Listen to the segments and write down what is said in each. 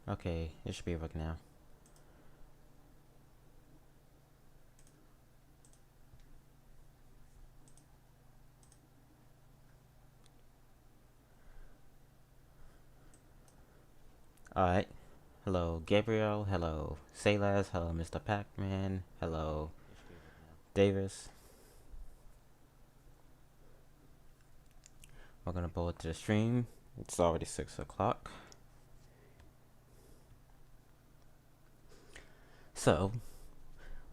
Okay, it should be working now. Alright. Hello, Gabriel. Hello, Salas. Hello, Mr. Pac-Man. Hello, Davis. Welcome aboard to the stream. It's already 6 o'clock. So,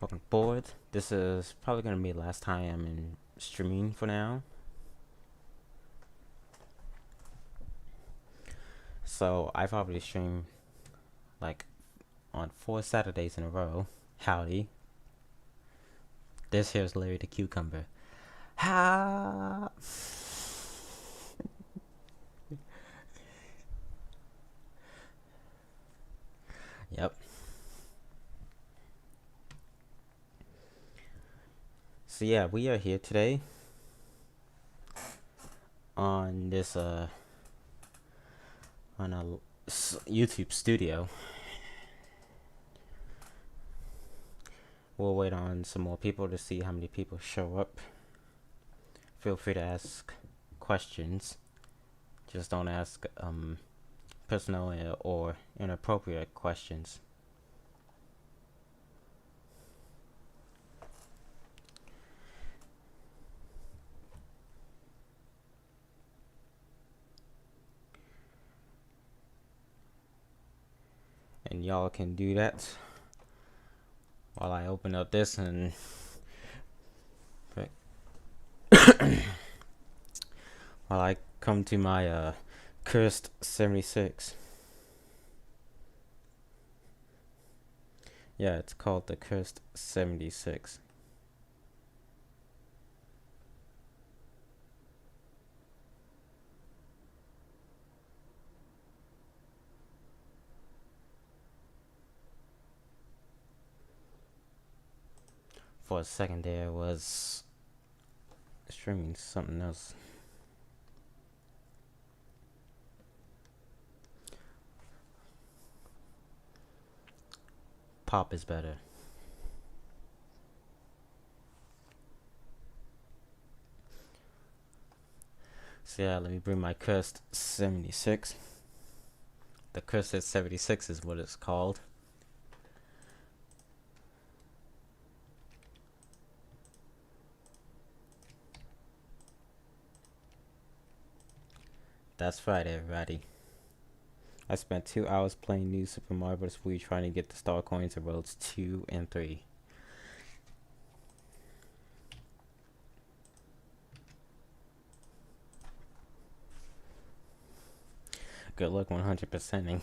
welcome aboard. This is probably going to be the last time I'm in streaming for now. So, I've already streamed like on 4 Saturdays in a row. Howdy. This here's Larry the Cucumber. Ha! Yep. So yeah, we are here today on this on a YouTube studio. We'll wait on some more people to see how many people show up. Feel free to ask questions. Just don't ask personal or inappropriate questions. And y'all can do that while I open up this and while I come to my cursed 76. Yeah, it's called the cursed 76. For a second there was streaming something else. Pop is better. So yeah, let me bring my cursed 76. The cursed 76 is what it's called. That's right, everybody. I spent 2 hours playing New Super Mario Bros. Wii trying to get the star coins in worlds 2 and 3. Good luck 100%ing.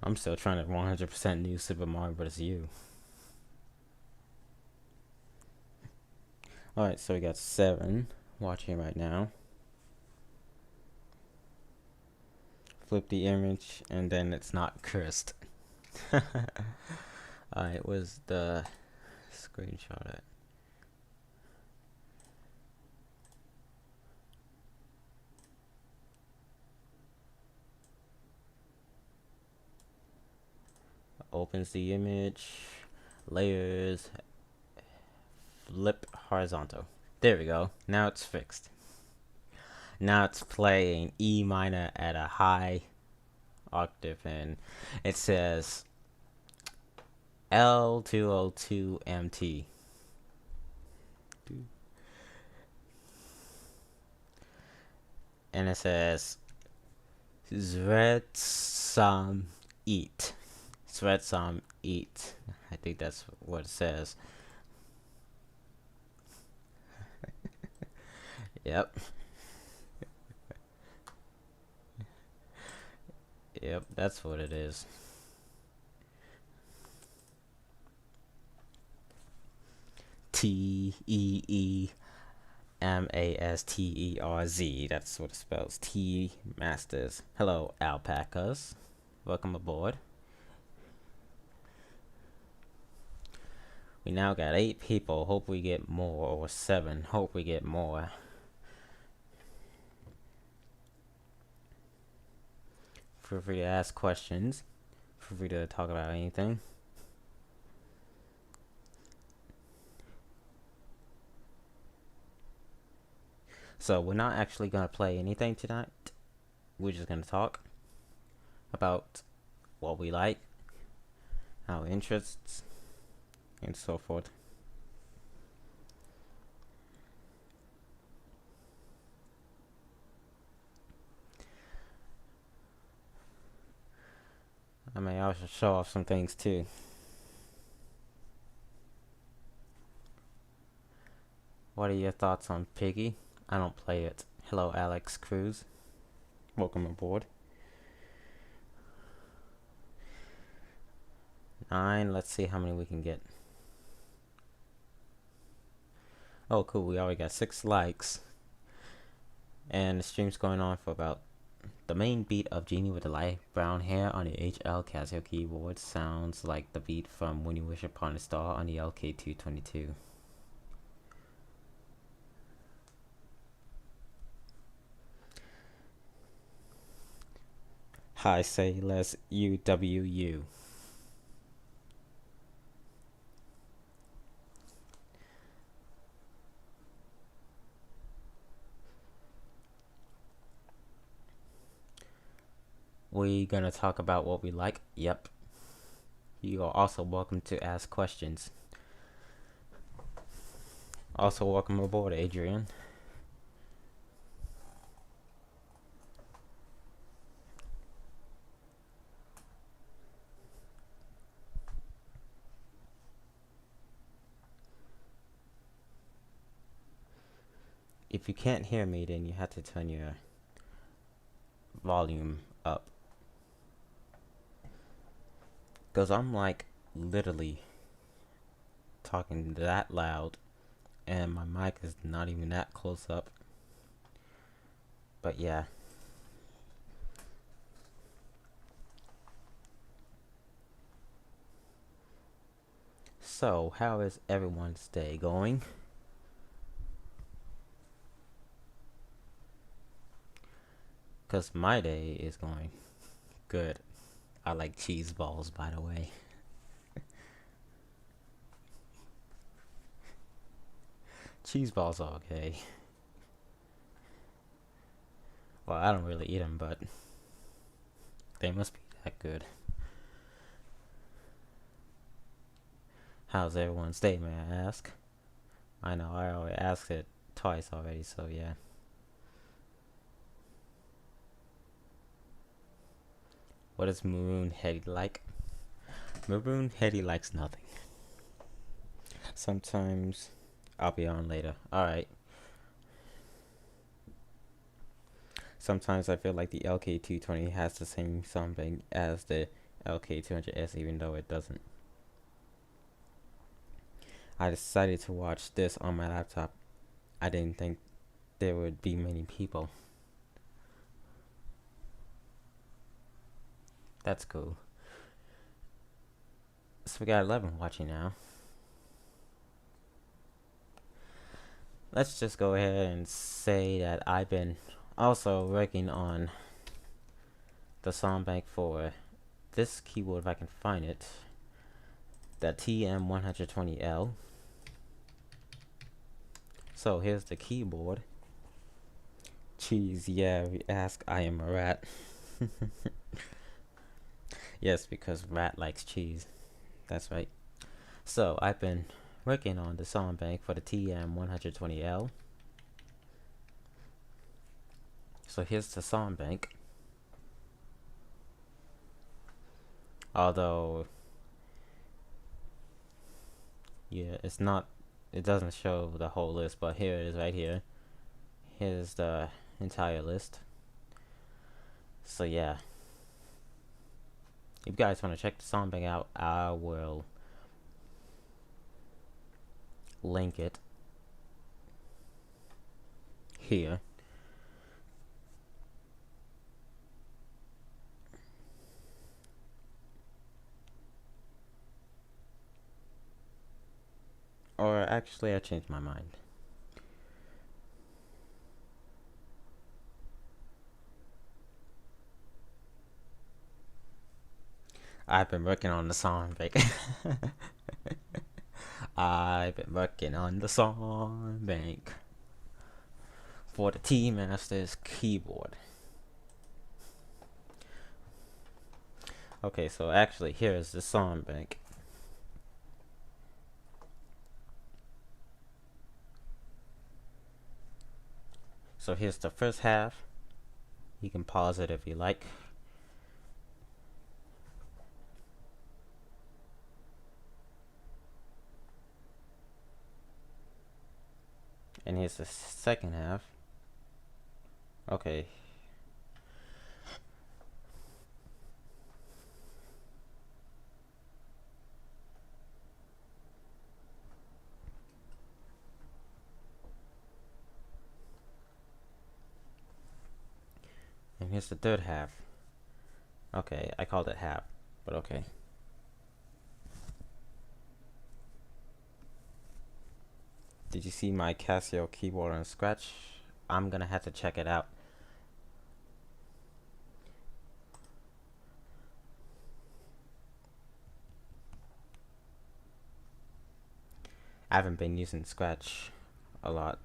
I'm still trying to 100% New Super Mario Bros. U. Alright, so we got 7 watching right now. Flip the image and then it's not cursed. Alright, where's the screenshot at? Opens the image, layers, flip horizontal. There we go. Now it's fixed. Now it's playing E minor at a high octave and it says L202MT. And it says Zretsam eat. Zretsam eat. I think that's what it says. Yep. Yep, that's what it is. TEEMASTERZ. That's what it spells. T Masters. Hello, alpacas. Welcome aboard. We now got 8 people. Hope we get more. Or 7. Hope we get more. Feel free to ask questions. Feel free to talk about anything. So we're not actually gonna play anything tonight. We're just gonna talk about what we like, our interests, and so forth. I may also show off some things too. What are your thoughts on Piggy? I don't play it. Hello, Alex Cruz. Welcome aboard. 9. Let's see how many we can get. Oh, cool. We already got 6 likes. And the stream's going on for about... The main beat of Genie with the light brown hair on the HL Casio keyboard sounds like the beat from When You Wish Upon a Star on the LK222. Hi, say less UWU. We gonna talk about what we like? Yep. You are also welcome to ask questions. Also welcome aboard, Adrian. If you can't hear me, then you have to turn your volume up. Because I'm like literally talking that loud and my mic is not even that close up. But yeah. So, how is everyone's day going? Because my day is going good. I like cheese balls, by the way. Cheese balls are okay. Well, I don't really eat them, but they must be that good. How's everyone's day, may I ask? I know, I already asked it twice already, so yeah. What is Maroon Hetty like? Maroon Hetty likes nothing. Sometimes I'll be on later. Alright. Sometimes I feel like the LK220 has the same soundbang as the LK200S, even though it doesn't. I decided to watch this on my laptop. I didn't think there would be many people. That's cool. So we got 11 watching now. Let's just go ahead and say that I've been also working on the soundbank for this keyboard if I can find it. The TM120L. So here's the keyboard. Cheese, yeah, we ask I am a rat. Yes, because rat likes cheese. That's right. So I've been working on the soundbank for the TM120L. So here's the soundbank. Although, yeah, it doesn't show the whole list, but here it is right here. Here's the entire list. So yeah. If you guys want to check the soundbank out, I will link it here. Or actually, I changed my mind. I've been working on the song bank. I've been working on the song bank for the T Masters keyboard. Okay, so actually here's the song bank. So here's the first half. You can pause it if you like. And here's the second half. Okay. And here's the third half. Okay, I called it half, but okay. Did you see my Casio keyboard on Scratch? I'm gonna have to check it out. I haven't been using Scratch a lot.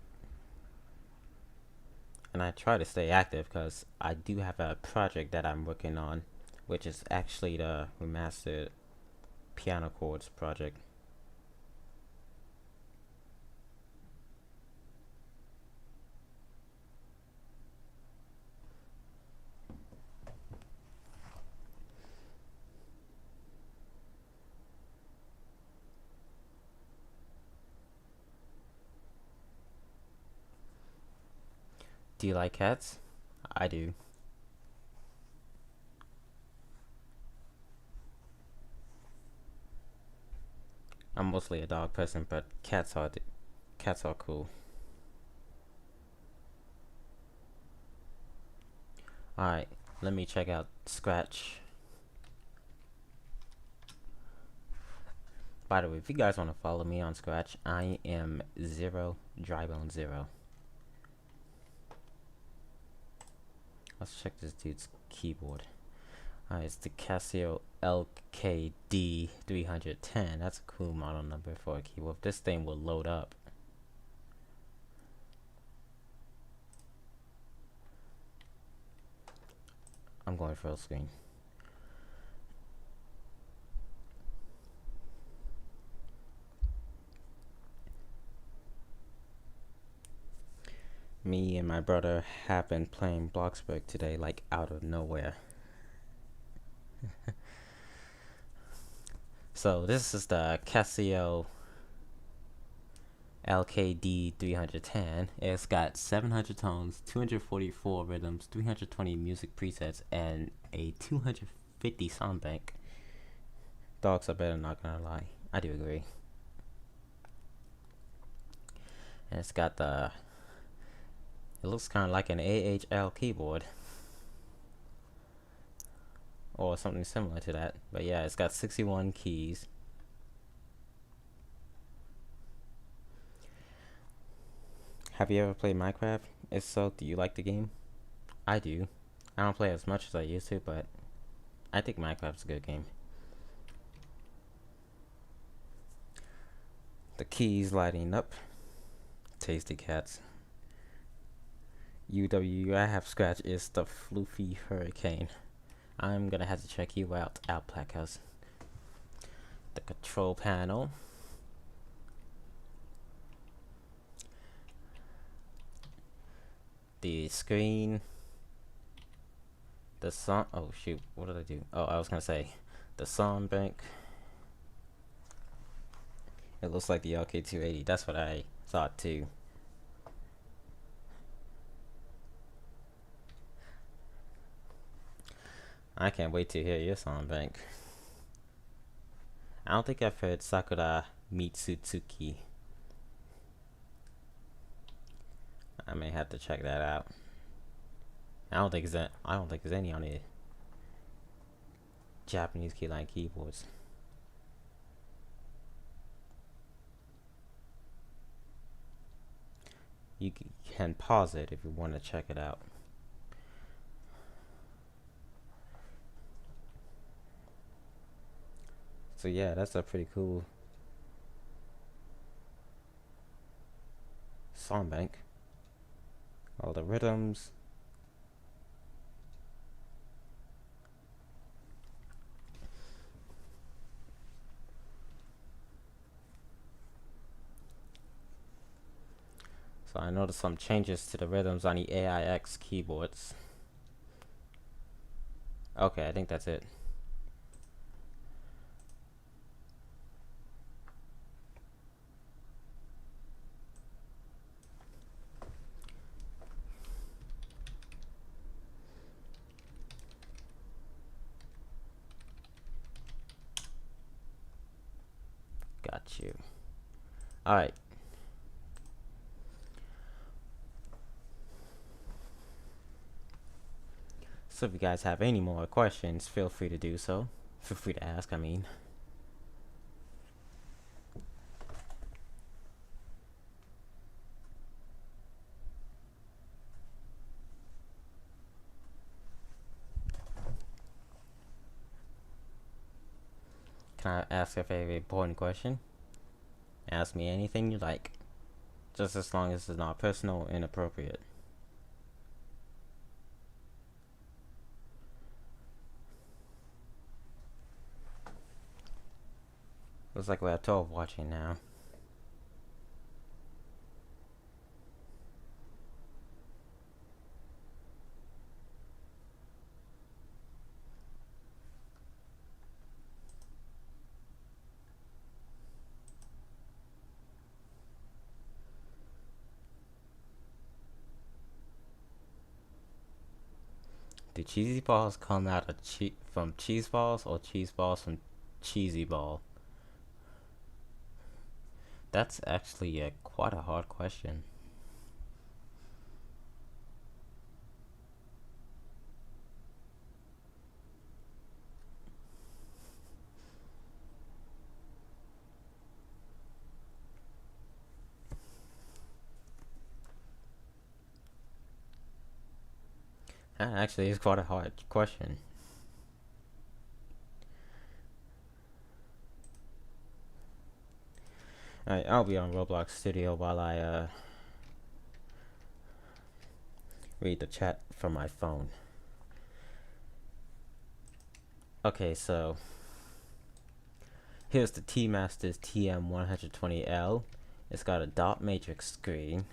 And I try to stay active because I do have a project that I'm working on, which is actually the remastered piano chords project. Do you like cats? I do. I'm mostly a dog person, but cats are cool. Alright, let me check out Scratch. By the way, if you guys want to follow me on Scratch, I am Drybone0. Let's check this dude's keyboard. Alright, it's the Casio LKD 310. That's a cool model number for a keyboard. This thing will load up. I'm going full screen. Me and my brother have been playing Bloxburg today, like out of nowhere. So this is the Casio LKD 310. It's got 700 tones, 244 rhythms, 320 music presets, and a 250 sound bank. Dogs are better, not gonna lie. I do agree. And it's got the... It looks kind of like an AHL keyboard. Or something similar to that. But yeah, it's got 61 keys. Have you ever played Minecraft? If so, do you like the game? I do. I don't play as much as I used to, but I think Minecraft's a good game. The keys lighting up. Tasty cats. I have Scratch is the Floofy Hurricane. I'm gonna have to check you out, Alpacas. The control panel. The screen. The song. Oh shoot, what did I do? Oh, I was gonna say the song bank. It looks like the LK280. That's what I thought too. I can't wait to hear your song bank. I don't think I've heard Sakura Mitsutsuki. I may have to check that out. I don't think there's any on the Japanese keyline keyboards. You can pause it if you want to check it out. So yeah, that's a pretty cool song bank. All the rhythms. So I noticed some changes to the rhythms on the AIX keyboards. Okay, I think that's it. Got you. Alright. So if you guys have any more questions, feel free to do so. Feel free to ask, I mean. Can I ask a very important question? Ask me anything you like. Just as long as it's not personal or inappropriate. Looks like we have 12 watching now. Do cheesy balls come out of from cheese balls or cheese balls from cheesy ball? That's actually quite a hard question. That actually is quite a hard question. Alright, I'll be on Roblox Studio while I read the chat from my phone. Okay, so here's the T-Masters TM120L. It's got a dot matrix screen,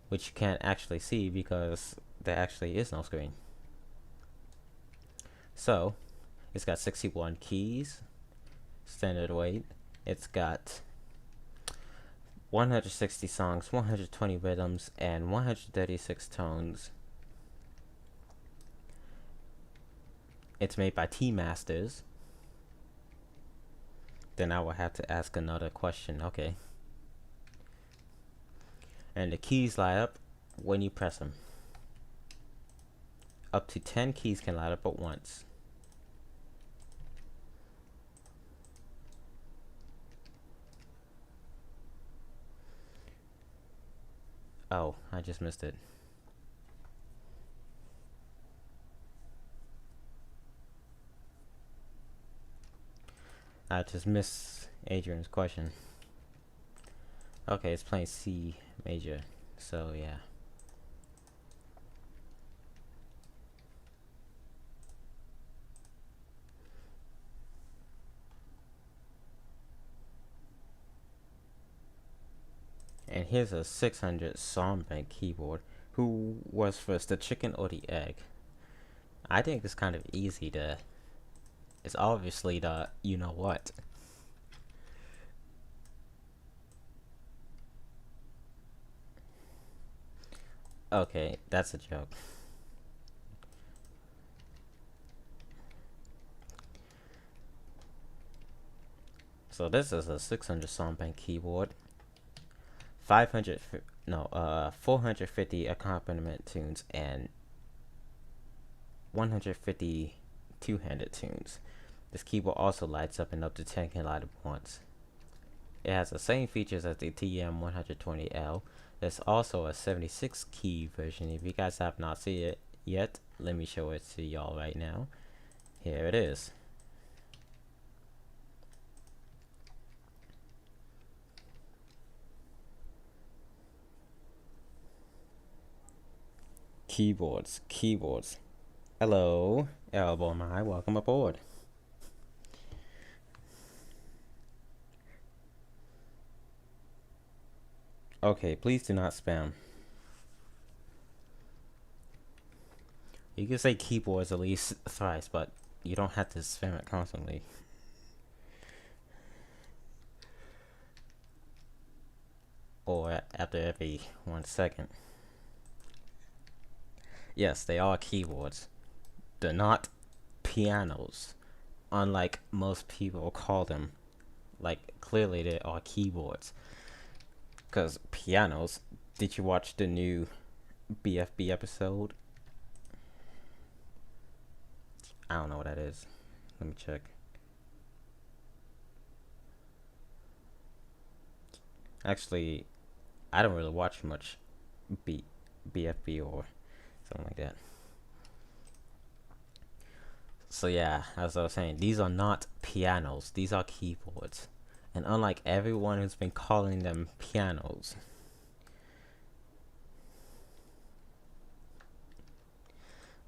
which you can't actually see because there actually is no screen. So, it's got 61 keys, standard weight. It's got 160 songs, 120 rhythms, and 136 tones. It's made by T-Masters. Then I will have to ask another question. Okay. And the keys light up when you press them. Up to 10 keys can light up at once. Oh, I just missed it. I just missed Adrian's question. Okay, it's playing C major, so yeah. And here's a 600 Songbank keyboard. Who was first, the chicken or the egg? I think it's kind of easy to... It's obviously the you know what. Okay, that's a joke. So this is a 600 Songbank keyboard. 450 accompaniment tunes and 150 two-handed tunes. This keyboard also lights up and up to 10 can light up once. It has the same features as the TM120L. There's also a 76 key version. If you guys have not seen it yet, let me show it to y'all right now. Here it is. Keyboards, keyboards. Hello, elbow my, welcome aboard. Okay, please do not spam. You can say keyboards at least thrice, but you don't have to spam it constantly. Or after every 1 second. Yes, they are keyboards. They're not pianos, unlike most people call them. Like, clearly they are keyboards. Because pianos, did you watch the new BFB episode? I don't know what that is. Let me check. Actually, I don't really watch much BFB or something like that. So yeah, as I was saying, these are not pianos. These are keyboards. And unlike everyone who's been calling them pianos,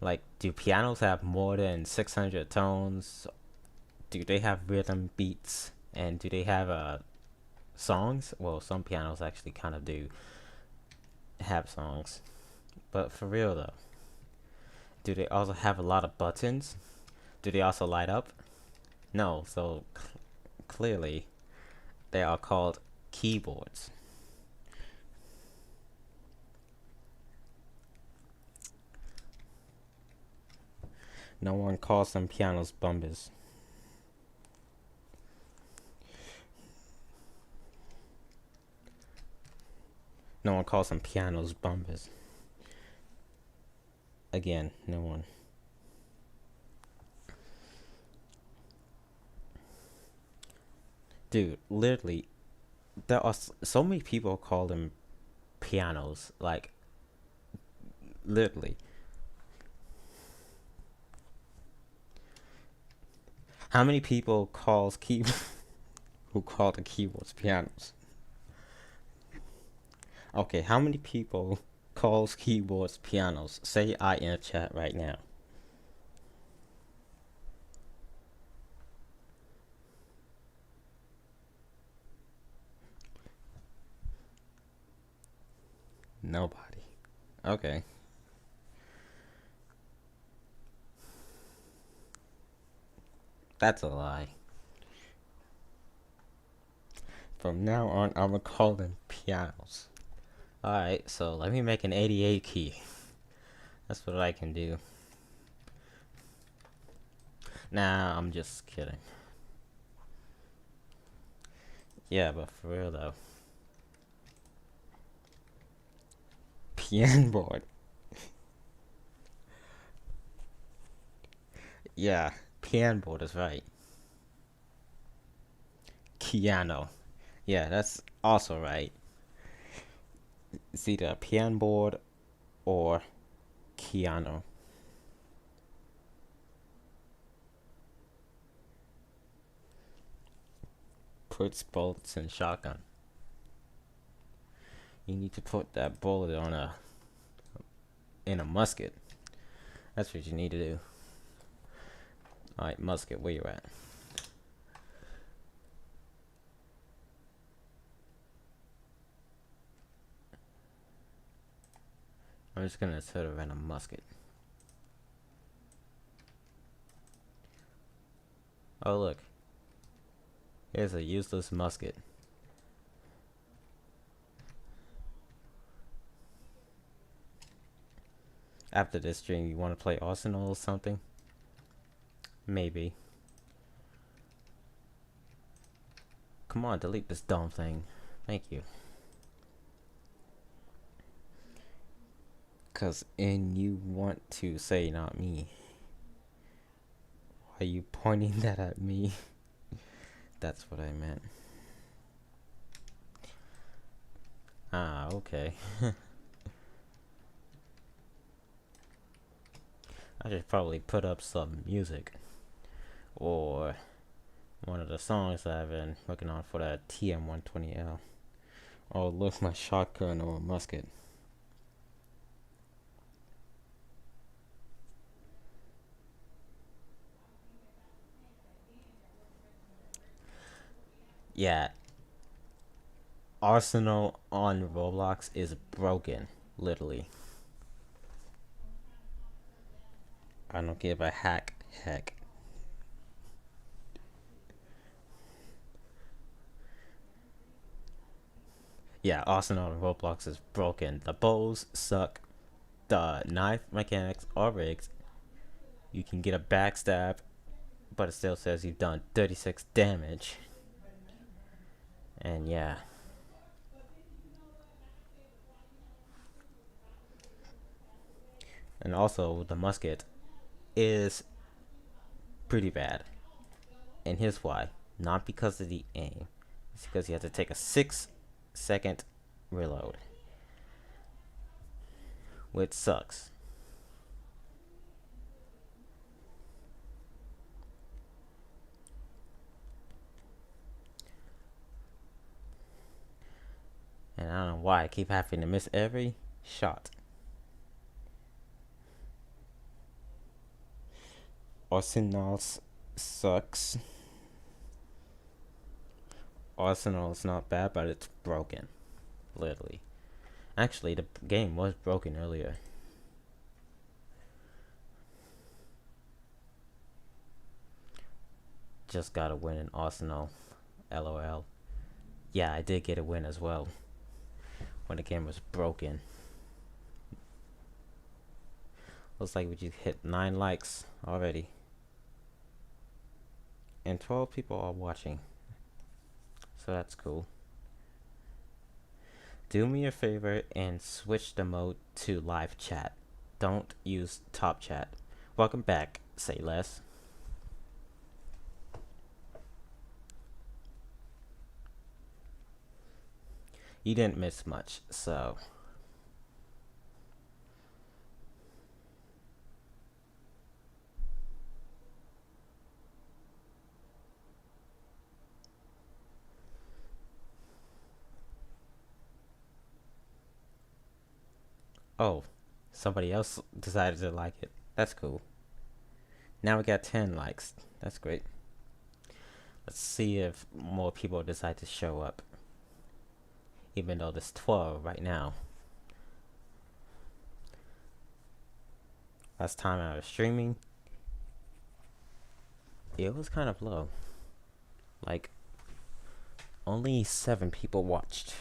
like, do pianos have more than 600 tones? Do they have rhythm beats? And do they have songs? Well, some pianos actually kind of do have songs. But for real though, do they also have a lot of buttons? Do they also light up? No, so clearly they are called keyboards. No one calls them pianos bumpers. No one calls them pianos bumpers. Again, no one. Dude, literally, there are so many people call them pianos. Like, literally. How many people calls who call the keyboards pianos? Okay, how many people calls keyboards pianos? Say I in the chat right now. Nobody. Okay. That's a lie. From now on, I'm gonna call them pianos. Alright, so let me make an 88 key. That's what I can do. Nah, I'm just kidding. Yeah, but for real though. Piano board. Yeah, piano board is right. Piano. Yeah, that's also right. It's either a piano board or piano. Puts bullets in shotgun. You need to put that bullet in a musket. That's what you need to do. Alright, musket, where you at? I'm just gonna sort of in a musket. Oh look. Here's a useless musket. After this stream, you want to play Arsenal or something? Maybe. Come on, delete this dumb thing. Thank you. Cause you want to say not me. Why are you pointing that at me? That's what I meant. Ah, okay. I should probably put up some music. Or one of the songs that I've been working on for that TM120L. Oh, look, my shotgun or musket. Yeah, Arsenal on Roblox is broken, literally. I don't give a heck. Yeah, Arsenal on Roblox is broken. The bows suck. The knife mechanics are rigged. You can get a backstab, but it still says you've done 36 damage. And yeah. And also, the musket is pretty bad. And here's why. Not because of the aim. It's because you have to take a 6-second reload. Which sucks. And I don't know why I keep having to miss every shot. Arsenal sucks. Arsenal is not bad, but it's broken. Literally. Actually, the game was broken earlier. Just got a win in Arsenal. LOL. Yeah, I did get a win as well. When the game was broken. Looks like we just hit 9 likes already. And 12 people are watching. So that's cool. Do me a favor and switch the mode to live chat. Don't use top chat. Welcome back, Say Less. You didn't miss much, so. Oh, somebody else decided to like it. That's cool. Now we got 10 likes. That's great. Let's see if more people decide to show up. Even though there's 12 right now. Last time I was streaming, it was kind of low. Like, only 7 people watched.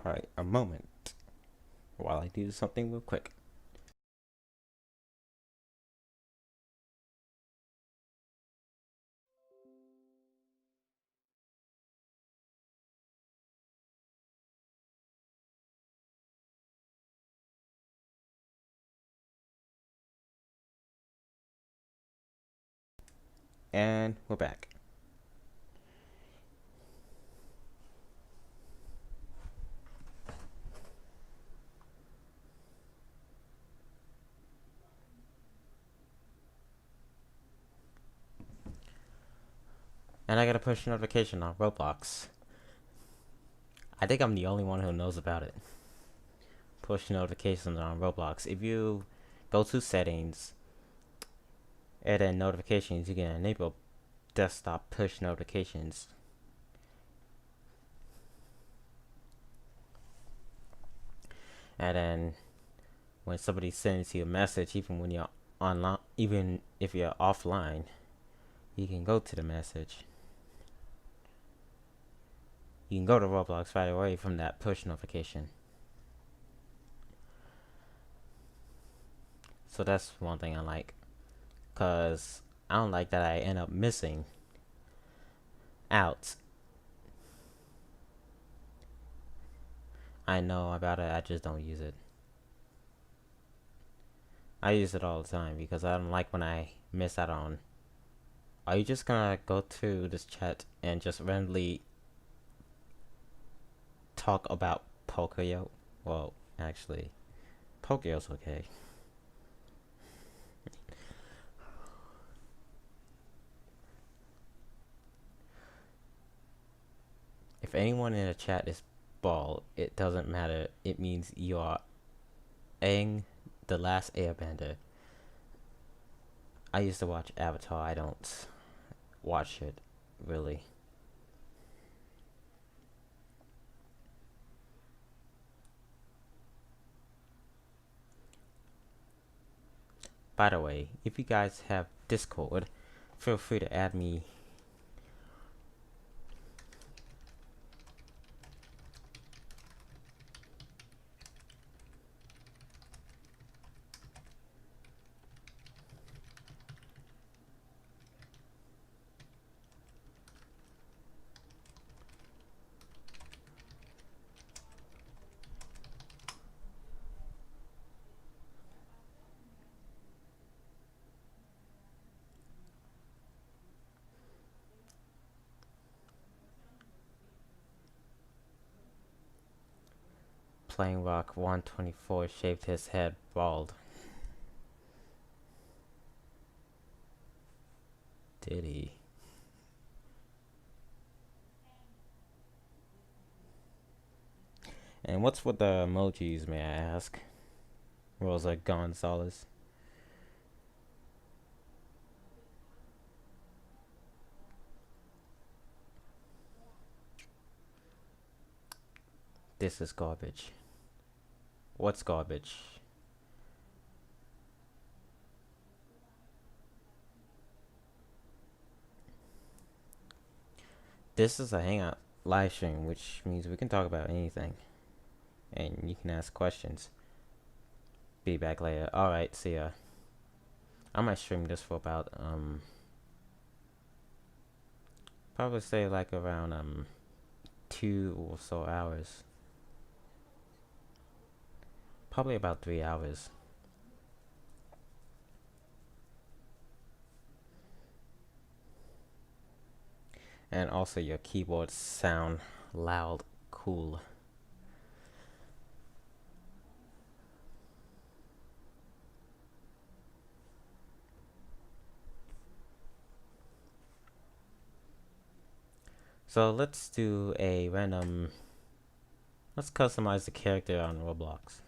Alright, a moment while I do something real quick. And we're back. And I got a push notification on Roblox. I think I'm the only one who knows about it. Push notifications on Roblox. If you go to settings and then notifications, you can enable desktop push notifications. And then when somebody sends you a message, even when you're online, even if you're offline, you can go to the message. You can go to Roblox right away from that push notification. So that's one thing I like. Because I don't like that I end up missing out. I know about it, I just don't use it. I use it all the time because I don't like when I miss out on. Are you just gonna go to this chat and just randomly talk about Pocoyo? Well, actually, Pocoyo's okay. If anyone in the chat is bald, it doesn't matter. It means you are Aang, the last airbender. I used to watch Avatar. I don't watch it, really. By the way, if you guys have Discord, feel free to add me. Playing Rock 124 shaved his head bald. Did he? And what's with the emojis, may I ask? Rosa Gonzalez. This is garbage. What's garbage? This is a hangout live stream, which means we can talk about anything. And you can ask questions. Be back later. Alright, see ya. I might stream this for about, probably say like around, 2 or so hours. Probably about 3 hours. And also your keyboards sound loud, cool. So let's do a random, let's customize the character on Roblox.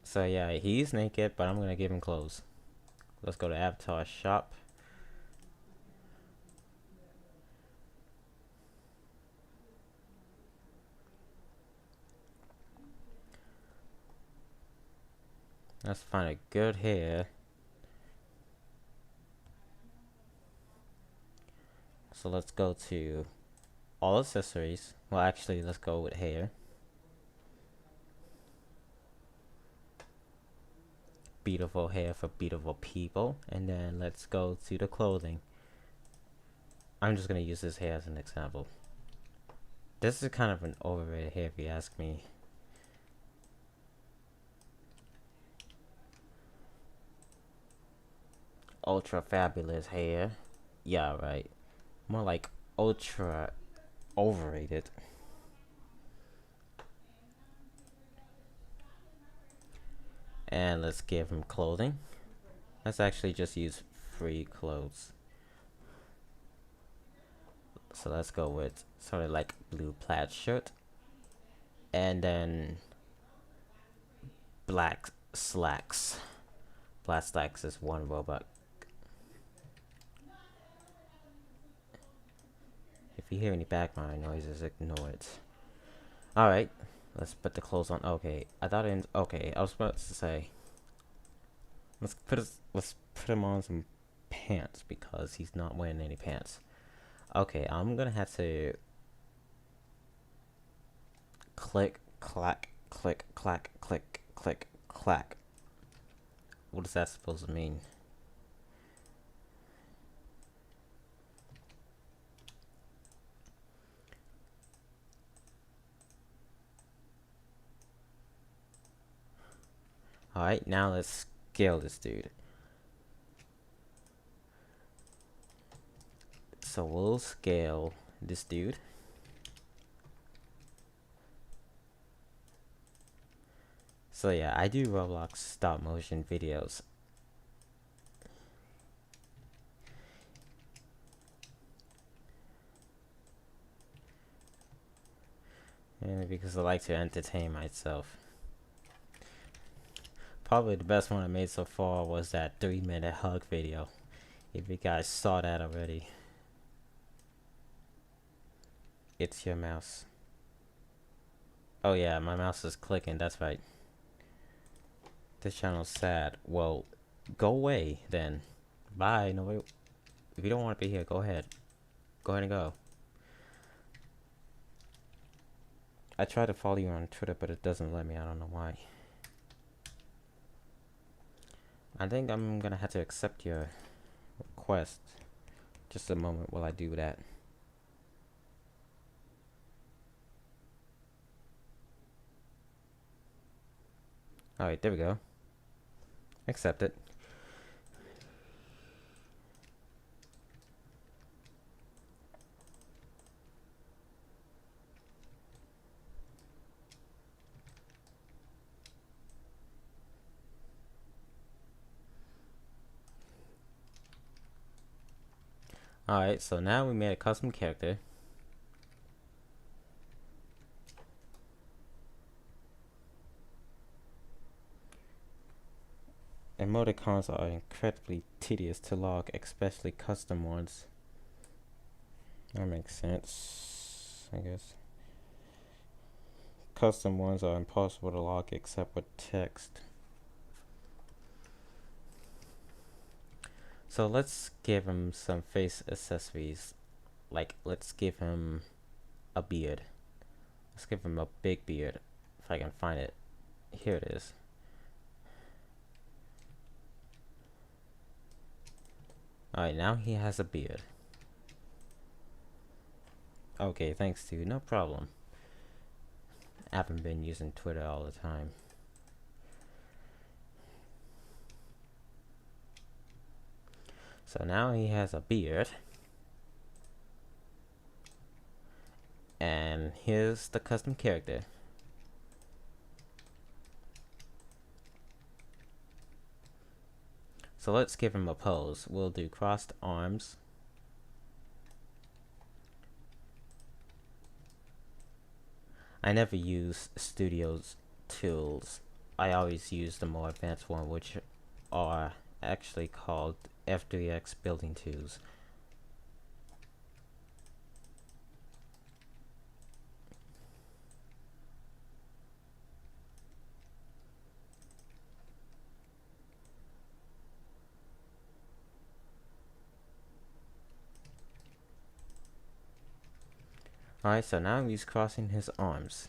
So yeah, he's naked, but I'm gonna give him clothes. Let's go to Avatar Shop. Let's find a good hair. So let's go to all accessories. Well, actually, let's go with hair. Beautiful hair for beautiful people. And then let's go to the clothing. I'm just gonna use this hair as an example. This is kind of an overrated hair if you ask me. Ultra fabulous hair. Yeah, right. More like ultra overrated. And let's give him clothing. Let's actually just use free clothes. So let's go with sort of like blue plaid shirt. And then black slacks. Black slacks is 1 Robux. If you hear any background noises, ignore it. Alright, let's put the clothes on. Okay, I thought it. Okay, I was about to say. Let's put him on some pants because he's not wearing any pants. Okay, I'm gonna have to click, clack, click, clack, click, click, clack. What is that supposed to mean? Alright, now let's scale this dude. So we'll scale this dude. So yeah, I do Roblox stop motion videos. And because I like to entertain myself. Probably the best one I made so far was that 3-minute hug video. If you guys saw that already. It's your mouse. Oh yeah, my mouse is clicking, that's right. This channel's sad. Well, go away then. Bye. Nobody. If you don't want to be here, go ahead. Go ahead and go. I tried to follow you on Twitter, but it doesn't let me. I don't know why. I think I'm gonna have to accept your request. Just a moment while I do that. Alright, there we go. Accept it. Alright, so now we made a custom character. Emoticons are incredibly tedious to log, especially custom ones. That makes sense, I guess. Custom ones are impossible to log except with text. So let's give him some face accessories. Like, let's give him a beard. Let's give him a big beard. If I can find it. Here it is. Alright, now he has a beard. Okay, thanks dude, no problem. I haven't been using Twitter all the time. So now he has a beard. And here's the custom character. So let's give him a pose. We'll do crossed arms. I never use Studio's tools. I always use the more advanced one, which are actually called F3X building tools. Alright, so now he's crossing his arms.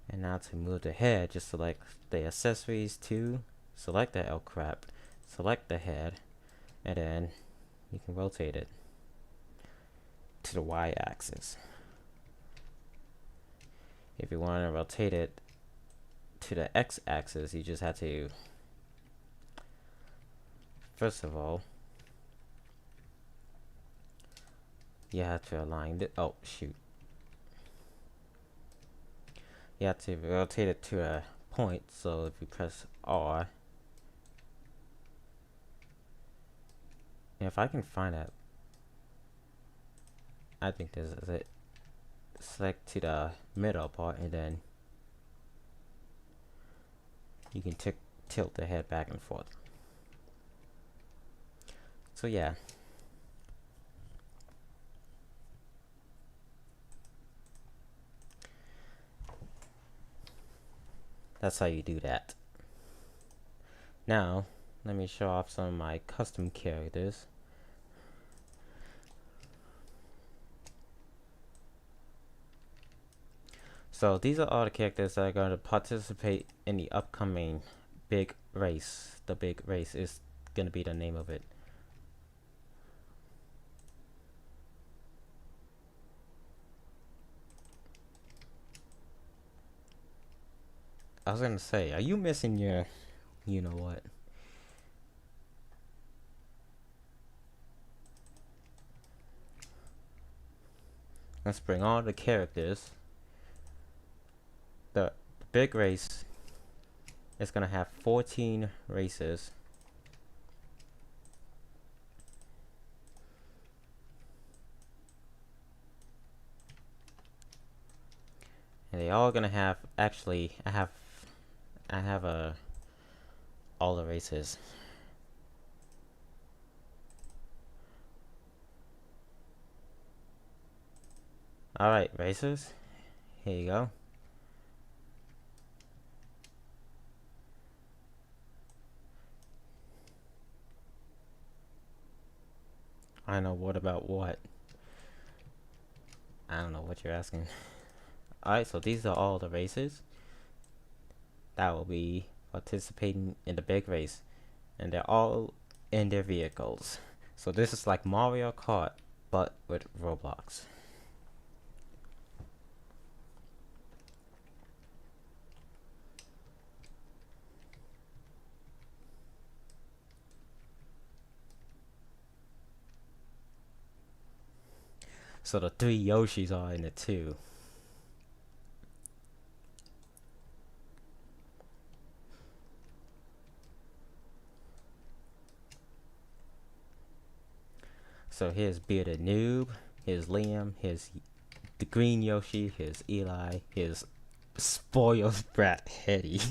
And now to move the head, just select the accessories to select the L crap, select the head, and then you can rotate it to the Y axis. If you want to rotate it to the X axis, you just have to, first of all, you have to align it. Oh shoot. You have to rotate it to a point, so if you press R, and if I can find that, I think this is it. Select to the middle part, and then you can tilt the head back and forth. So yeah. That's how you do that. Now, let me show off some of my custom characters. So these are all the characters that are going to participate in the upcoming big race. The big race is going to be the name of it. I was gonna say, are you missing your, you know what? Let's bring all the characters, the big race is gonna have 14 races. And they all gonna have, actually, I have all the races. Alright, races. Here you go. I know what about what. I don't know what you're asking. Alright, so these are all the races that will be participating in the big race. And they're all in their vehicles. So this is like Mario Kart, but with Roblox. So the 3 Yoshis are in it too. So here's Bearded Noob, here's Liam, here's the green Yoshi, here's Eli, here's spoiled brat Hetty.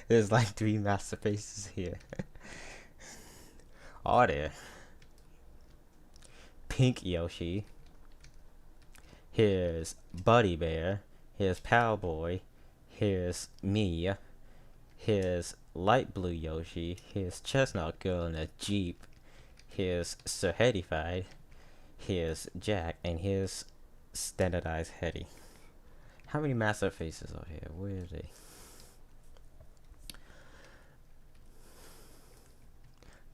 There's like 3 master faces here. Are there? Pink Yoshi. Here's Buddy Bear. Here's Powboy. Here's me. Here's Light Blue Yoshi. Here's Chestnut Girl in a Jeep. Here's Sir Hettyfied. Here's Jack. And here's Standardized Hetty. How many master faces are here? Where are they?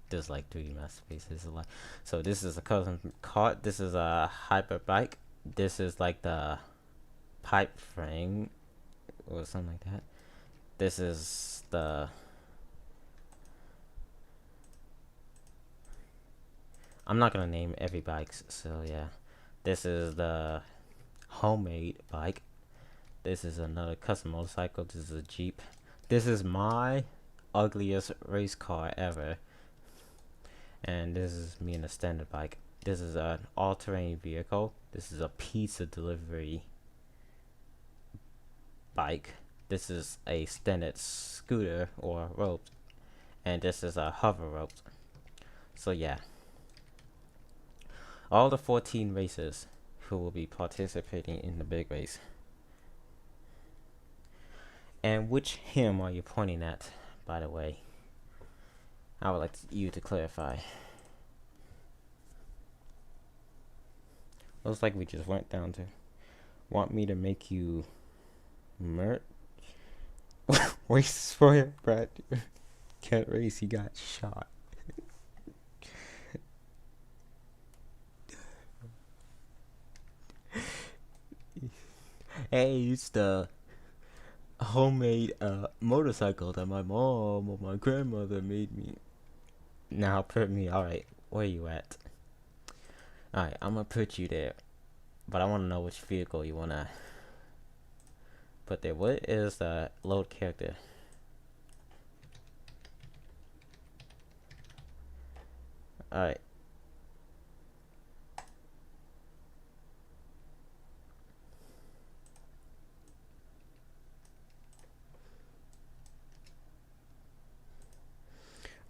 There's like 3 master faces. So this is a custom cart. This is a hyper bike. This is like the pipe frame or something like that. This is the I'm not gonna name every bike, so yeah. This is the homemade bike. This is another custom motorcycle. This is a Jeep. This is my ugliest race car ever. And this is me in a standard bike. This is an all-terrain vehicle. This is a pizza delivery bike. This is a standard scooter or rope. And this is a hover rope. So yeah. All the 14 racers who will be participating in the big race. And which him are you pointing at, by the way? I would like you to clarify. Looks like we just went down to want me to make you merch. Wait for it, Brad. Can't race, he got shot. Hey, it's the homemade motorcycle that my mom or my grandmother made me. Now put me, alright, where you at? Alright, I'm gonna put you there. But I wanna know which vehicle you wanna put there. What is the load character? Alright.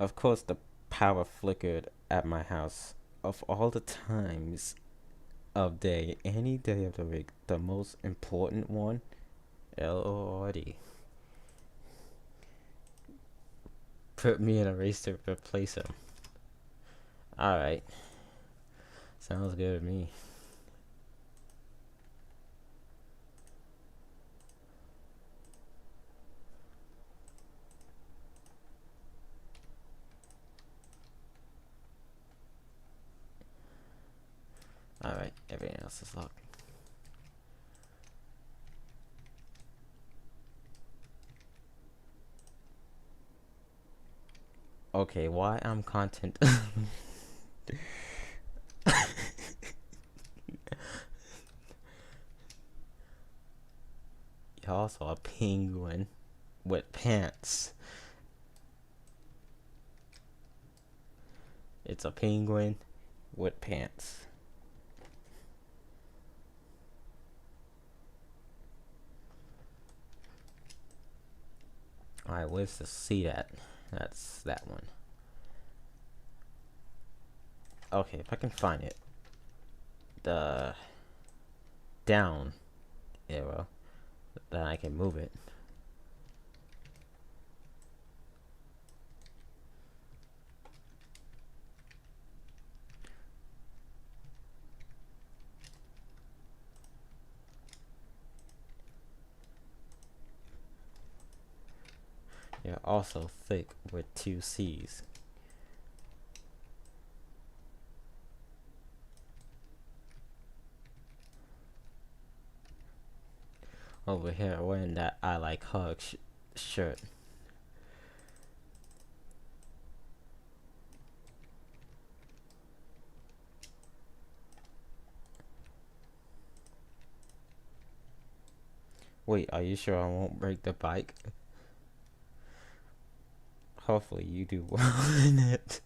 Of course the power flickered at my house. Of all the times of day, any day of the week, the most important one, Lordy. Put me in a race to replace him. Alright. Sounds good to me. Alright, everything else is locked. Okay, why I'm content? You're also a penguin with pants. It's a penguin with pants. Alright, where's the seat at? That's that one. Okay, if I can find it. The down arrow. Then I can move it. You're also thick with 2 C's. Over here wearing that I like hugs shirt. Wait, are you sure I won't break the bike? Hopefully you do well in it.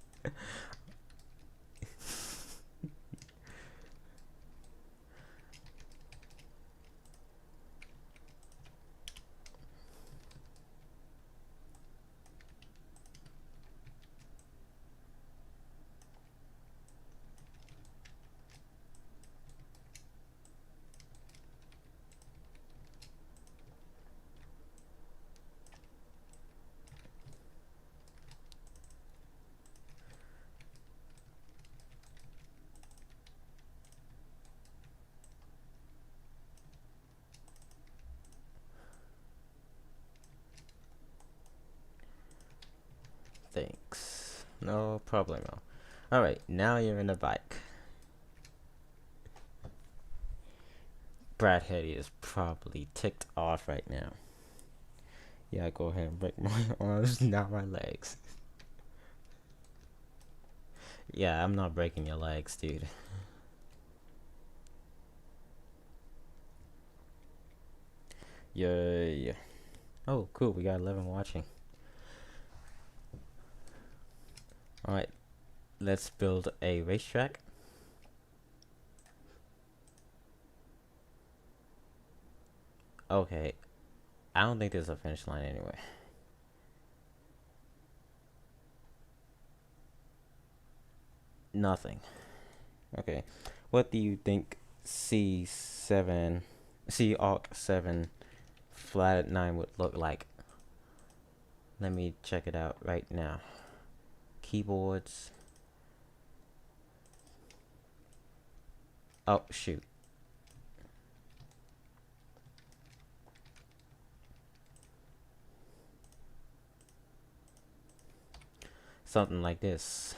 Thanks. No problemo. Alright, now you're in the bike. Brad Hetty is probably ticked off right now. Yeah, go ahead and break my arms, not my legs. Yeah, I'm not breaking your legs, dude. Yeah. Oh, cool. We got 11 watching. Alright, let's build a racetrack. Okay, I don't think there's a finish line anyway. Nothing. Okay, what do you think C7, C Arc 7 flat 9 would look like? Let me check it out right now. Keyboards. Oh, shoot. Something like this.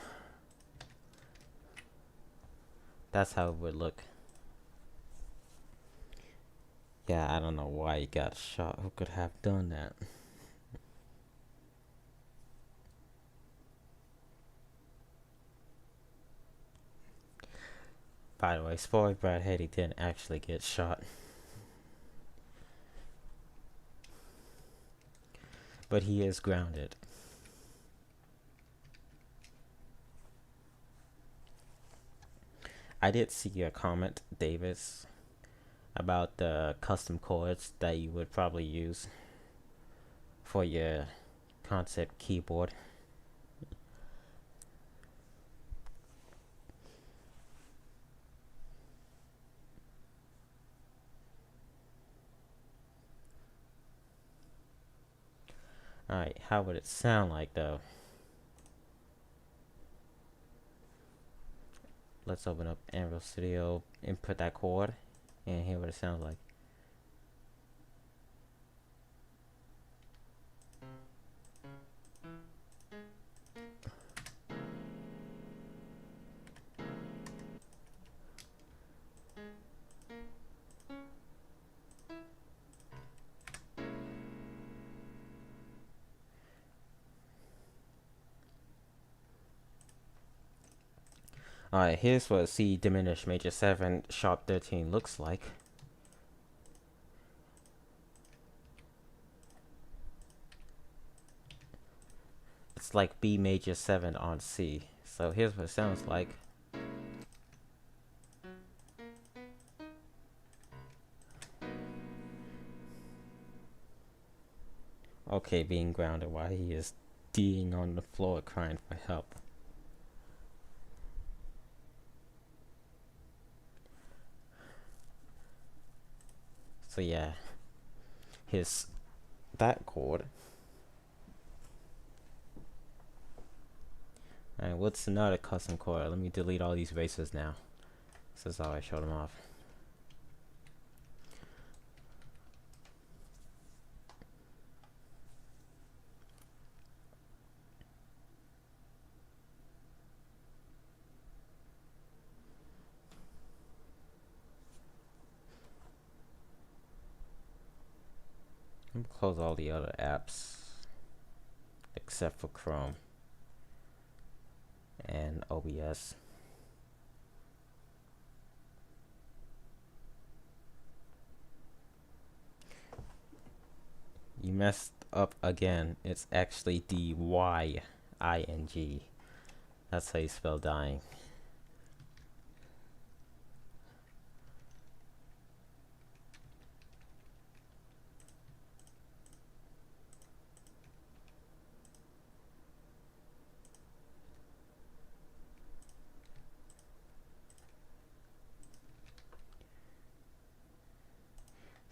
That's how it would look. Yeah, I don't know why he got shot. Who could have done that? By the way, spoiler, Brad Hetty didn't actually get shot. But he is grounded. I did see a comment, Davis, about the custom chords that you would probably use for your concept keyboard. Alright, how would it sound like though? Let's open up Unreal Studio, input that chord, and hear what it sounds like. Alright, here's what C diminished major 7 sharp 13 looks like. it's like B major 7 on C. So here's what it sounds like. Okay, being grounded while he is D'ing on the floor crying for help. So yeah, that chord. Alright, what's another custom chord? Let me delete all these erasers now. This is how I showed them off. I'm gonna close all the other apps except for Chrome and OBS. You messed up again. It's actually D-Y-I-N-G. That's how you spell dying.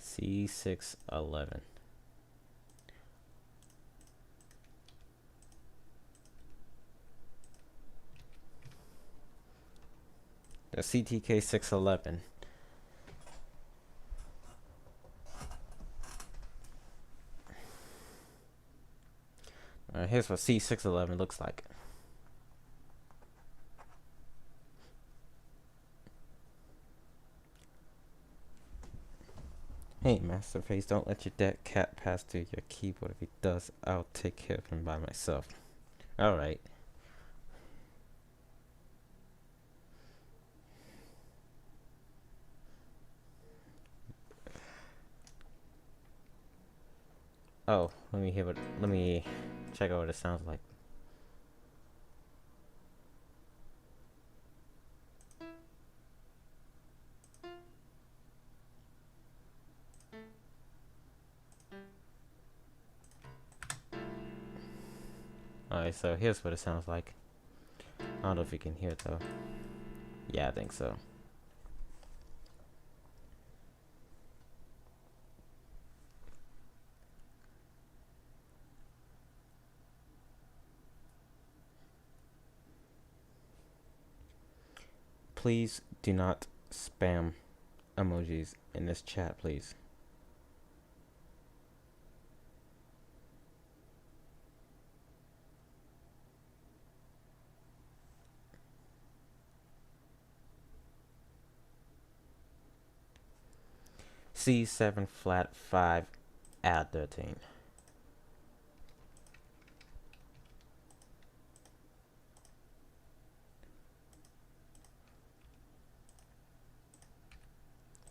C611. The CTK 611. Alright, here's what C611 looks like. Hey, Masterface, don't let your dead cat pass through your keyboard. If he does, I'll take care of him by myself. Alright. Oh, let me check out what it sounds like. Alright, so here's what it sounds like. I don't know if you can hear it though. Yeah, I think so. Please do not spam emojis in this chat, please. C7 flat 5 add 13.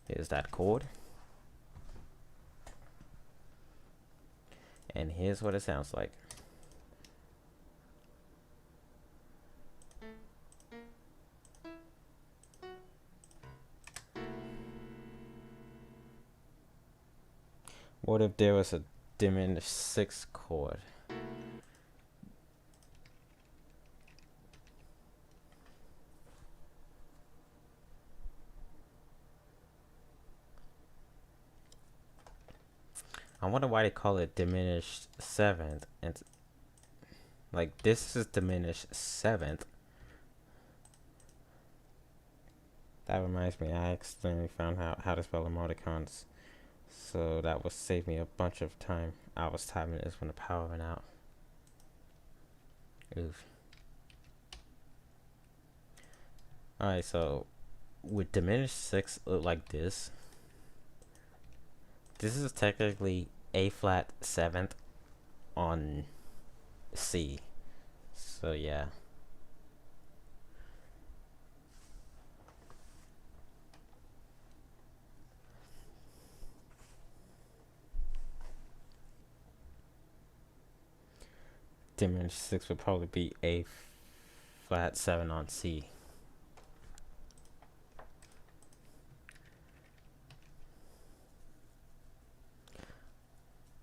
Here's that chord. And here's what it sounds like. What if there was a diminished 6 chord? I wonder why they call it diminished 7th. And like this is diminished 7th. That reminds me, I accidentally found out how to spell emoticons. So that would save me a bunch of time. I was timing this when the power went out. Oof. Alright, so with diminished 6 look like this. This is technically A flat 7th on C. So yeah. diminished 6 would probably be A flat 7 on C.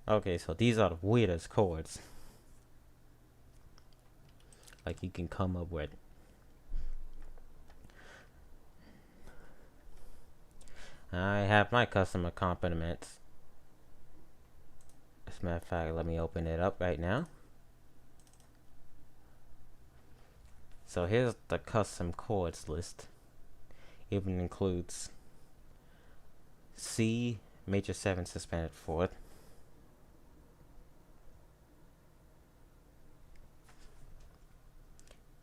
Okay, so these are the weirdest chords like you can come up with. I have my custom accompaniments. As a matter of fact, let me open it up right now. So here's the custom chords list. It even includes C major 7 suspended 4th,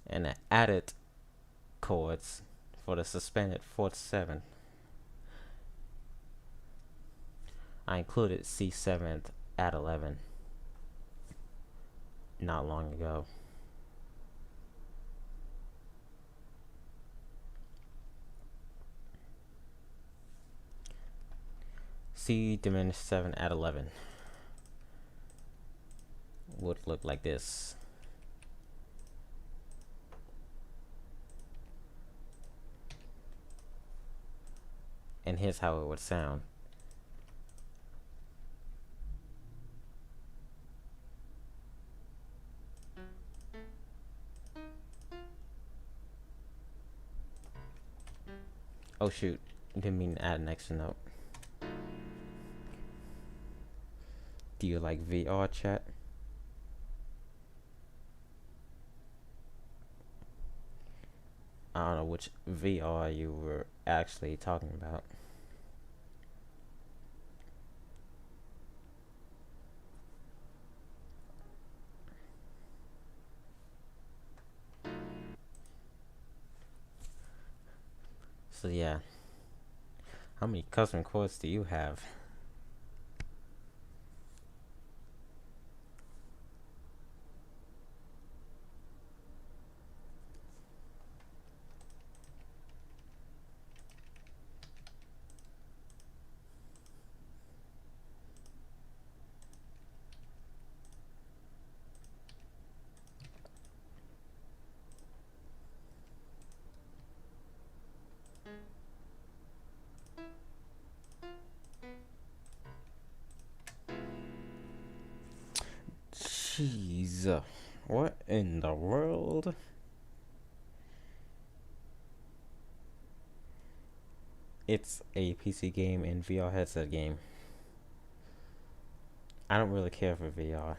and the added chords for the suspended 4th 7th. I included C7th at 11 not long ago. C diminished 7 at 11 would look like this. And here's how it would sound. Oh shoot, didn't mean to add an extra note. Do you like VR, chat? I don't know which VR you were actually talking about. So yeah, how many custom chords do you have? Jeez, what in the world? It's a PC game and VR headset game. I don't really care for VR.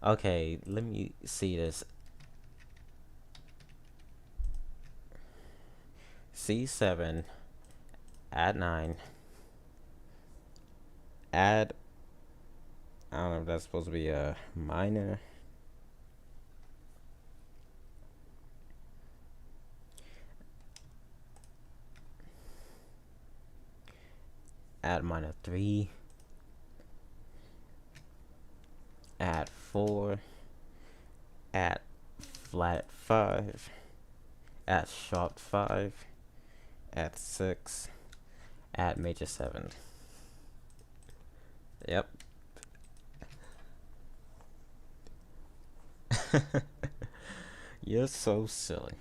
Okay, let me see this. C7, add 9, add, I don't know if that's supposed to be a minor. Add minor 3, add 4, add flat 5, add sharp 5, add 6, add major 7. Yep. You're so silly.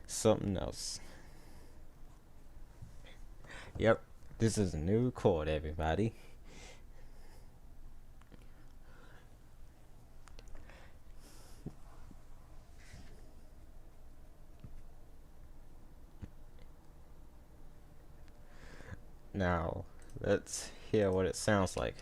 Something else. Yep. This is a new chord, everybody. Now, let's hear what it sounds like.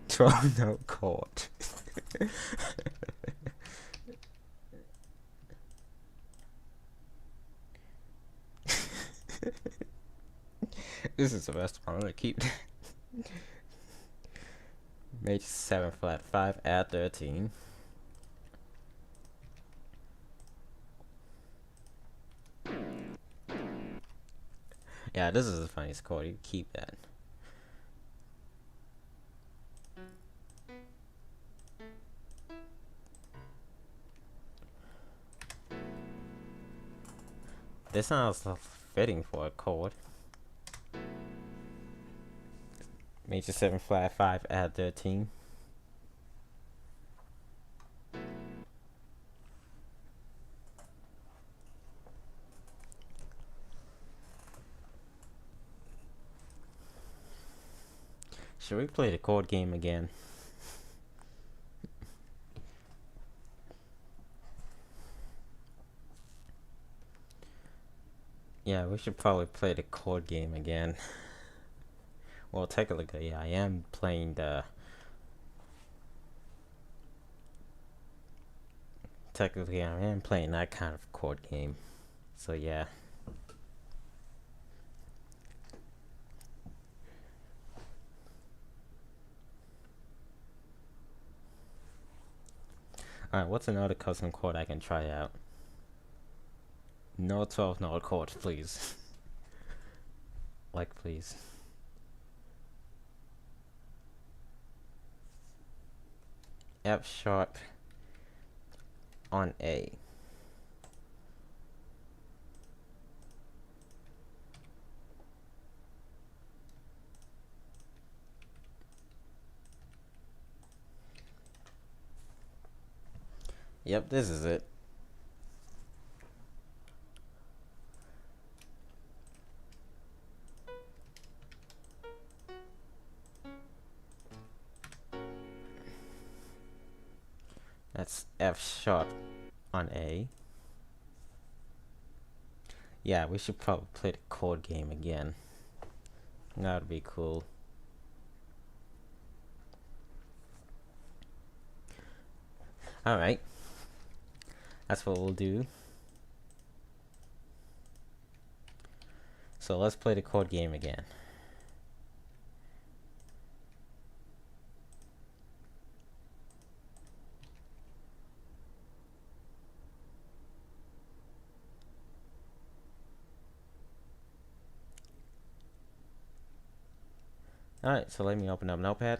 Toronto chord. This is the best one. I'm gonna keep major 7 flat 5, add 13. Yeah, this is the funniest chord. You keep that. This sounds fitting for a chord. Major 7 flat 5 add 13. Should we play the chord game again? Yeah, we should probably play the chord game again. Well, technically, I am playing the... Technically, I am playing that kind of chord game. So, yeah. Alright, what's another custom chord I can try out? No 12 note chords, please. Like, please. F sharp on A. Yep, this is it. That's F sharp on A. Yeah, we should probably play the chord game again. That would be cool. Alright. That's what we'll do. So let's play the chord game again. Alright, so let me open up Notepad.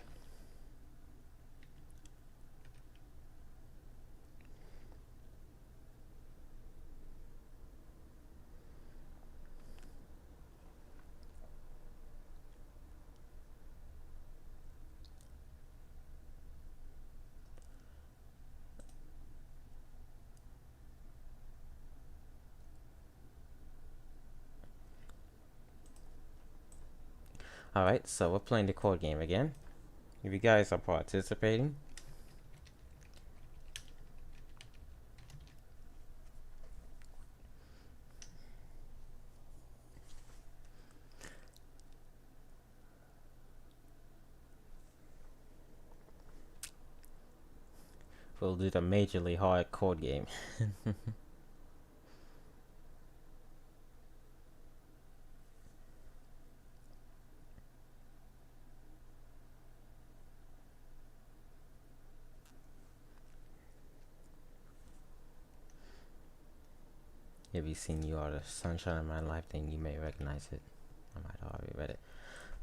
Alright, so we're playing the chord game again. If you guys are participating, we'll do the majorly hard chord game. If you've seen You Are the Sunshine of My Life, then you may recognize it. I might have already read it.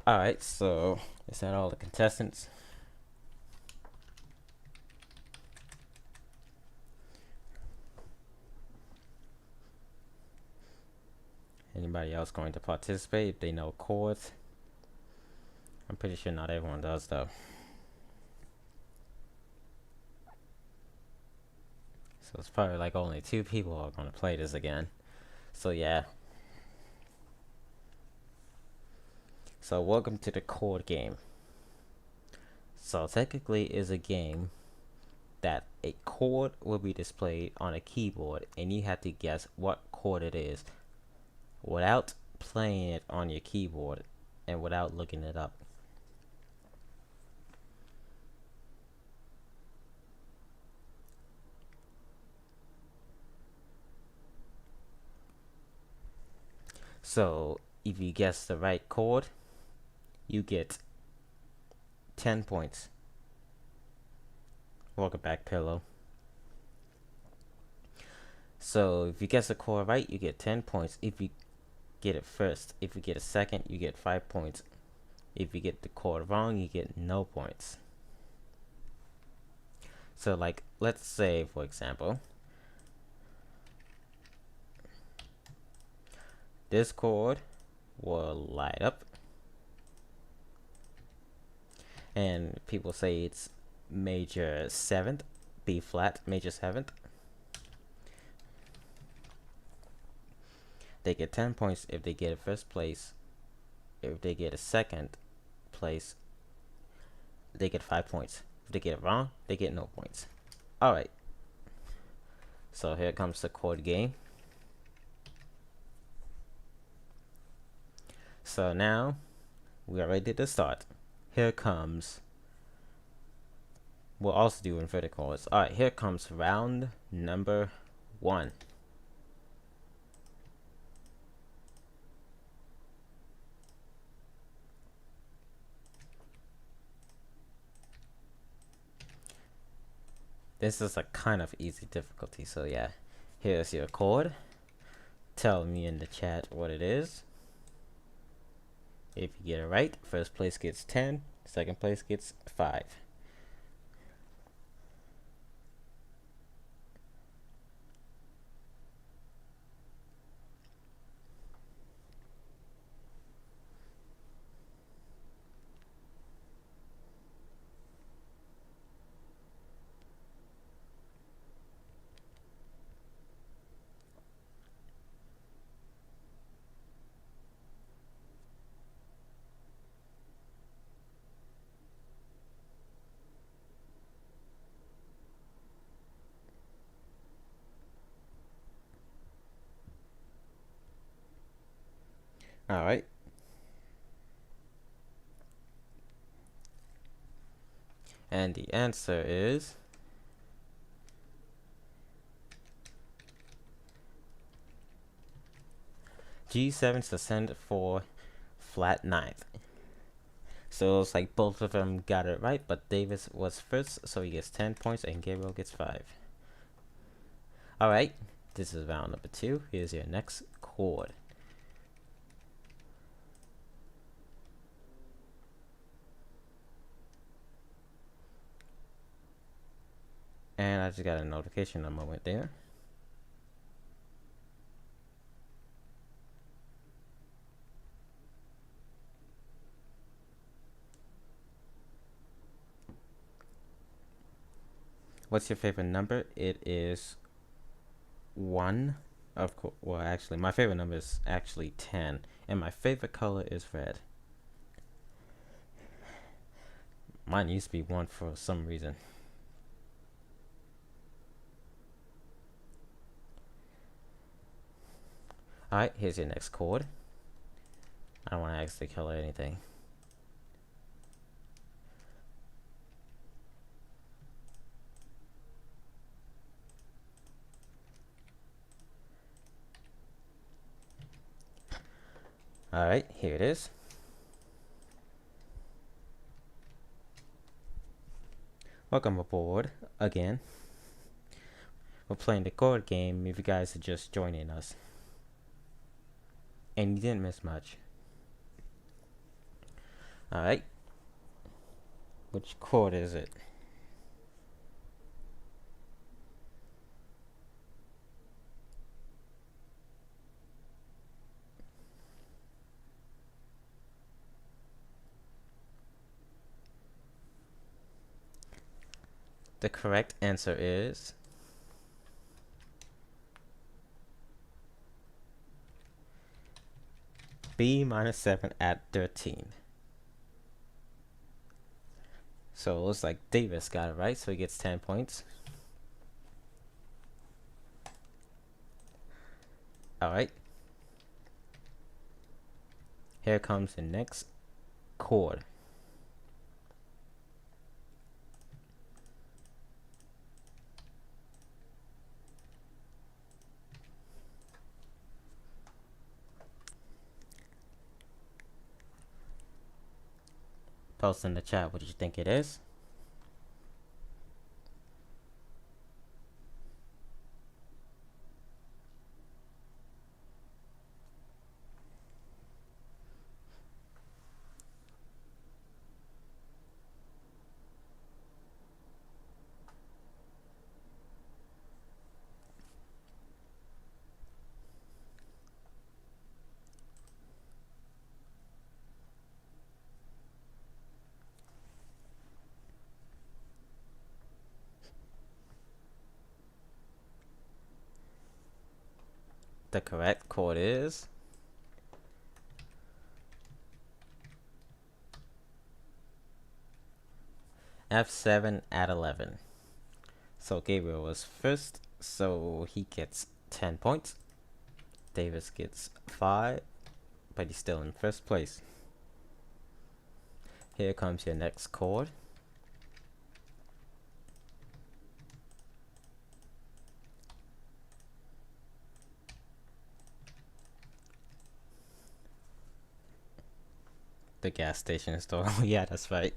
Alright, so is that all the contestants? Anybody else going to participate if they know chords? I'm pretty sure not everyone does though. So it's probably like only 2 people are going to play this again. So yeah. So welcome to the chord game. So technically is a game that a chord will be displayed on a keyboard and you have to guess what chord it is without playing it on your keyboard and without looking it up. So if you guess the right chord, you get 10 points. Welcome back, Pillow. So if you guess the chord right, you get 10 points. If you get it first, if you get a second, you get 5 points. If you get the chord wrong, you get no points. So like, let's say for example, This chord will light up, and people say it's major 7th, B flat, major 7th. They get 10 points if they get a first place. If they get a second place, they get 5 points. If they get it wrong, they get no points. Alright, so here comes the chord game. So now we are ready to start. Here comes, we'll also do inverted chords. Alright, here comes round number 1. This is a kind of easy difficulty, so yeah. Here's your chord. Tell me in the chat what it is. If you get it right, first place gets 10, second place gets 5. Alright. And the answer is G7's descent for flat 9th. So it's like both of them got it right, but Davis was first, so he gets 10 points and Gabriel gets 5. Alright, this is round number 2. Here's your next chord. And I just got a notification a moment there. What's your favorite number? It is 1. Of course, well, actually, my favorite number is actually 10, and my favorite color is red. Mine used to be 1 for some reason. Alright, here's your next chord. I don't want to actually color anything. Alright, here it is. Welcome aboard again. We're playing the chord game if you guys are just joining us. And you didn't miss much. Alright. Which chord is it? The correct answer is B minus 7 at 13. So it looks like Davis got it right, so he gets 10 points. Alright. Here comes the next chord. Post in the chat what you think it is. The correct chord is F7 at 11. So Gabriel was first, so he gets 10 points. Davis gets 5, but he's still in first place. Here comes your next chord. The gas station store. Yeah, that's right.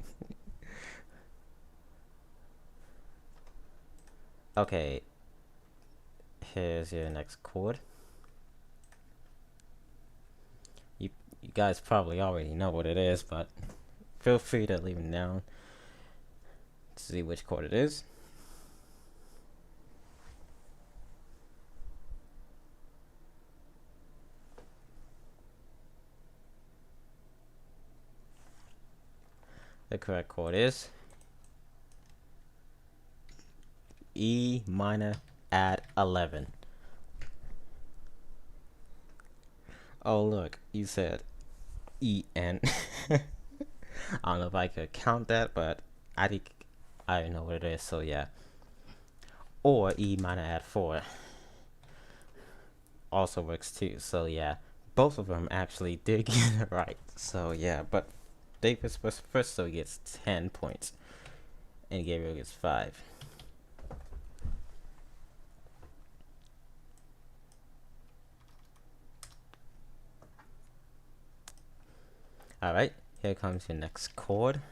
Okay. Here's your next chord. You guys probably already know what it is, but feel free to leave it down to see which chord it is. The correct chord is E minor at 11. Oh look, you said E-N. I don't know if I could count that, but I think I know what it is, so yeah. Or E minor at 4 also works too, so yeah. Both of them actually did get it right, so yeah. But Davis was first, so he gets 10 points, and Gabriel gets 5. Alright, here comes your next chord.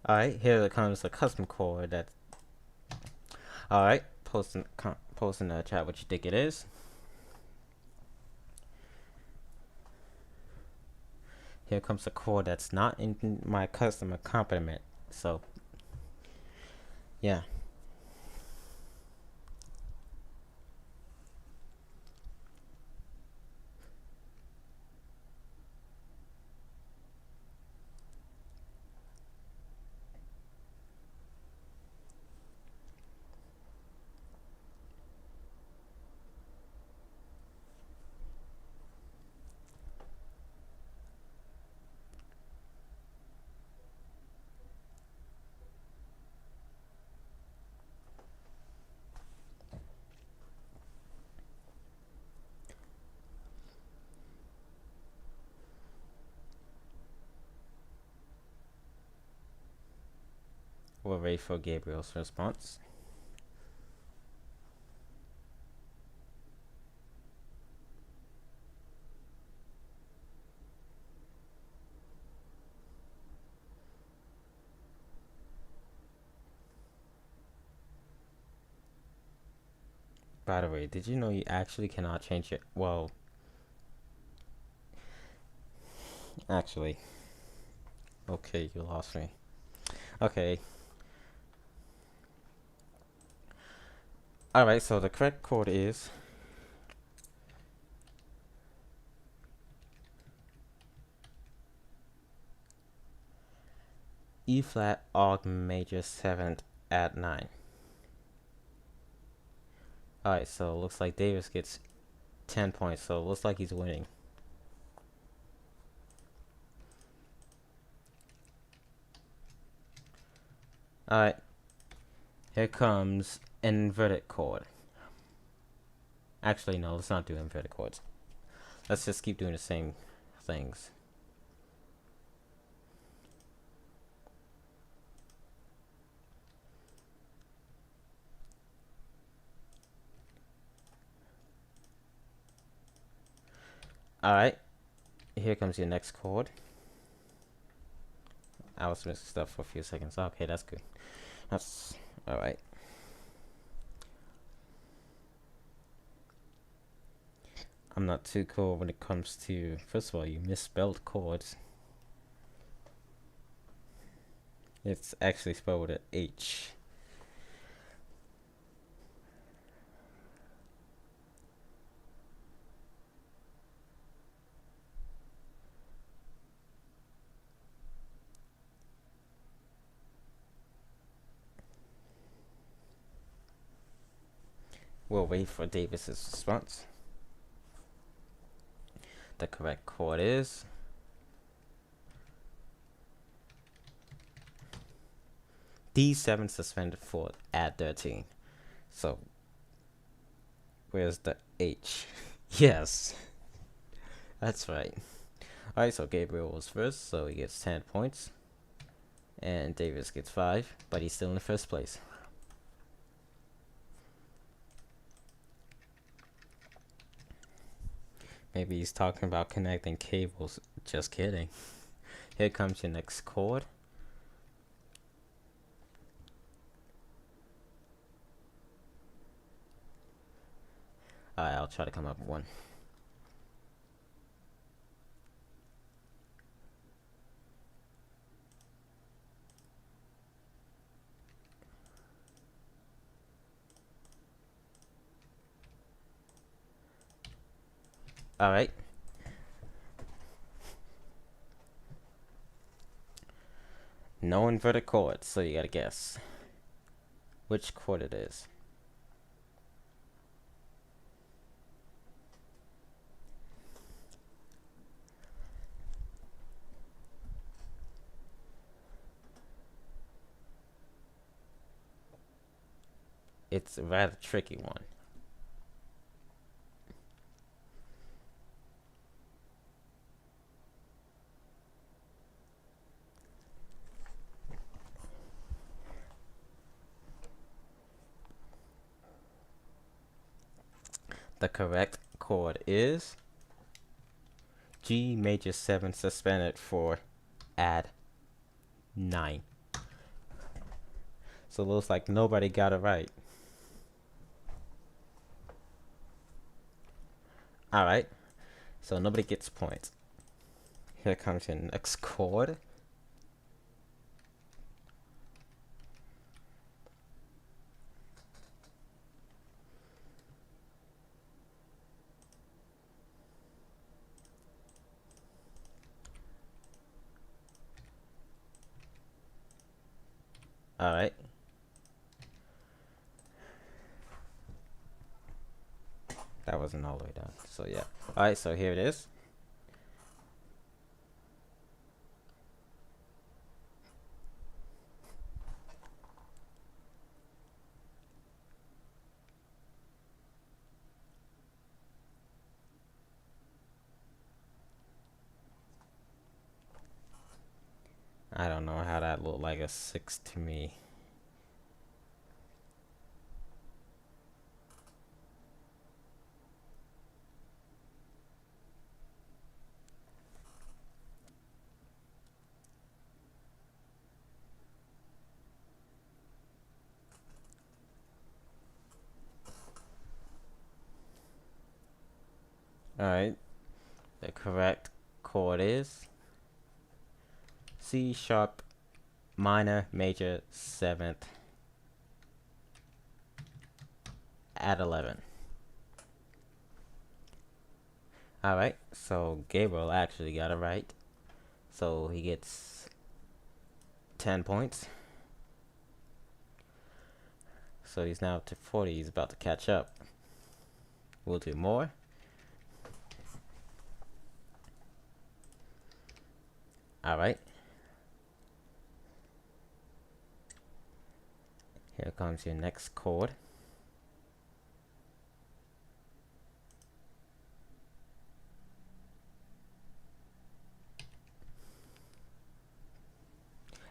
Alright, here comes the custom chord that. Alright, post in the chat what you think it is. Here comes a chord that's not in my custom accompaniment. So, yeah. We'll wait for Gabriel's response. By the way, did you know you actually cannot change it? Well, actually. Okay, you lost me. Okay. Alright, so the correct chord is E flat Alt major 7th at 9. Alright, so it looks like Davis gets 10 points, so it looks like he's winning. Alright, here comes an inverted chord. Actually, no, let's not do inverted chords. Let's just keep doing the same things. Alright, here comes your next chord. I was missing stuff for a few seconds. Okay, that's good. That's alright. I'm not too cool when it comes to, first of all, you misspelled chords. It's actually spelled with an H. We'll wait for Davis's response. The correct chord is D7 suspended 4th add 13. So, where's the H? Yes, that's right. Alright, so Gabriel was first, so he gets 10 points. And Davis gets 5, but he's still in the first place. Maybe he's talking about connecting cables. Just kidding. Here comes your next chord. Alright, I'll try to come up with one. Alright. No inverted chords, so you gotta guess which chord it is. It's a rather tricky one. The correct chord is G major 7 suspended 4 add 9. So it looks like nobody got it right. Alright, so nobody gets points. Here comes your next chord. Alright. That wasn't all the way down. So yeah. Alright, so here it is. I don't know how that looked like a 6 to me. Alright. The correct chord is C sharp minor major 7th at 11. Alright, so Gabriel actually got it right. So he gets 10 points. So he's now up to 40. He's about to catch up. We'll do more. Alright. Here comes your next chord.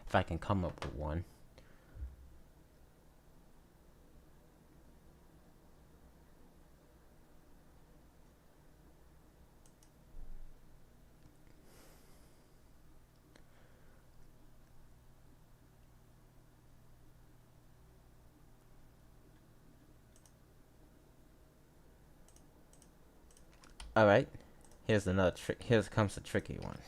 If I can come up with one. Alright. Here's another trick. Here comes the tricky one.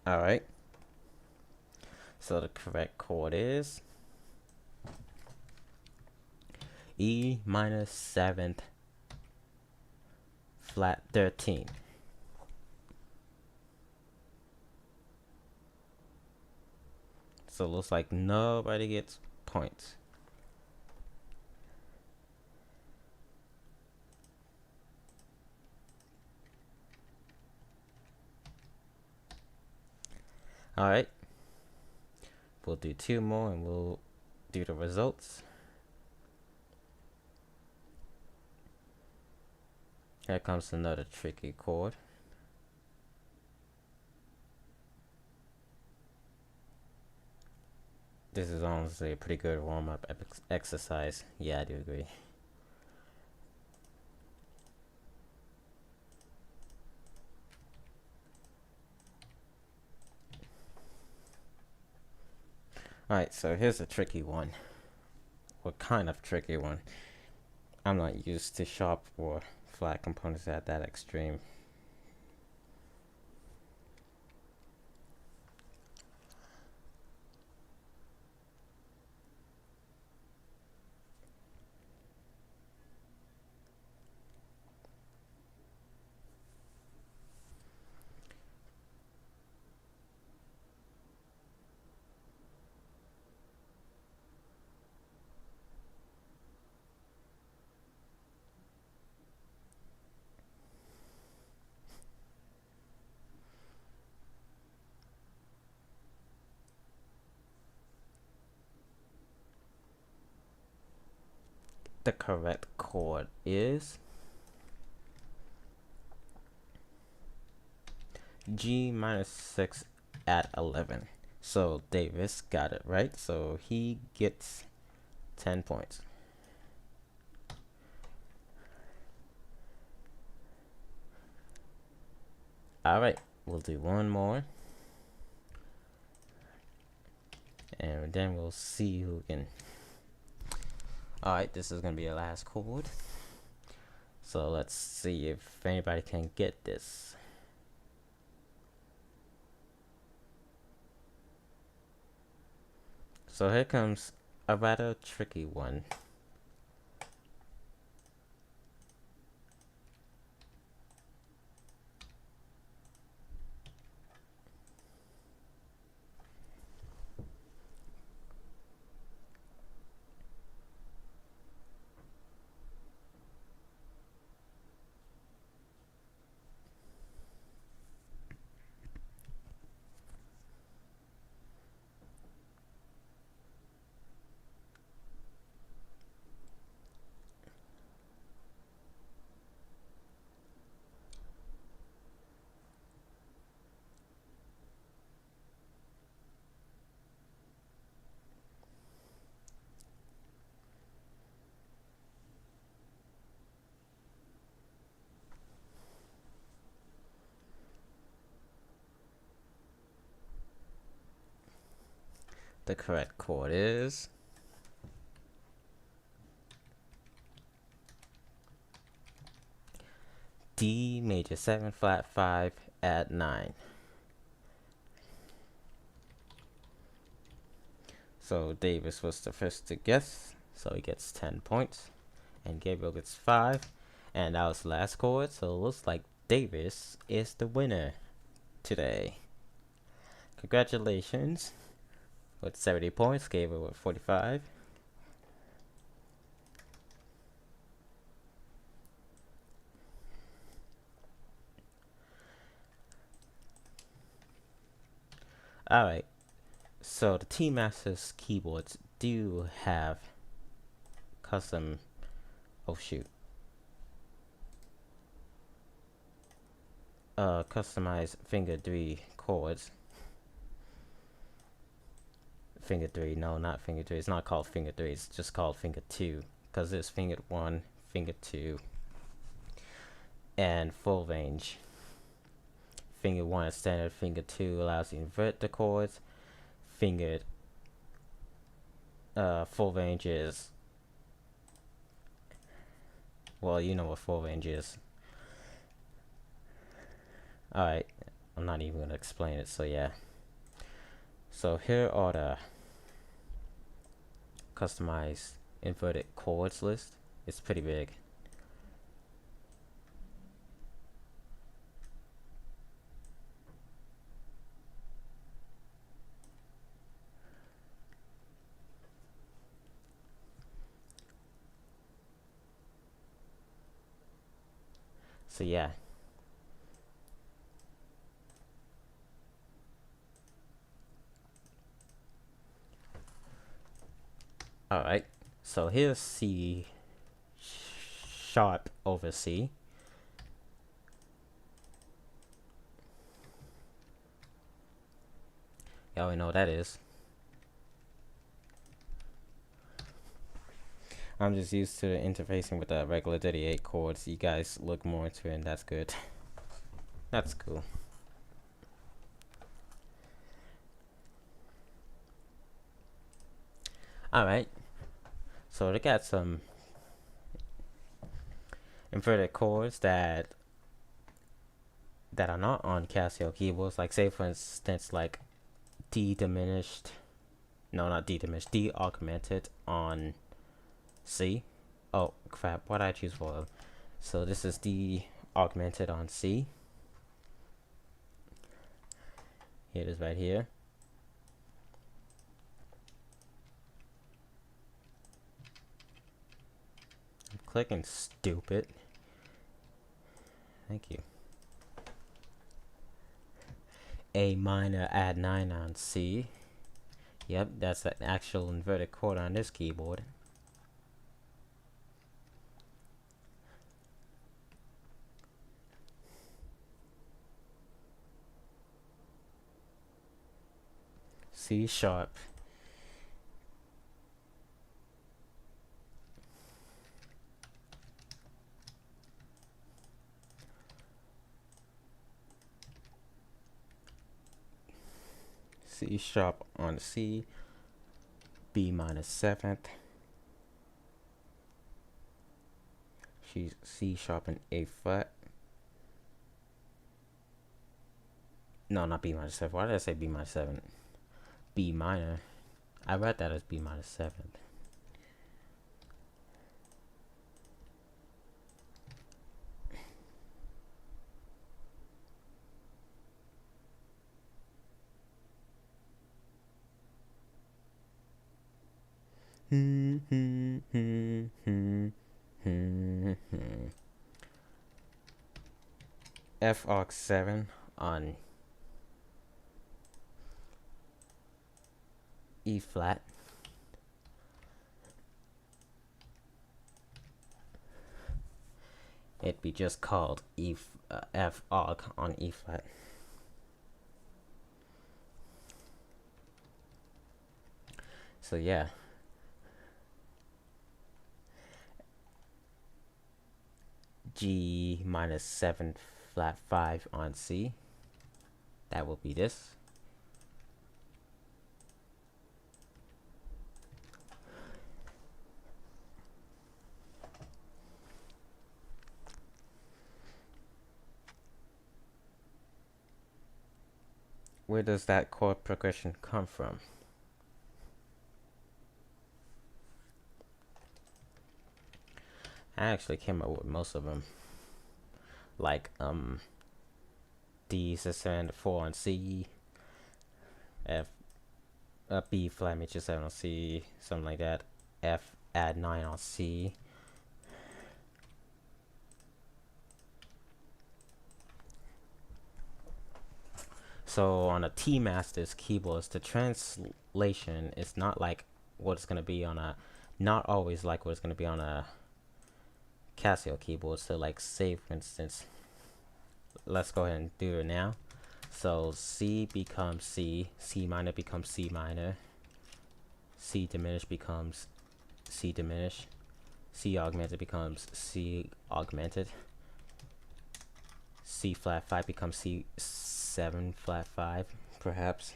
Alright, so the correct chord is E minor 7th flat 13. So it looks like nobody gets points. Alright, we'll do 2 more and we'll do the results. Here comes another tricky chord. This is honestly a pretty good warm-up exercise. Yeah, I do agree. Alright, so here's a tricky one. What kind of tricky one? I'm not used to sharp or flat components at that extreme. The correct chord is G minus 6 at 11. So Davis got it right, so he gets 10 points. Alright, we'll do one more. And then we'll see who can. Alright, this is going to be a last chord. So let's see if anybody can get this. So here comes a rather tricky one. The correct chord is D major 7 flat 5 at 9. So Davis was the first to guess, so he gets 10 points, and Gabriel gets 5, and that was the last chord. So it looks like Davis is the winner today. Congratulations with 70 points, Gabriel with 45. Alright, so the Team Masters keyboards do have custom, customized finger 3 chords. Finger 3, no, not finger 3, it's not called finger 3, it's just called finger 2, because there's finger 1, finger 2, and full range. Finger 1 is standard, finger 2 allows you to invert the chords, finger full range is, well, you know what full range is. Alright, I'm not even gonna explain it. So yeah. So here are the customized inverted chords list. It's pretty big. So yeah. Alright. So here's C sharp over C. Y'all already know what that is. I'm just used to the interfacing with the regular 38 chords. You guys look more into it, and that's good. That's cool. Alright. So they got some inverted chords that are not on Casio keyboards. Like say for instance like D diminished. No, not D diminished. D augmented on C. Oh crap, what did I choose for? So this is D augmented on C. Here it is right here. I'm clicking stupid. Thank you. A minor add 9 on C. Yep, that's an actual inverted chord on this keyboard. C sharp. C sharp on C. B minor 7th. She's C sharp and A flat. No, not B minor 7. Why did I say B minor 7? B minor. I read that as B minor 7. F arc 7 on E flat. It'd be just called F arc on E flat. So yeah. G minus 7 flat 5 on C. That will be this. Where does that chord progression come from? I actually came up with most of them. Like D suspend 4 on C, F B flat major 7 on C, something like that. F add 9 on C. So on a T Masters keyboards, the translation is not like what it's gonna be on a, not always like what it's gonna be on a Casio keyboard. So like say for instance, let's go ahead and do it now. So C becomes C, C minor becomes C minor, C diminished becomes C diminished, C augmented becomes C augmented, C flat 5 becomes C 7 flat 5, perhaps.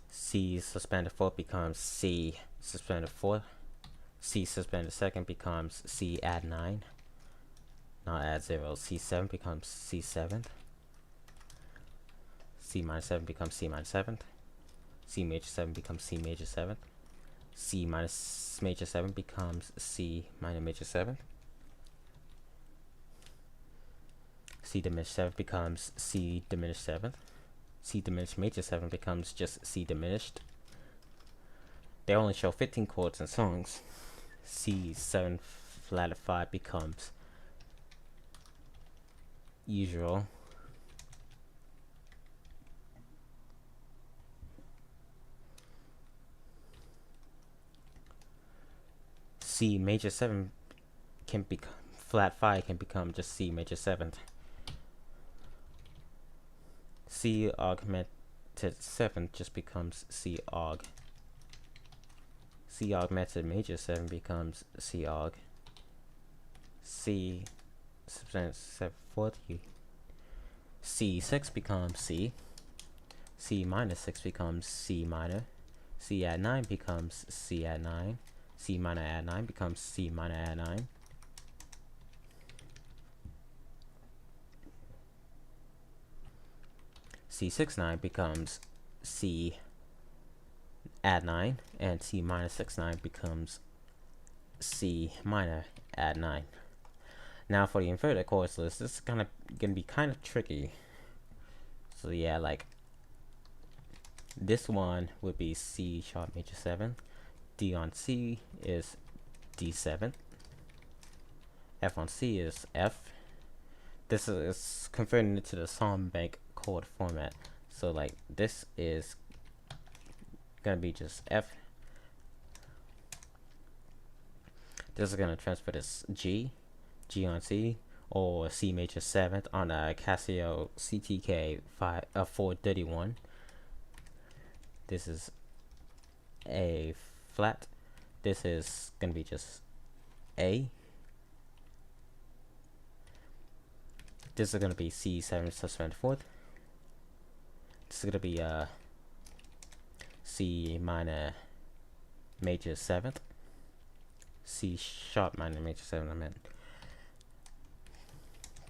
C suspended 4 becomes C suspended 4. C suspended second becomes C add 9, not add 0. C7 becomes C7th. C minor 7 becomes C minor 7th. C major 7 becomes C major 7th. C minus major 7 becomes C minor major 7th. C diminished 7 becomes C diminished 7th. C diminished major 7 becomes just C diminished. They only show 15 chords and songs. C7 flat 5 becomes usual. C major 7 can become flat 5 can become just C major 7th. C augmented 7 just becomes C aug. C augmented major 7 becomes C aug. C substance 7 40. C6 becomes C. C minus 6 becomes C minor. C add 9 becomes C add 9. C minor add 9 becomes C minor add 9. C6 9 becomes C add 9, and C minus 6 9 becomes C minor add 9. Now for the inverted chords list, this is gonna be kind of tricky. So yeah, like this one would be C sharp major 7. D on C is D7. F on C is F. This is converted into the song bank chord format. So like this is gonna be just F. This is gonna transfer this G on C, or C major 7th on a Casio CTK 431. This is A flat. This is gonna be just A. This is gonna be C7 suspended 4th. This is gonna be C minor major 7th. C sharp minor major 7th, I meant.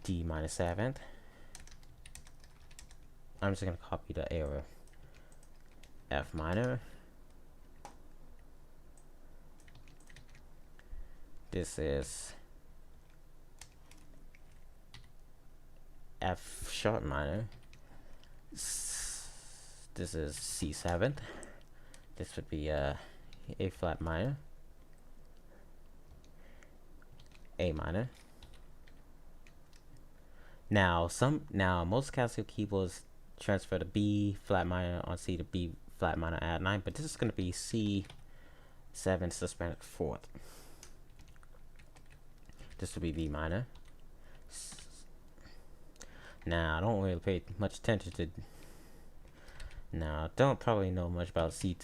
D minor 7th. I'm just gonna copy the error. F minor. This is F sharp minor. This is C7th. This would be A flat minor. A minor. Now most Casio keyboards transfer the B flat minor on C to B flat minor add 9, but this is going to be C7 suspended 4th. This would be B minor. Now I don't really pay much attention to. Now I don't probably know much about C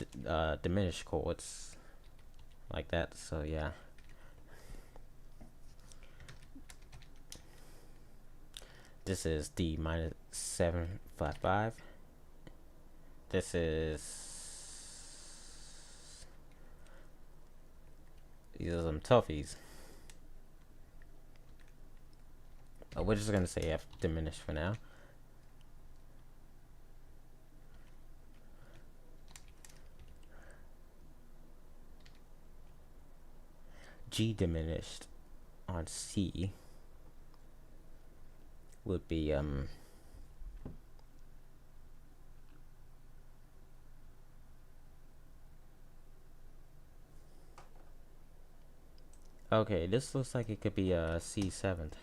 diminished chords like that, so yeah. This is D minor 7 flat 5. This is, these are some toughies. We're just gonna say F diminished for now. G diminished on C would be okay, this looks like it could be a C7th.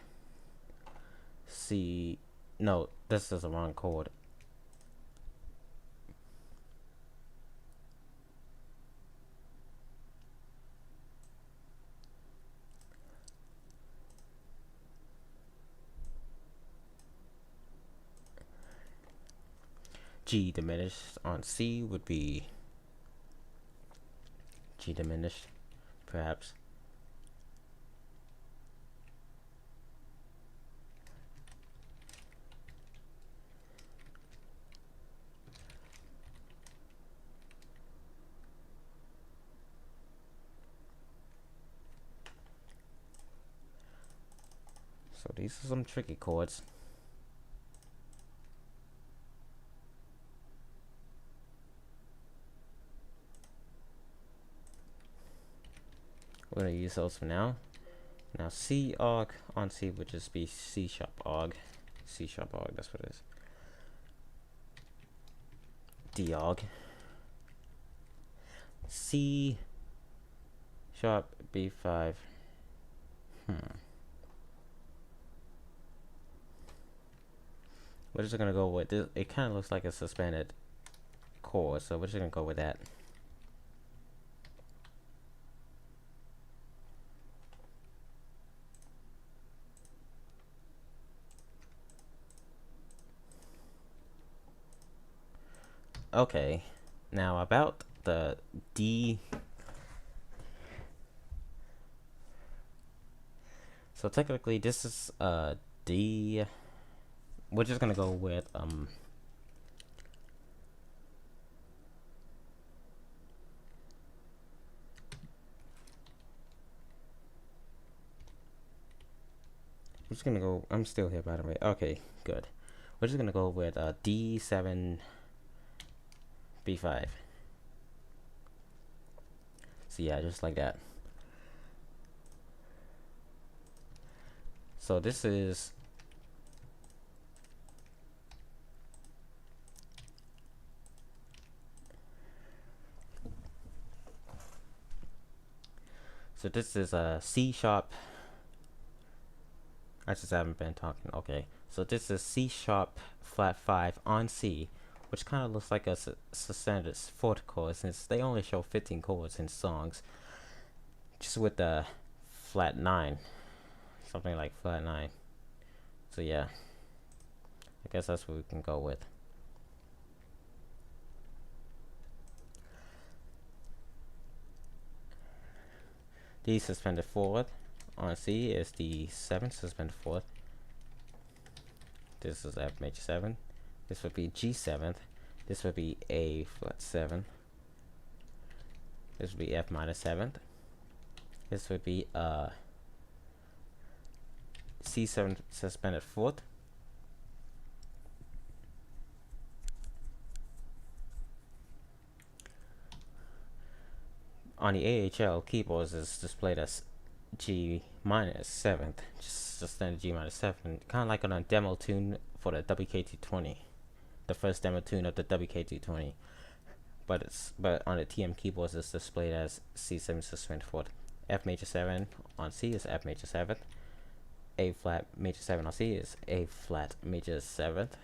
C, no, this is the wrong chord. G diminished on C would be G diminished, perhaps. So these are some tricky chords. We're gonna use those for now. Now C arg on C would just be C sharp arg. C sharp arg, that's what it is. D arg. C sharp B5. We're just gonna go with this. It kind of looks like a suspended chord, so we're just gonna go with that. Okay, now about the D. So technically this is D. We're just gonna go with we're just gonna go. I'm still here, by the way. Okay, good. We're just gonna go with D7 B5. So yeah, just like that. So this is a C sharp. I just haven't been talking. Okay, so this is C sharp flat 5 on C, which kind of looks like a suspended fourth chord since they only show 15 chords in songs. Just with the flat 9, something like flat 9. So yeah, I guess that's what we can go with. D suspended fourth on C is the 7th suspended fourth. This is F major 7. This would be G7th. This would be A flat 7. This would be F minor 7th. This would be C7 suspended fourth. On the AHL keyboards is displayed as G minor 7th, just a standard G minor 7, kind of like on a demo tune for the WK220, the first demo tune of the WK220. But on the TM keyboards it's displayed as C7 suspended fourth. F major 7 on C is F major 7th. A flat major 7 on C is A flat major 7th.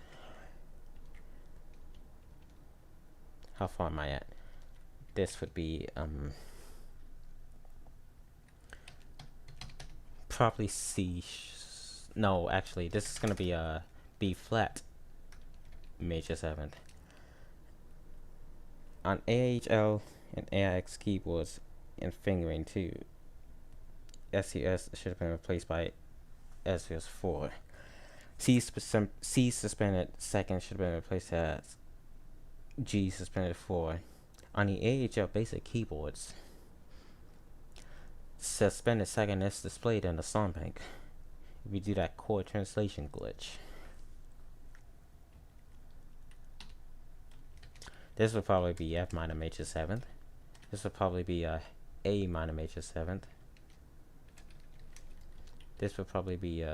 How far am I at? This would be probably C. No, actually, this is gonna be a B flat major 7th. On AHL and AIX keyboards and fingering too, SCS should have been replaced by SCS 4. C suspended second should have been replaced as G suspended 4. On the AHL basic keyboards, suspended second is displayed in the song bank. If we do that chord translation glitch, this would probably be F minor major 7th. This would probably be A minor major 7th. This would probably be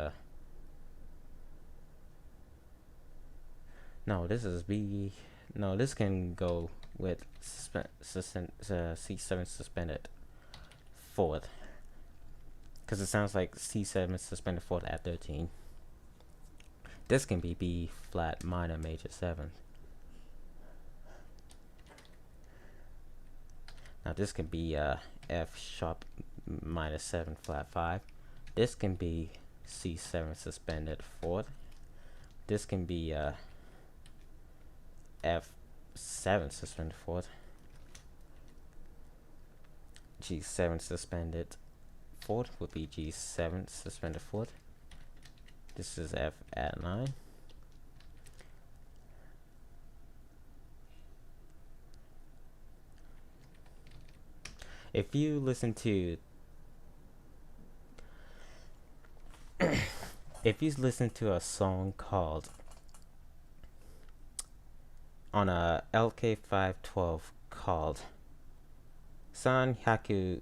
no, this is B. No, this can go with C7 suspended fourth, because it sounds like C7 suspended fourth at 13. This can be B flat minor major 7th. Now this can be F sharp minor 7 flat 5. This can be C7 suspended fourth. This can be F7 suspended fourth. G7 suspended fourth would be G7 suspended fourth. This is F at 9. If you listen to if you listen to a song called on a LK512 called San Hyaku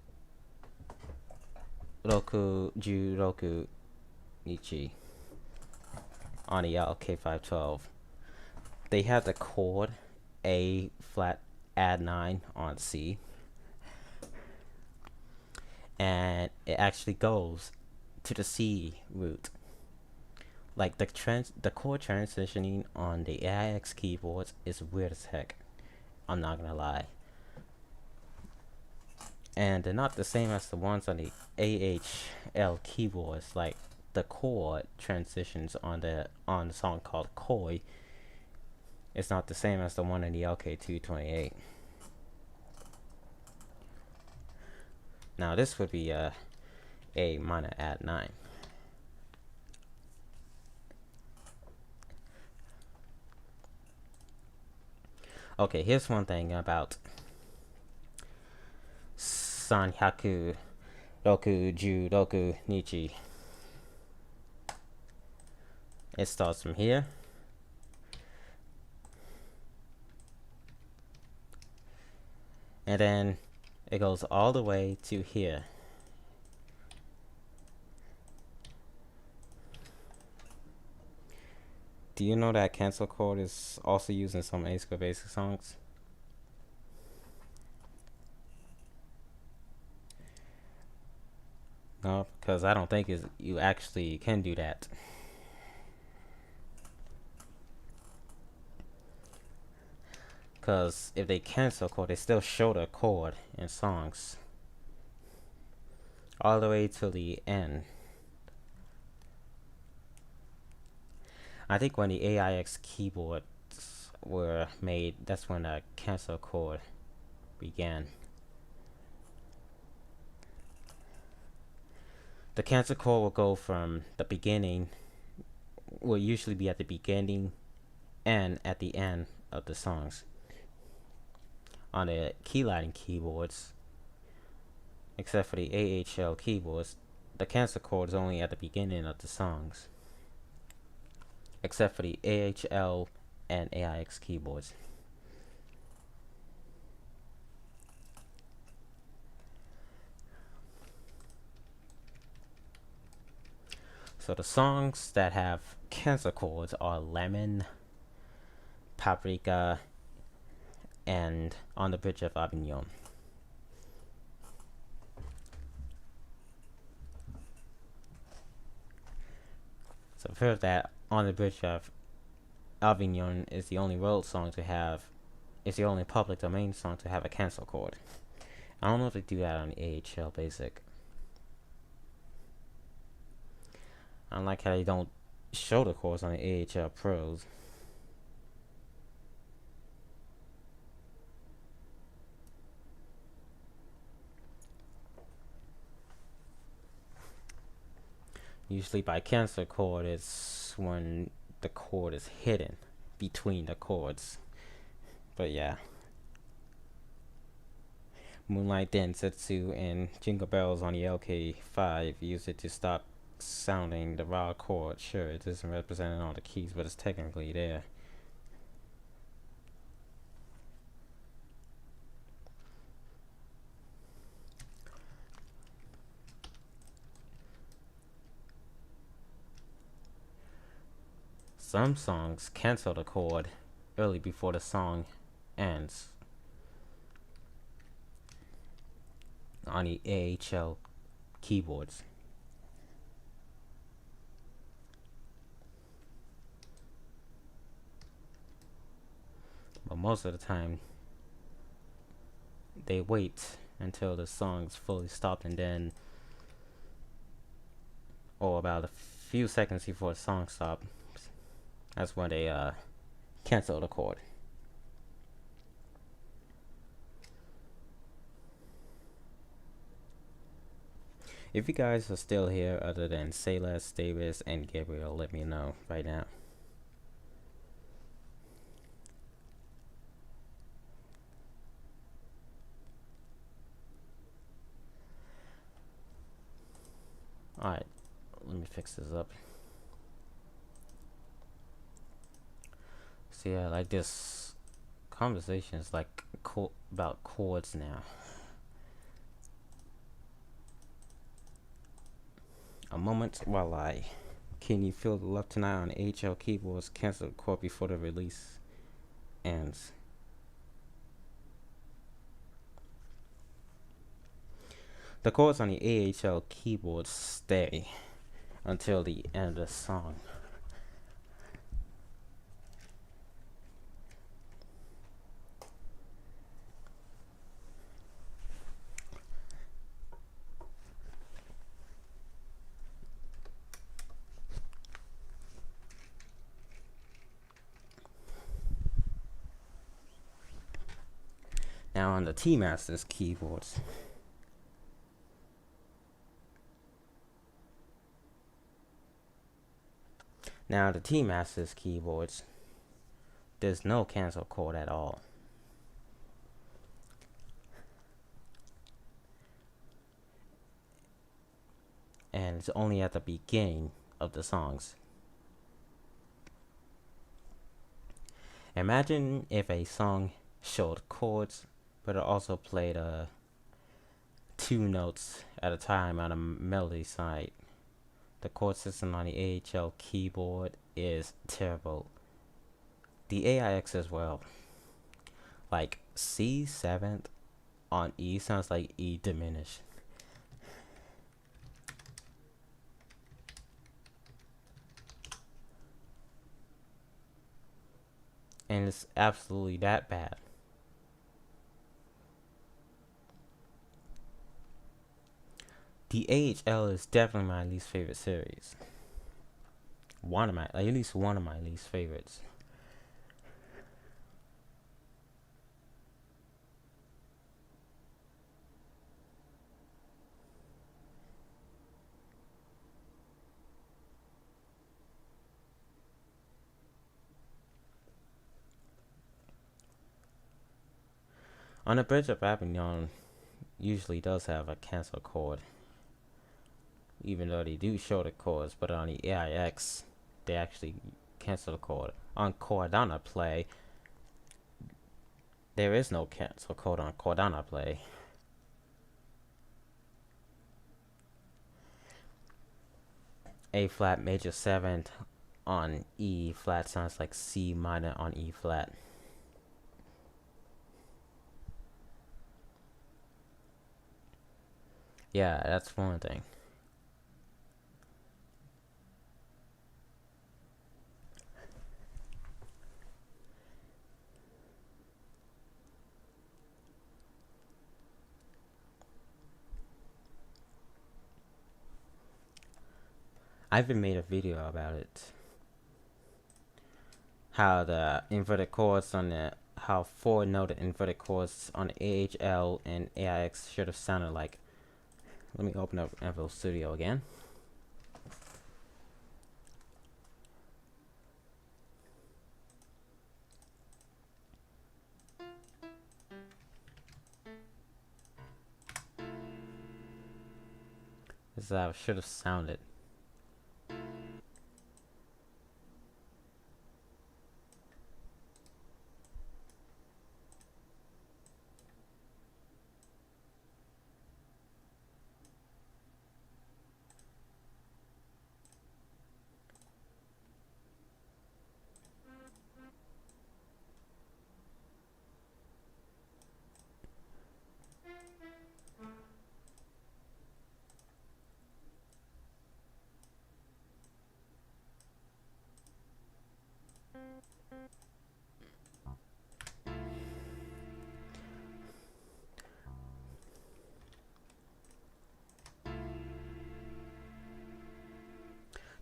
Roku Juroku Nichi on the LK512, they have the chord A flat add 9 on C, and it actually goes to the C root. Like the chord transitioning on the AIX keyboards is weird as heck. I'm not gonna lie. And they're not the same as the ones on the AHL keyboards. Like the chord transitions on the song called Koi, it's not the same as the one in the LK228. Now this would be a minor add 9. Okay, here's one thing about Sanhyaku Roku Ju Roku Nichi. It starts from here. And then it goes all the way to here. Do you know that cancel chord is also used in some A-Square Basic songs? No, because I don't think you actually can do that. Because if they cancel chord, they still show the chord in songs all the way to the end. I think when the AIX keyboards were made, that's when the cancel chord began. The cancel chord will go from the beginning, will usually be at the beginning and at the end of the songs. On the keylighting keyboards, except for the AHL keyboards, the cancel chord is only at the beginning of the songs, except for the AHL and AIX keyboards. So the songs that have cancel chords are Lemon, Paprika, and On the Bridge of Avignon. So for that, On the Bridge of Avignon is the only road song to have, it's the only public domain song to have a cancel chord. I don't know if they do that on the AHL Basic. I don't like how they don't show the chords on the AHL Pros. Usually by cancel chord, it's when the chord is hidden between the chords. But yeah. Moonlight Densetsu and Jingle Bells on the LK5 use it to stop sounding the raw chord. Sure, it isn't representing all the keys, but it's technically there. Some songs cancel the chord early before the song ends on the AHL keyboards. But most of the time, they wait until the song's fully stopped and then, or about a few seconds before the song stops, that's when they cancel the chord. If you guys are still here other than Sayles, Davis, and Gabriel, let me know right now. Alright, let me fix this up. So yeah, like this conversation is like about chords now. A moment while I can you feel the love tonight on AHL keyboards, cancel the chord before the release ends. The chords on the AHL keyboards stay until the end of the song. Now on the T Masters keyboards, there's no cancel chord at all. And it's only at the beginning of the songs. Imagine if a song showed chords, but it also played two notes at a time on a melody side. The chord system on the AHL keyboard is terrible. The AIX as well. Like C7th on E sounds like E diminished. And it's absolutely that bad. The AHL is definitely my least favorite series. At least one of my least favorites. On the Bridge of Avignon usually does have a cancel chord, even though they do show the chords, but on the AIX they actually cancel the chord. On Chordana Play, there is no cancel chord on Chordana Play. A flat major 7th on E flat sounds like C minor on E flat. Yeah, that's one thing. I even made a video about it. How the inverted chords on the how 4-noted inverted chords on the AHL and AIX should have sounded like. Let me open up FL Studio again. This is how it should have sounded.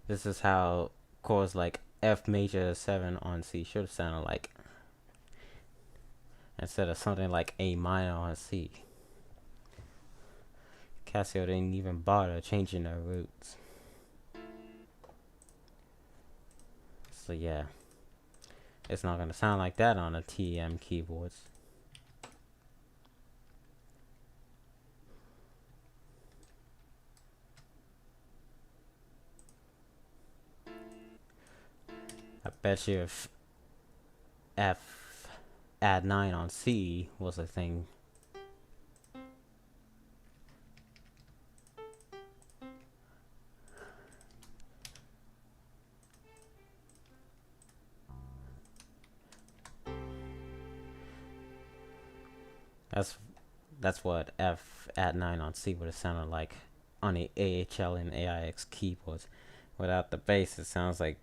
This is how chords like F major 7 on C should have sounded like, instead of something like A minor on C. Casio didn't even bother changing their roots. So yeah, it's not gonna sound like that on a TM keyboards. I bet you if F add 9 on C was a thing. That's that's what F add 9 on C would have sounded like on the AHL and AIX keyboards. Without the bass, it sounds like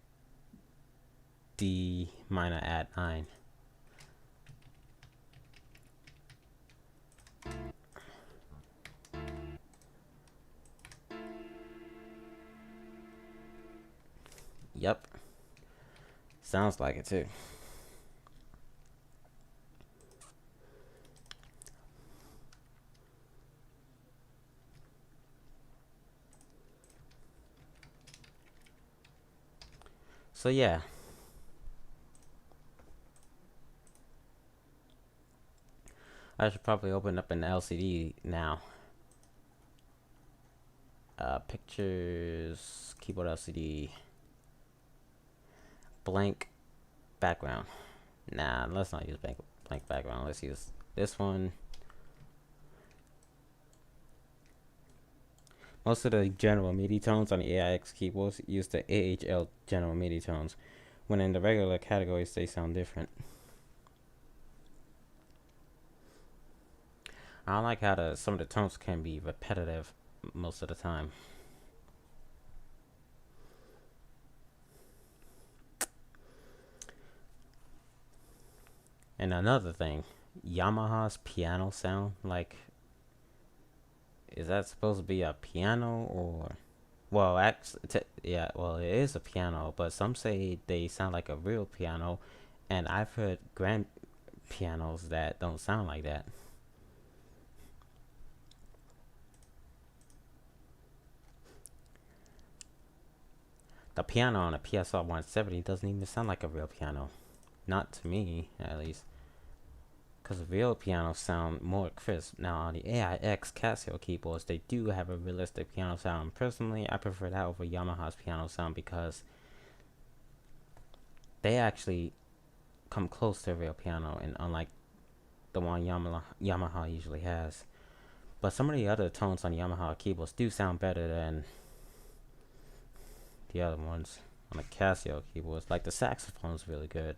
D minor add 9. Yep. Sounds like it too. So yeah. I should probably open up an LCD now. Pictures, keyboard LCD, blank background. Nah, let's not use blank background. Let's use this one. Most of the general MIDI tones on the AIX keyboards use the AHL general MIDI tones, when in the regular categories they sound different. I don't like how some of the tones can be repetitive most of the time. And another thing, Yamaha's piano sound, like, is that supposed to be a piano or? Well, yeah, well, it is a piano, but some say they sound like a real piano, and I've heard grand pianos that don't sound like that. The piano on a PSR 170 doesn't even sound like a real piano. Not to me, at least. Because real pianos sound more crisp. Now, on the AIX Casio keyboards, they do have a realistic piano sound. Personally, I prefer that over Yamaha's piano sound because they actually come close to a real piano, and unlike the one Yamaha usually has. But some of the other tones on Yamaha keyboards do sound better than the other ones on the Casio keyboards. Like the saxophone is really good.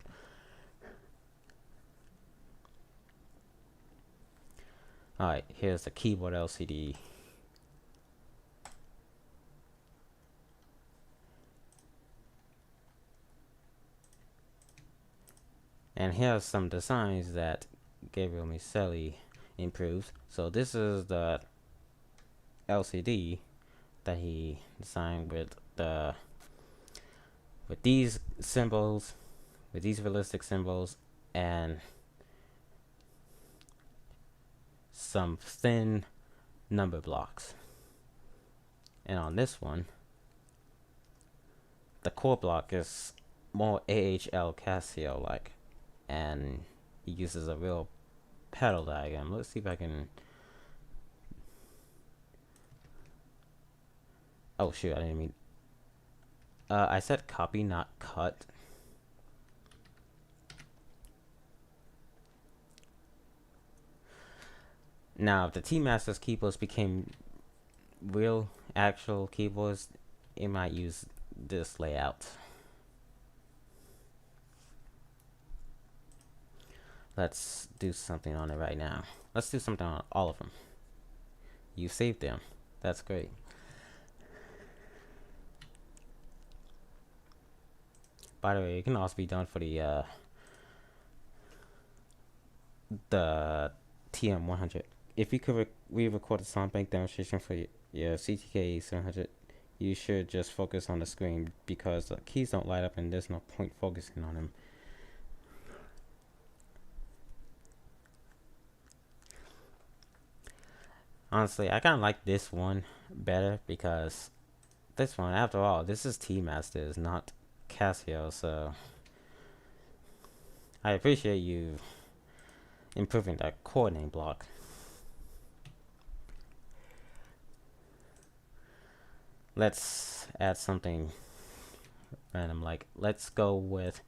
Alright, here's the keyboard LCD. And here's some designs that Gabriel Micelli improves. So this is the LCD that he designed with these symbols, with these realistic symbols, and some thin number blocks. And on this one, the chord block is more AHL Casio like, and he uses a real pedal diagram. Let's see if I can. Oh shoot, I didn't mean. I said copy, not cut. Now, if the T Masters keyboards became real, actual keyboards, it might use this layout. Let's do something on it right now. Let's do something on all of them. You saved them. That's great. By the way, it can also be done for the TM100. If you could re-record a song bank demonstration for your CTK 700, you should just focus on the screen because the keys don't light up and there's no point focusing on them. Honestly, I kind of like this one better because this one, after all, this is T Masters, not Casio, so I appreciate you improving that chord name block. Let's add something random, like let's go with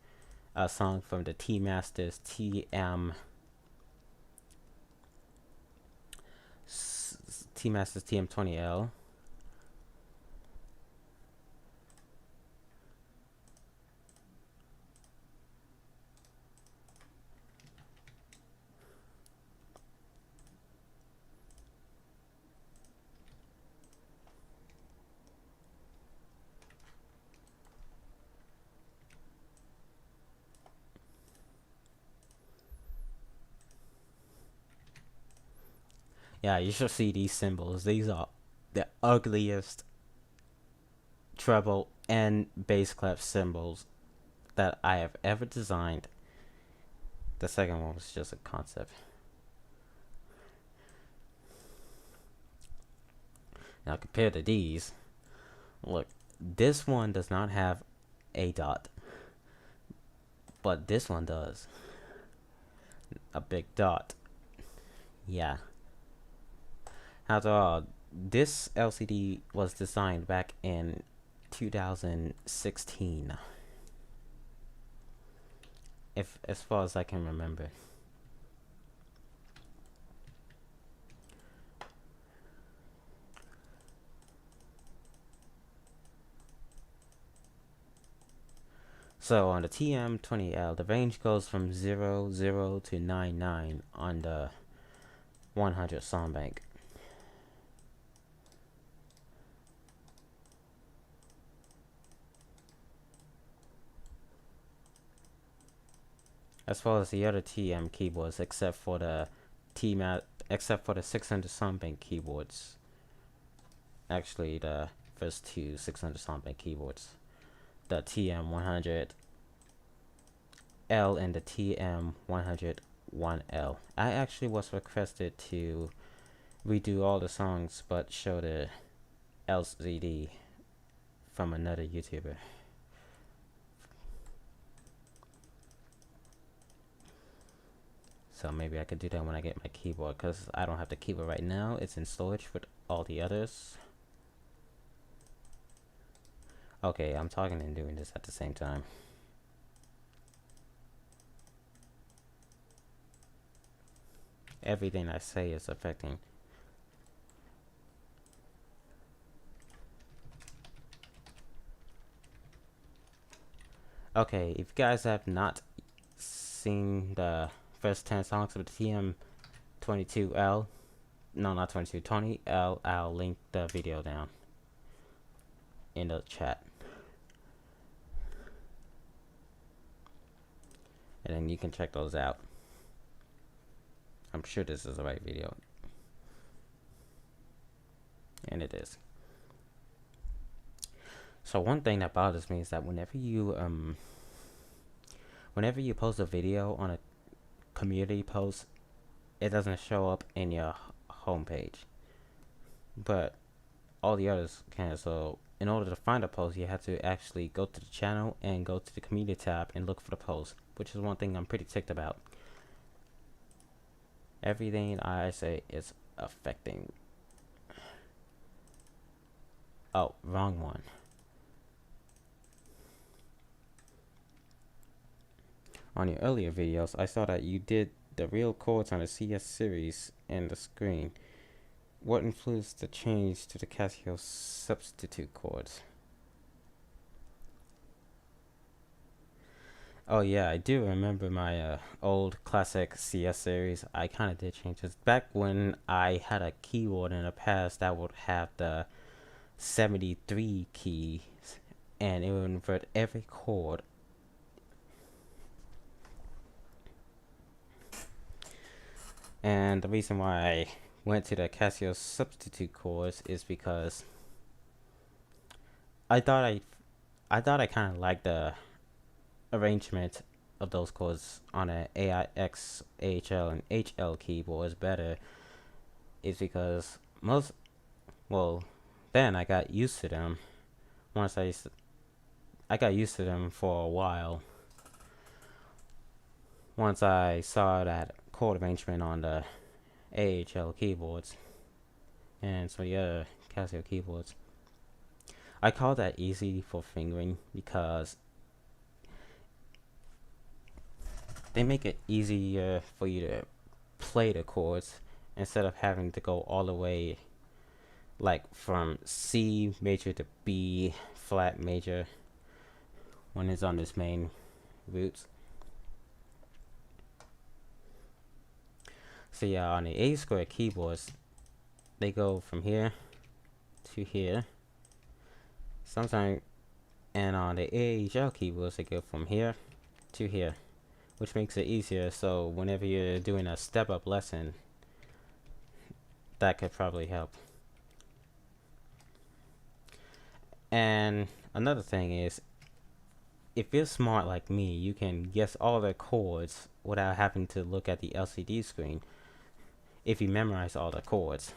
a song from the T-Masters TM20L. Yeah, you should see these symbols. These are the ugliest treble and bass clef symbols that I have ever designed. The second one was just a concept. Now compared to these, look, this one does not have a dot, but this one does. A big dot. Yeah. After all, this LCD was designed back in 2016, if as far as I can remember. So on the TM20L, the range goes from 00 to 99 on the 100 song bank. As far as the other TM keyboards, except for the 600 song bank keyboards. Actually, the first two 600 song bank keyboards, the TM100L and the TM101L. I actually was requested to redo all the songs but show the LCD from another YouTuber. So maybe I could do that when I get my keyboard, because I don't have the keyboard right now. It's in storage with all the others. Okay, I'm talking and doing this at the same time. Everything I say is affecting. Okay, if you guys have not seen the first 10 songs of the TM22L, no, not 22, 20L, I'll link the video down in the chat. And then you can check those out. I'm sure this is the right video. And it is. So one thing that bothers me is that whenever you post a video on a community post, it doesn't show up in your homepage, but all the others can. So in order to find a post, you have to actually go to the channel and go to the community tab and look for the post, which is one thing I'm pretty ticked about. Everything I say is affecting. Oh, wrong one. On your earlier videos, I saw that you did the real chords on the CS series and the screen. What influenced the change to the Casio substitute chords? Oh yeah, I do remember my old classic CS series. I kind of did change this. Back when I had a keyboard in the past that would have the 73 keys, and it would invert every chord. And the reason why I went to the Casio substitute chords is because I thought I kind of liked the arrangement of those chords on an AIX, AHL, and HL keyboards better. Is because then I got used to them. Once I got used to them for a while. Once I saw that chord arrangement on the AHL keyboards and some of the other Casio keyboards, I call that easy for fingering because they make it easier for you to play the chords instead of having to go all the way like from C major to B flat major when it's on this main roots. So yeah, on the A square keyboards, they go from here to here. Sometimes, and on the AHL keyboards, they go from here to here, which makes it easier. So whenever you're doing a step-up lesson, that could probably help. And another thing is, if you're smart like me, you can guess all the chords without having to look at the LCD screen if you memorize all the chords.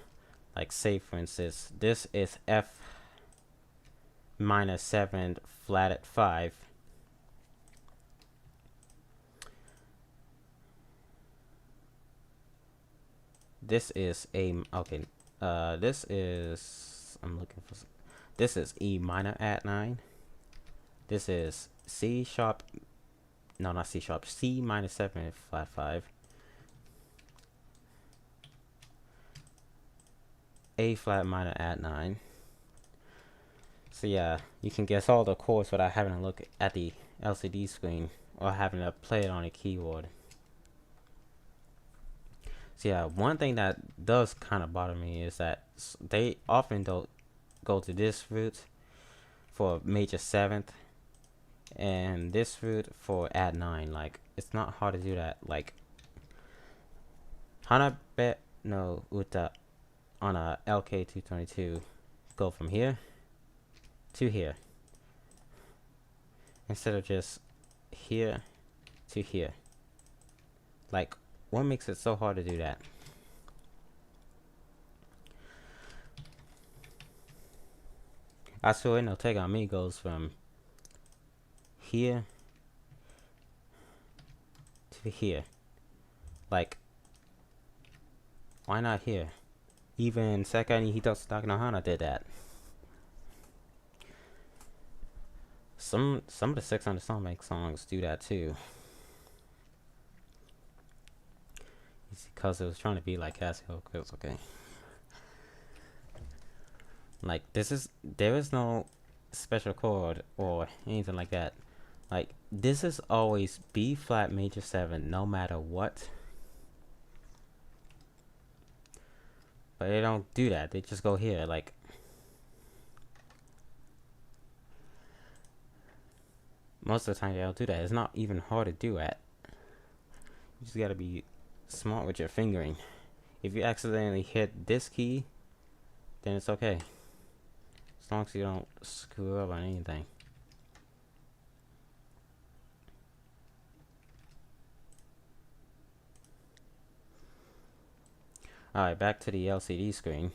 Like say for instance, this is F minor 7 flat at 5. This is A, okay, this is, I'm looking for, this is E minor at 9. This is C sharp, no, not C sharp, C minor 7 flat 5. A flat minor at 9. So yeah, you can guess all the chords without having to look at the LCD screen or having to play it on a keyboard. So yeah, one thing that does kind of bother me is that they often don't go to this root for major 7th and this root for add 9. Like, it's not hard to do that. Like, Hanabe no Uta on a LK222 go from here to here instead of just here to here. Like, what makes it so hard to do that? Asue no Tegami goes from here to here. Like, why not here? Even Sekai ni Hitotsu no Hana did that. Some of the 600 Sonic songs do that too. It's because it was trying to be like Casio. It's okay. Like, there is no special chord or anything like that. Like, this is always B flat major 7 no matter what. But they don't do that. They just go here. Like, most of the time they don't do that. It's not even hard to do that. You just gotta be smart with your fingering. If you accidentally hit this key, then it's okay. As long as you don't screw up on anything. Alright, back to the LCD screen.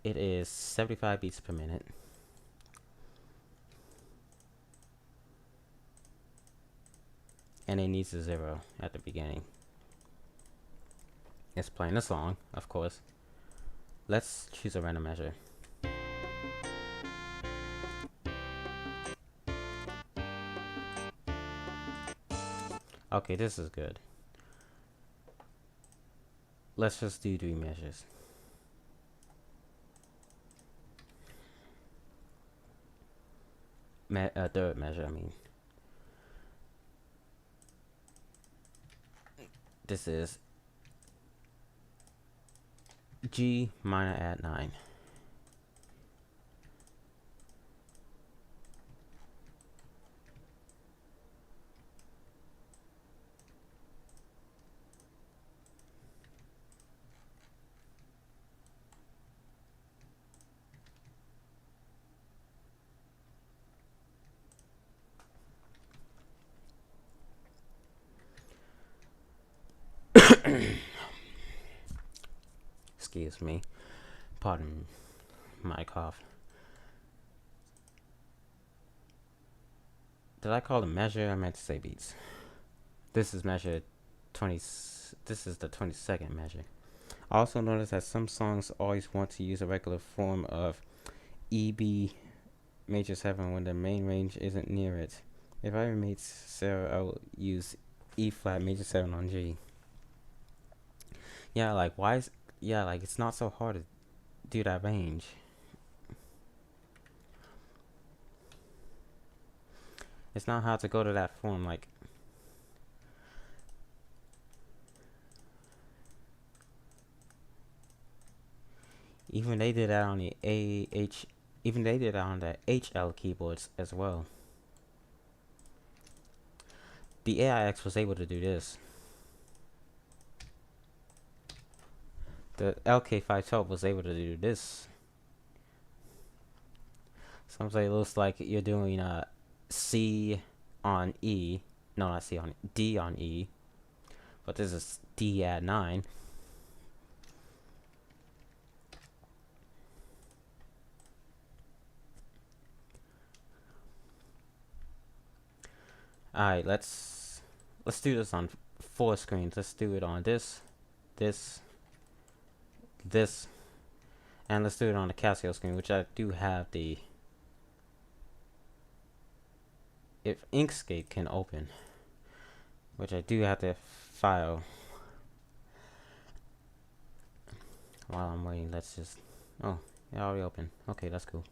It is 75 beats per minute. And it needs a 0 at the beginning. It's playing a song, of course. Let's choose a random measure. Okay, this is good. Let's just do 3 measures. Third measure, I mean. This is G minor at 9. Excuse me. Pardon my cough. Did I call it measure? I meant to say beats. This is measure 20. This is the 22nd measure. I also noticed that some songs always want to use a regular form of E B major 7 when the main range isn't near it. If I made Sarah, I will use E flat major 7 on G. Yeah, like why is like it's not so hard to do that range. It's not hard to go to that form, like even they did that on the even they did that on the HL keyboards as well. The AIX was able to do this. The LK512 was able to do this. Sometimes it looks like you're doing C on E. No, not C on D on E. But this is D at 9. Alright, let's do this on 4 screens. Let's do it on this, and let's do it on the Casio screen, which I do have the if Inkscape can open, which I do have the file. While I'm waiting, let's just oh, it already open. Okay, that's cool.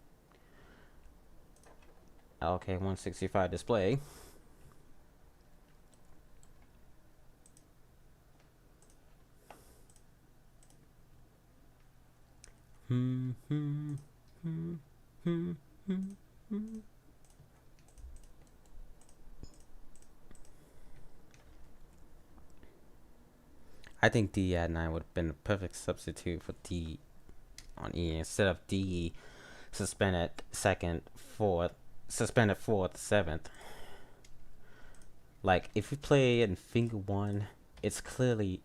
Okay, 165 display. I think D at 9 would have been a perfect substitute for D on E instead of D suspended 2nd, 4th, suspended 4th, 7th. Like if you play in finger 1, it's clearly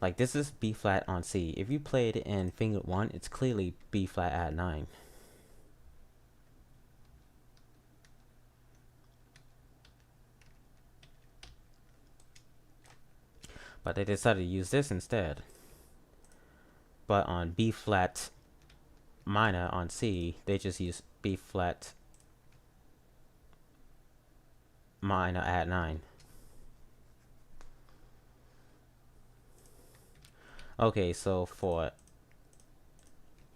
like this is B flat on C. If you play it in finger 1, it's clearly B flat at 9. But they decided to use this instead. But on B flat minor on C, they just use B flat minor at 9. Okay, so for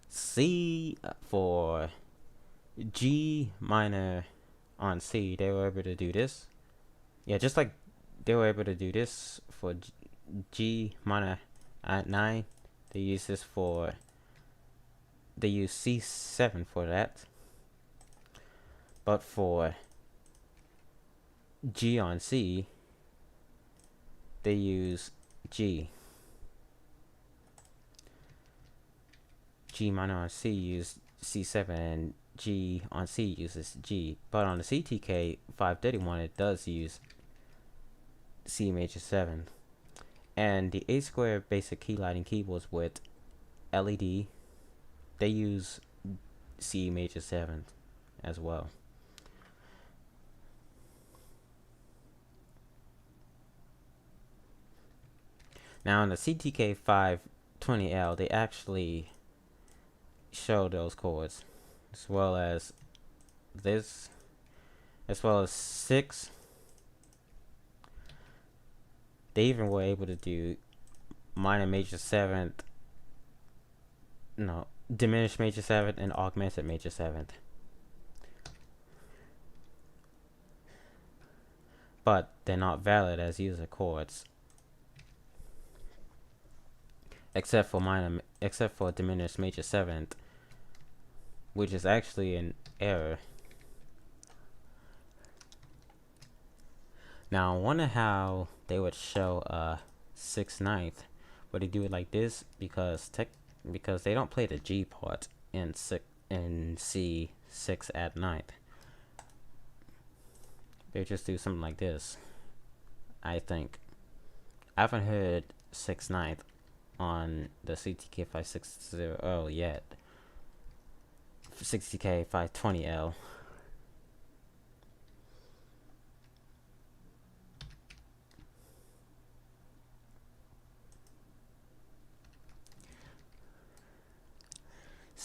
C, for G minor on C, they were able to do this. Yeah, just like they were able to do this for G minor at 9. They use this for, they use C7 for that. But for G on C, they use G. G minor on C use C7 and G on C uses G. But on the CTK 531 it does use C major 7. And the 8 square basic key lighting keyboards with LED, they use C major 7 as well. Now on the CTK 520L, they actually show those chords, as well as this, as well as 6. They even were able to do minor major 7th, no, diminished major 7th and augmented major 7th. But they're not valid as user chords. Except for diminished major 7th, which is actually an error. Now I wonder how they would show a 6/9, but they do it like this because they don't play the G part in C6 at 9th. They just do something like this. I think I haven't heard 6/9 on the CTK 560L yet. 60K 520L.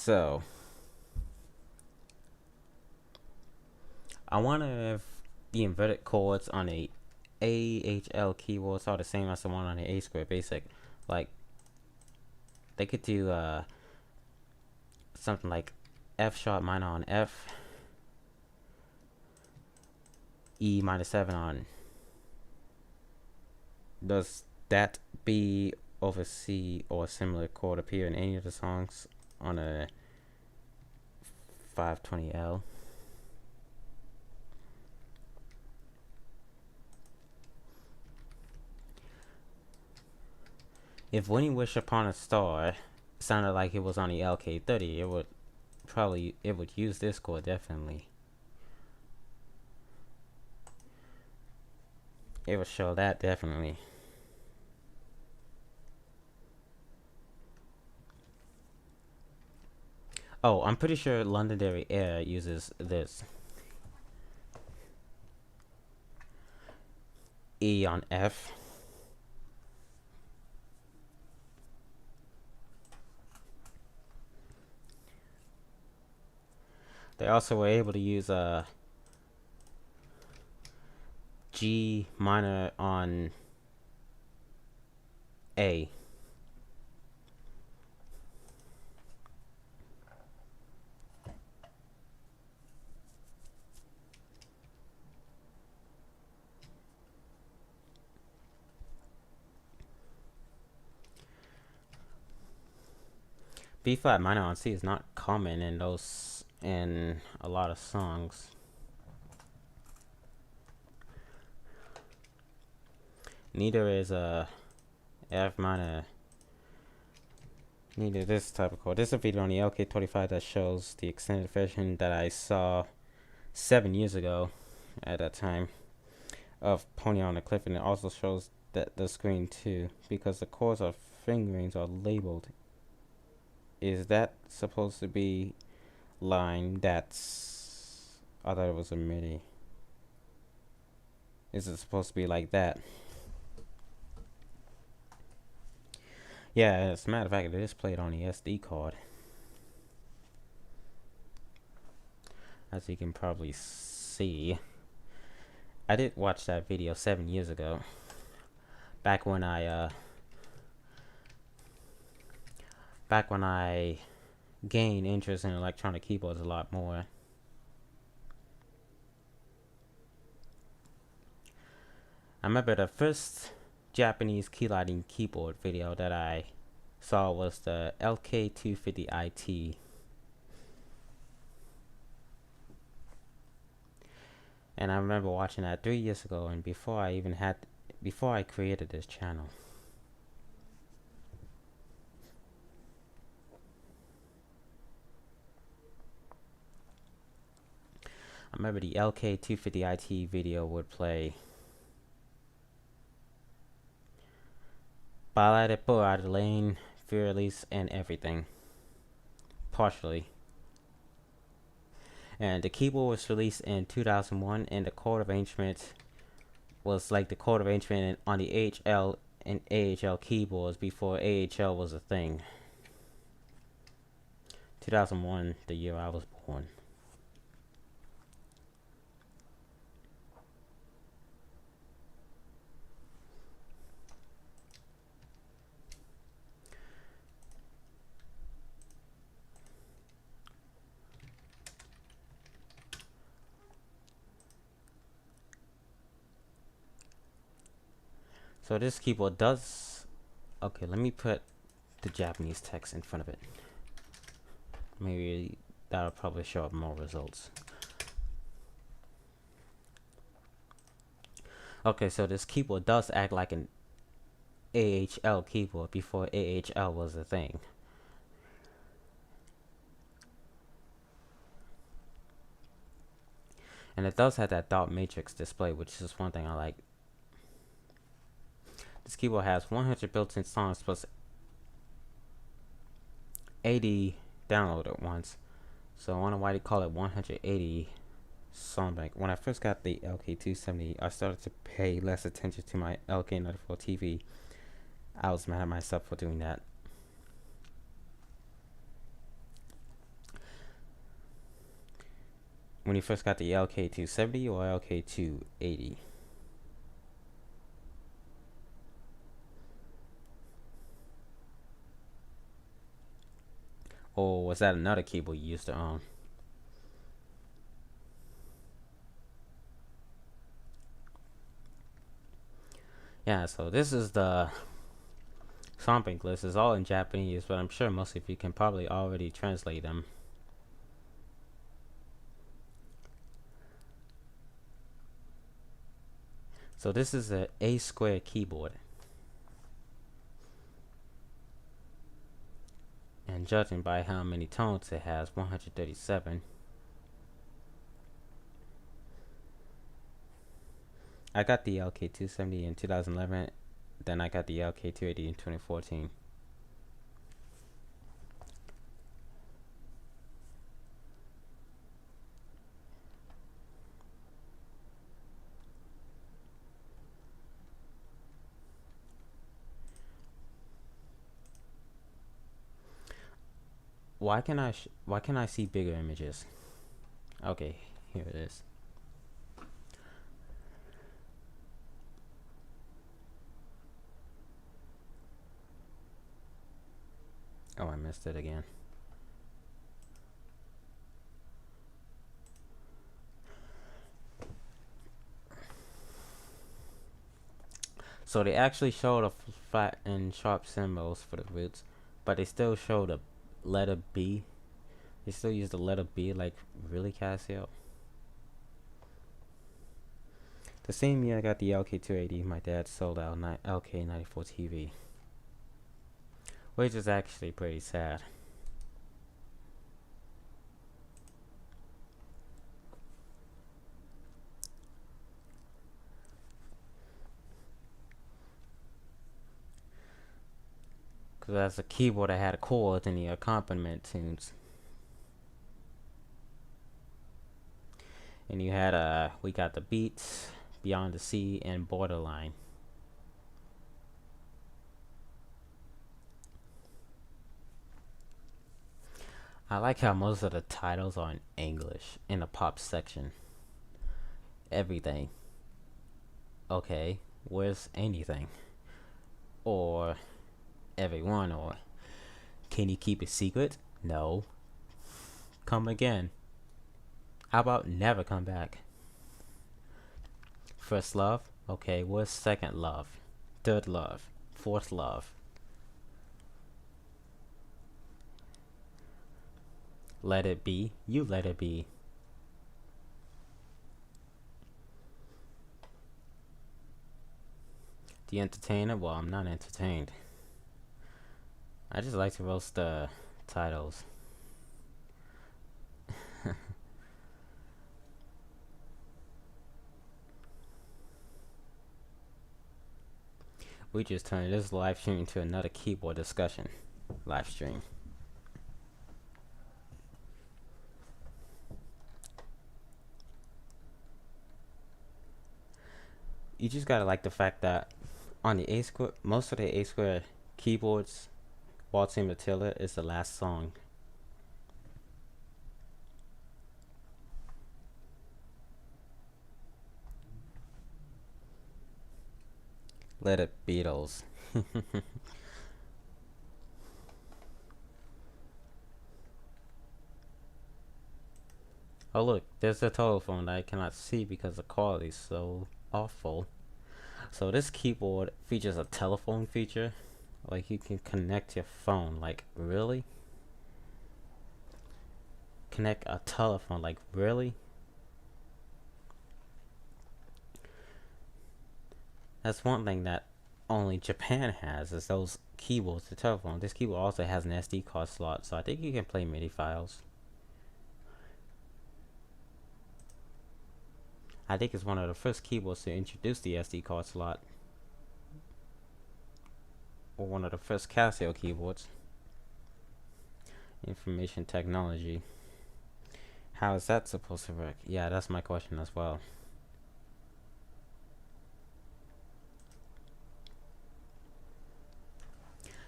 So I wonder if the inverted chords on a AHL keyboards are the same as the one on the A square basic. Like they could do something like F sharp minor on F, E minor 7 on. Does that B over C or a similar chord appear in any of the songs on a 520L? If When You Wish Upon a Star sounded like it was on the LK30, it would use this chord definitely. It would show that definitely. Oh, I'm pretty sure Londonderry Air uses this. E on F. They also were able to use G minor on A. B flat minor on C is not common in a lot of songs. Neither is F minor. Neither this type of chord. This is a video on the LK25 that shows the extended version that I saw 7 years ago at that time of Pony on the Cliff, and it also shows that the screen too, because the chords or fingerings are labeled. Is that supposed to be line? That's, I thought it was a MIDI. Is it supposed to be like that? Yeah, as a matter of fact, it is played on the SD card, as you can probably see. I did watch that video 7 years ago, back when I gained interest in electronic keyboards a lot more. I remember the first Japanese keylighting keyboard video that I saw was the LK250 IT. And I remember watching that 3 years ago, and before I created this channel. I remember the LK250 IT video would play Ballade por Adelaine, Fearless, and Everything. Partially. And the keyboard was released in 2001, and the chord arrangement was like the chord arrangement on the AHL and AHL keyboards before AHL was a thing. 2001, the year I was born. So this keyboard does... Okay, let me put the Japanese text in front of it. Maybe that'll probably show up more results. Okay, so this keyboard does act like an AHL keyboard before AHL was a thing. And it does have that dot matrix display, which is one thing I like. This keyboard has 100 built-in songs plus 80 downloaded at once. So I wonder why they call it 180 song bank. When I first got the LK270, I started to pay less attention to my LK94 TV. I was mad at myself for doing that. when you first got the LK270 or LK280? Or was that another keyboard you used to own? Yeah, so this is the song list. It's all in Japanese, but I'm sure most of you can probably already translate them. So this is a A-square keyboard. And judging by how many tones it has, 137. I got the LK270 in 2011, then I got the LK280 in 2014. Why can I see bigger images? Okay, here it is. Oh, I missed it again. So they actually show the flat and sharp symbols for the roots, but they still show the letter B. They still use the letter B, like, really, Casio? The same year I got the LK280, my dad sold out LK94 TV. Which is actually pretty sad. Because as a keyboard, I had a chord and the accompaniment tunes. And you had, we got the beats, Beyond the Sea, and Borderline. I like how most of the titles are in English in the pop section. Everything. Okay, where's anything? Or everyone, or can you keep it secret? No. Come again. How about never come back? First love? Okay, where's second love? Third love? Fourth love? Let it be. You let it be. The entertainer? Well, I'm not entertained. I just like to roast the titles. We just turned this live stream into another keyboard discussion live stream. You just gotta like the fact that on the A-square, most of the A-square keyboards, Waltzing Matilda is the last song. Let it Beatles. Oh look, there's a telephone that I cannot see because the quality is so awful. So this keyboard features a telephone feature. Like you can connect your phone. Like, really? Connect a telephone, like, really? That's one thing that only Japan has, is those keyboards to telephone. This keyboard also has an SD card slot, so I think you can play MIDI files. I think it's one of the first keyboards to introduce the SD card slot. Or one of the first Casio keyboards. Information technology. How is that supposed to work? Yeah, that's my question as well.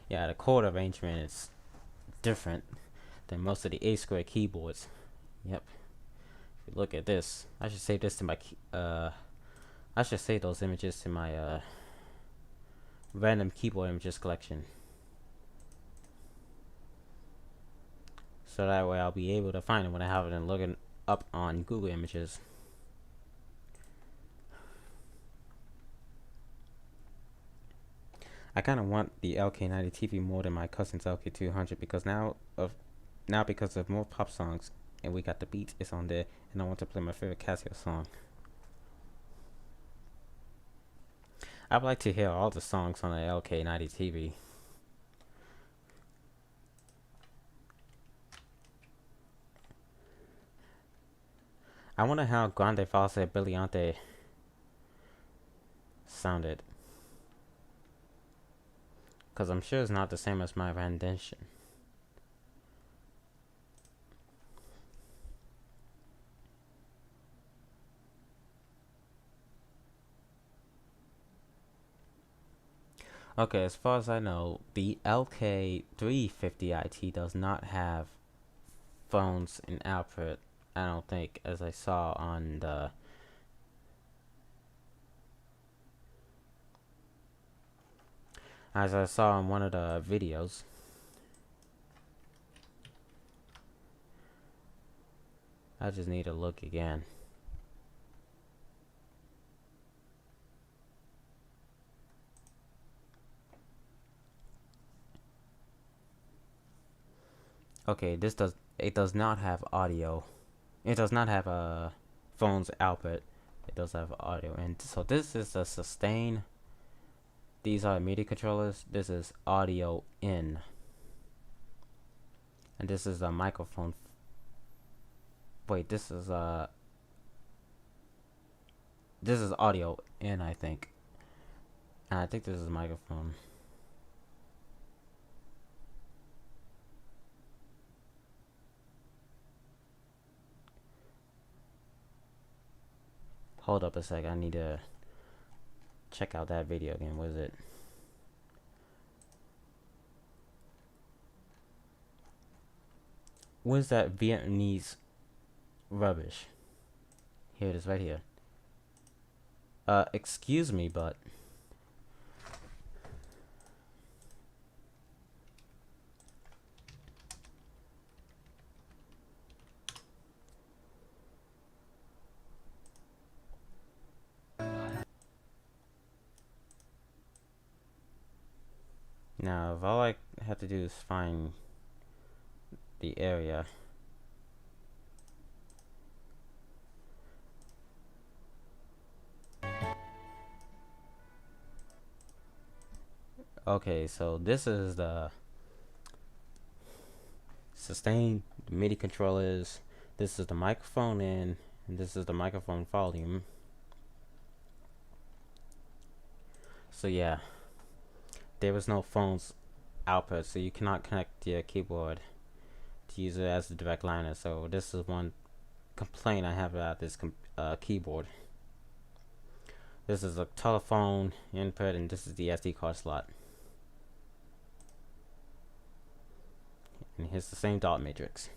Yeah, the chord arrangement is different than most of the A-square keyboards. Yep. If you look at this, I should save this to my I should save those images to my random keyboard images collection. So that way I'll be able to find it when I have it and look it up on Google Images. I kind of want the LK90 TV more than my cousin's LK200 because now because of more pop songs and we got the beat is on there, and I want to play my favorite Casio song. I'd like to hear all the songs on the LK90 TV. I wonder how Grande Falsa Brillante sounded, because I'm sure it's not the same as my rendition. Okay, as far as I know, the LK350 IT does not have phones in output, I don't think, as I saw on the one of the videos. I just need to look again. Okay, it does not have audio. It does not have a phone's output. It does have audio, and so this is a sustain. These are MIDI controllers. This is audio in, and this is a microphone. Wait, this is audio in, I think, and I think this is a microphone. Hold up a sec, I need to check out that video again. What is it? What is that Vietnamese rubbish? Here it is, right here. Excuse me, but now if all I have to do is find the area. Okay, so this is the sustain, the MIDI controllers. This is the microphone in, and this is the microphone volume. So yeah, there was no phone's output, so you cannot connect your keyboard to use it as a direct liner. So this is one complaint I have about this keyboard. This is a telephone input, and this is the SD card slot. And here's the same dot matrix.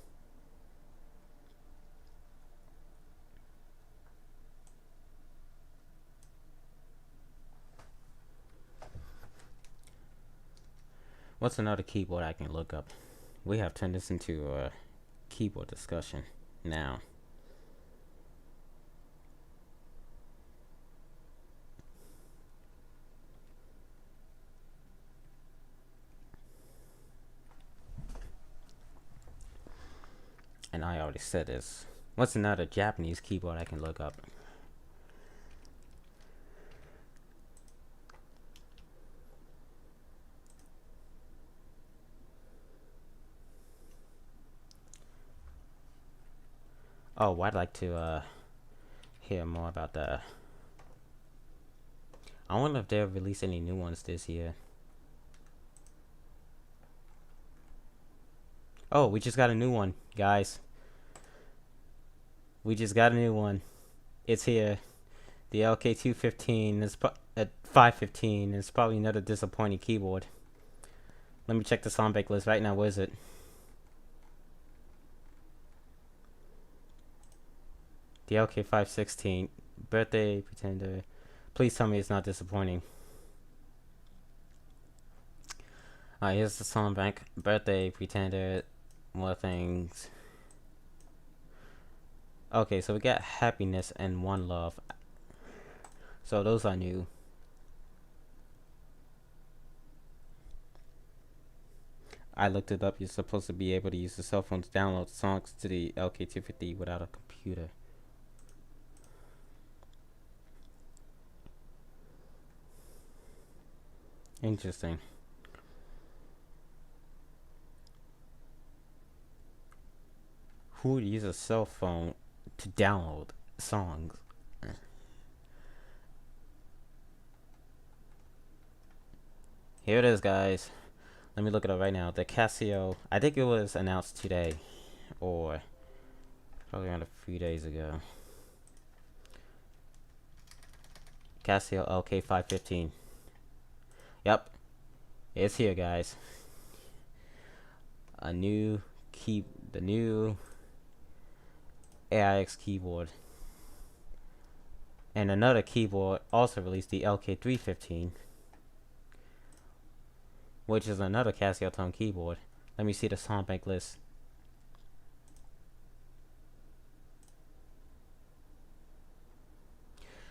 What's another keyboard I can look up? We have turned this into a keyboard discussion now. And I already said this. What's another Japanese keyboard I can look up? Oh, I'd like to hear more about the. I wonder if they'll release any new ones this year. Oh, we just got a new one, guys. We just got a new one. It's here. The LK215 is at 515. It's probably another disappointing keyboard. Let me check the soundbank list right now. Where is it? The LK516 birthday pretender. Please tell me it's not disappointing. Alright, here's the song bank. Birthday pretender. More things. Okay, so we got happiness and one love. So those are new. I looked it up. You're supposed to be able to use the cell phone to download songs to the LK250 without a computer. Interesting. Who would use a cell phone to download songs? Here it is, guys. Let me look it up right now. The Casio, I think it was announced today, or probably around a few days ago. Casio LK515. Yep, it's here, guys. The new AIX keyboard, and another keyboard also released, the LK315, which is another Casio tone keyboard. Let me see the song bank list.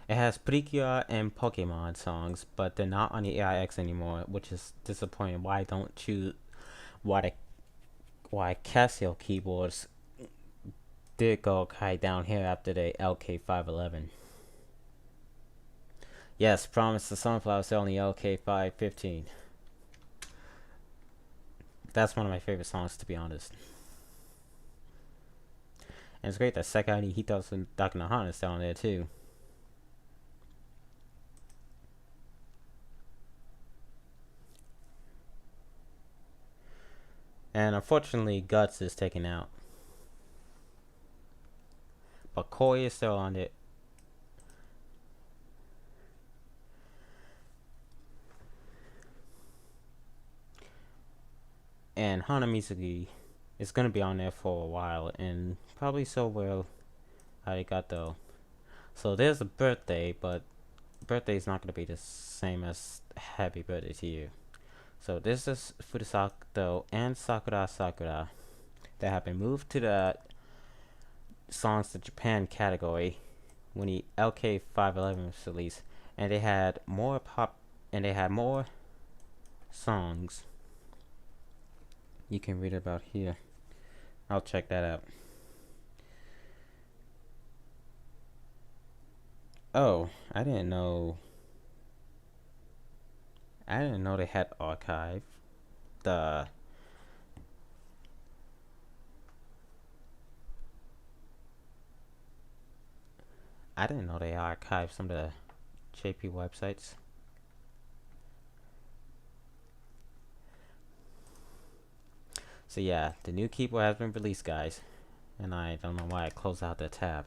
It has Precure and Pokemon songs, but they're not on the AIX anymore, which is disappointing. Why Casio keyboards did go kind down here after the LK511. Yes, Promise the Sunflower is only LK515. That's one of my favorite songs, to be honest. And it's great that Sekani Hitos and Dr. Nahan is down there too. And unfortunately, Guts is taken out. But Koi is still on it. And Hana Mizuki is going to be on there for a while. And probably so will Arigato. So there's a birthday, but birthday is not going to be the same as happy birthday to you. So this is Furusato and Sakura Sakura that have been moved to the songs to Japan category when the LK511 was released, and they had more songs. You can read about here. I'll check that out. Oh, I didn't know they had archive. I didn't know they archived some of the JP websites. So yeah, the new keyboard has been released, guys. And I don't know why I closed out the tab.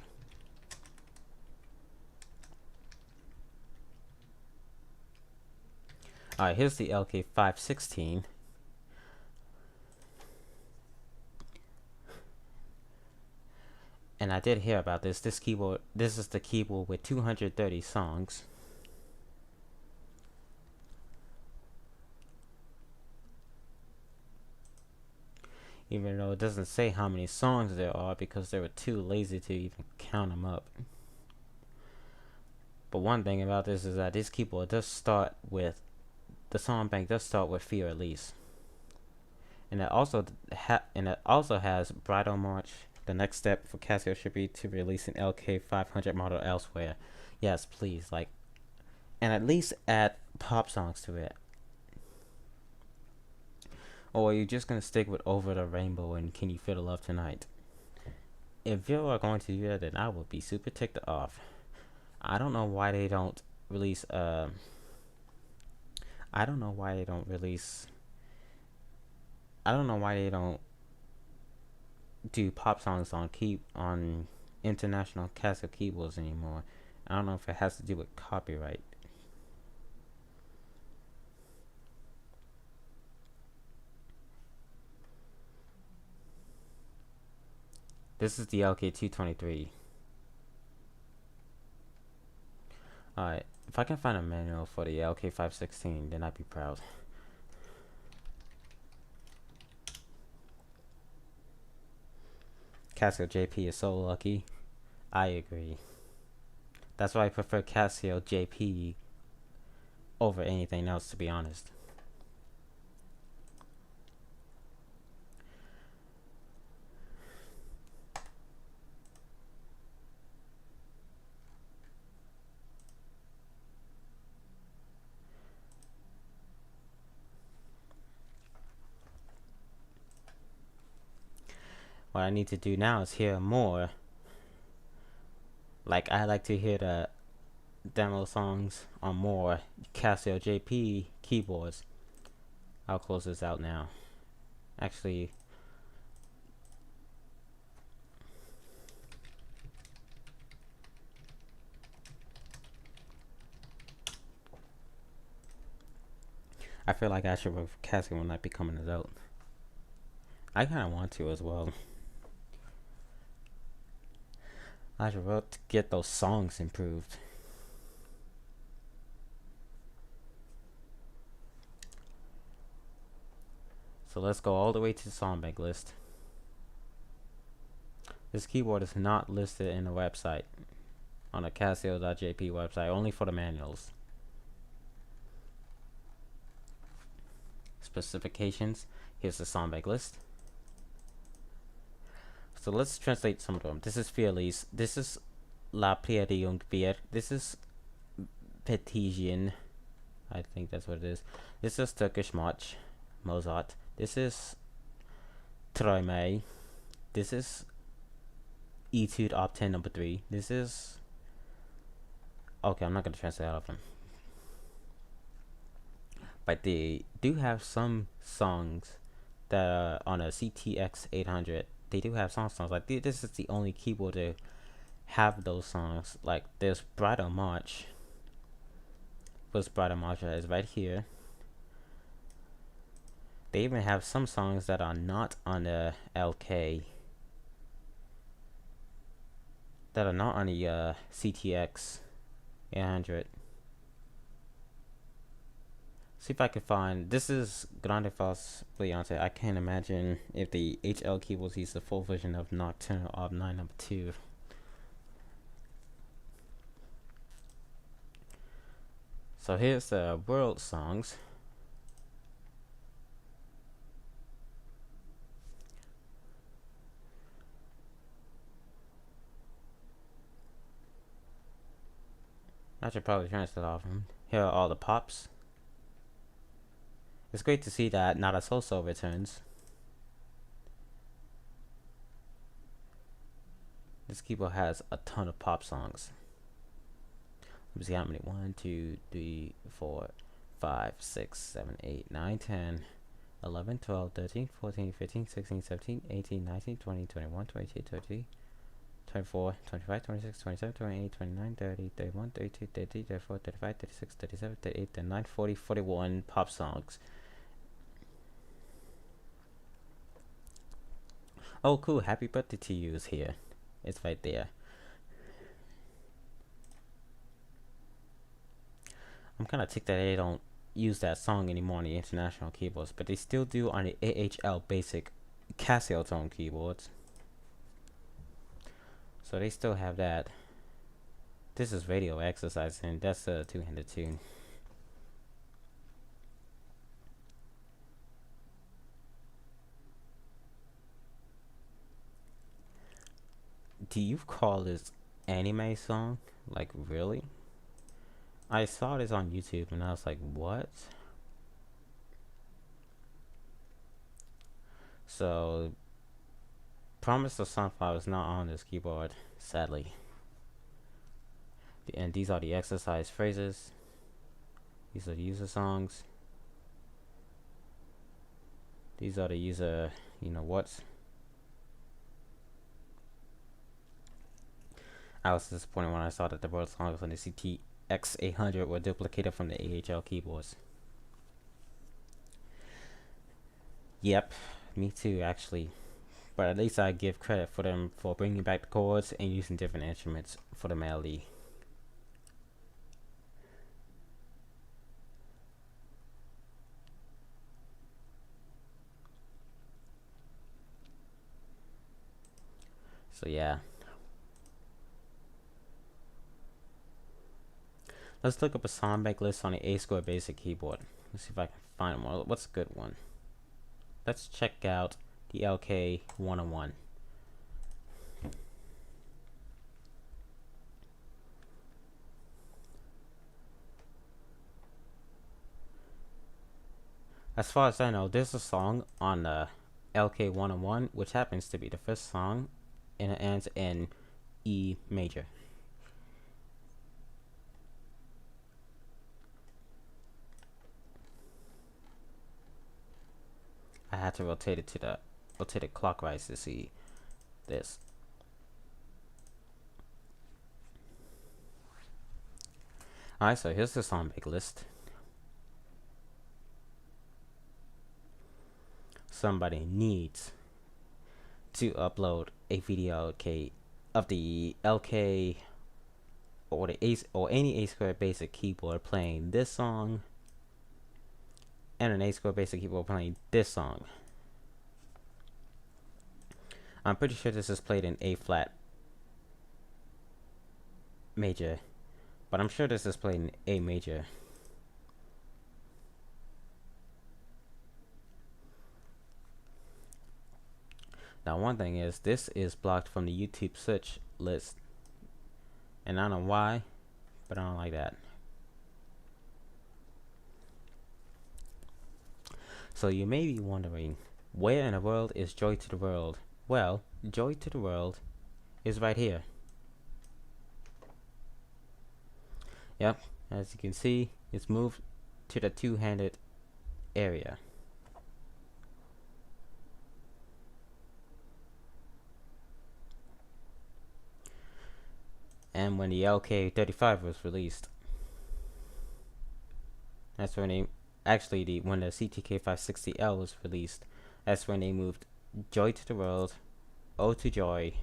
Alright, here's the LK516. And I did hear about this. This is the keyboard with 230 songs. Even though it doesn't say how many songs there are because they were too lazy to even count them up. But one thing about this is that this keyboard does start with, the song bank does start with Fear Release. And it also has Bridal March. The next step for Casio should be to release an LK500 model elsewhere. Yes, please, like, and at least add pop songs to it. Or are you just gonna stick with Over the Rainbow and Can You Feel the Love Tonight? If you are going to do that, then I would be super ticked off. I don't know why they don't release I don't know why they don't do pop songs on international Casio keyboards anymore. I don't know if it has to do with copyright. This is the LK223. Alright, if I can find a manual for the LK516, then I'd be proud. Casio JP is so lucky. I agree. That's why I prefer Casio JP over anything else, to be honest. What I need to do now is hear more. Like, I like to hear the demo songs on more Casio JP keyboards. I'll close this out now. Actually, I feel like I should work for Casio when I become an adult. I kind of want to as well. I should work to get those songs improved. So let's go all the way to the song bank list. This keyboard is not listed in the website, on the Casio.jp website, only for the manuals. Specifications, here's the song bank list. So let's translate some of them. This is Feliz. This is La Prière Bier. This is Petitian. I think that's what it is. This is Turkish March, Mozart. This is Troime. This is Etude Op 10 number 3. This is... Okay, I'm not going to translate all of them. But they do have some songs that are on a CTX 800. They do have songs. Like, this is the only keyboard to have those songs. Like, there's Brighter March. What's Brighter March is right here. They even have some songs that are not on the LK. That are not on the CTX 800. See if I can find. This is Grande False Beyonce. I can't imagine if the HL keyboards use the full version of Nocturnal Op 9 number 2. So here's the world songs. I should probably translate off them. Here are all the pops. It's great to see that Not a So-So returns. This keyboard has a ton of pop songs. Let me see how many. 1, 2, 3, 4, 5, 6, 7, 8, 9, 10, 11, 12, 13, 14, 15, 16, 17, 18, 19, 20, 21, 22, 23, 24, 25, 26, 27, 28, 29, 30, 31, 32, 33, 34, 35, 36, 37, 38, 39, 40, 41 pop songs. Oh, cool. Happy Birthday to You is here. It's right there. I'm kind of ticked that they don't use that song anymore on the international keyboards, but they still do on the AHL basic Casio tone keyboards. So they still have that. This is Radio Exercise, and that's a two-handed tune. Do you call this anime song? Like, really? I saw this on YouTube and I was like, what? So, Promise of Sunflower is not on this keyboard, sadly. And these are the exercise phrases. These are the user songs. These are the user, you know what's. I was disappointed when I saw that the world songs on the CTX 800 were duplicated from the AHL keyboards. Yep, me too, actually. But at least I give credit for them for bringing back the chords and using different instruments for the melody. So yeah. Let's look up a song bank list on the A Square Basic keyboard. Let's see if I can find one. What's a good one? Let's check out the LK 101. As far as I know, there's a song on the LK 101, which happens to be the first song, and it ends in E major. I had to rotate it clockwise to see this. Alright, so here's the song bank list. Somebody needs to upload a video, okay, of the LK or the A or any A Square Basic keyboard playing this song, and an A Square Basic keyboard playing this song. I'm pretty sure this is played in A flat major, but I'm sure this is played in A major. Now, one thing is, this is blocked from the YouTube search list, and I don't know why, but I don't like that. So you may be wondering, where in the world is Joy to the World? Well, Joy to the World is right here. Yep, as you can see, it's moved to the two-handed area. And when the LK35 was released, that's when they actually when the CTK560L was released, that's when they moved Joy to the World, Ode to Joy,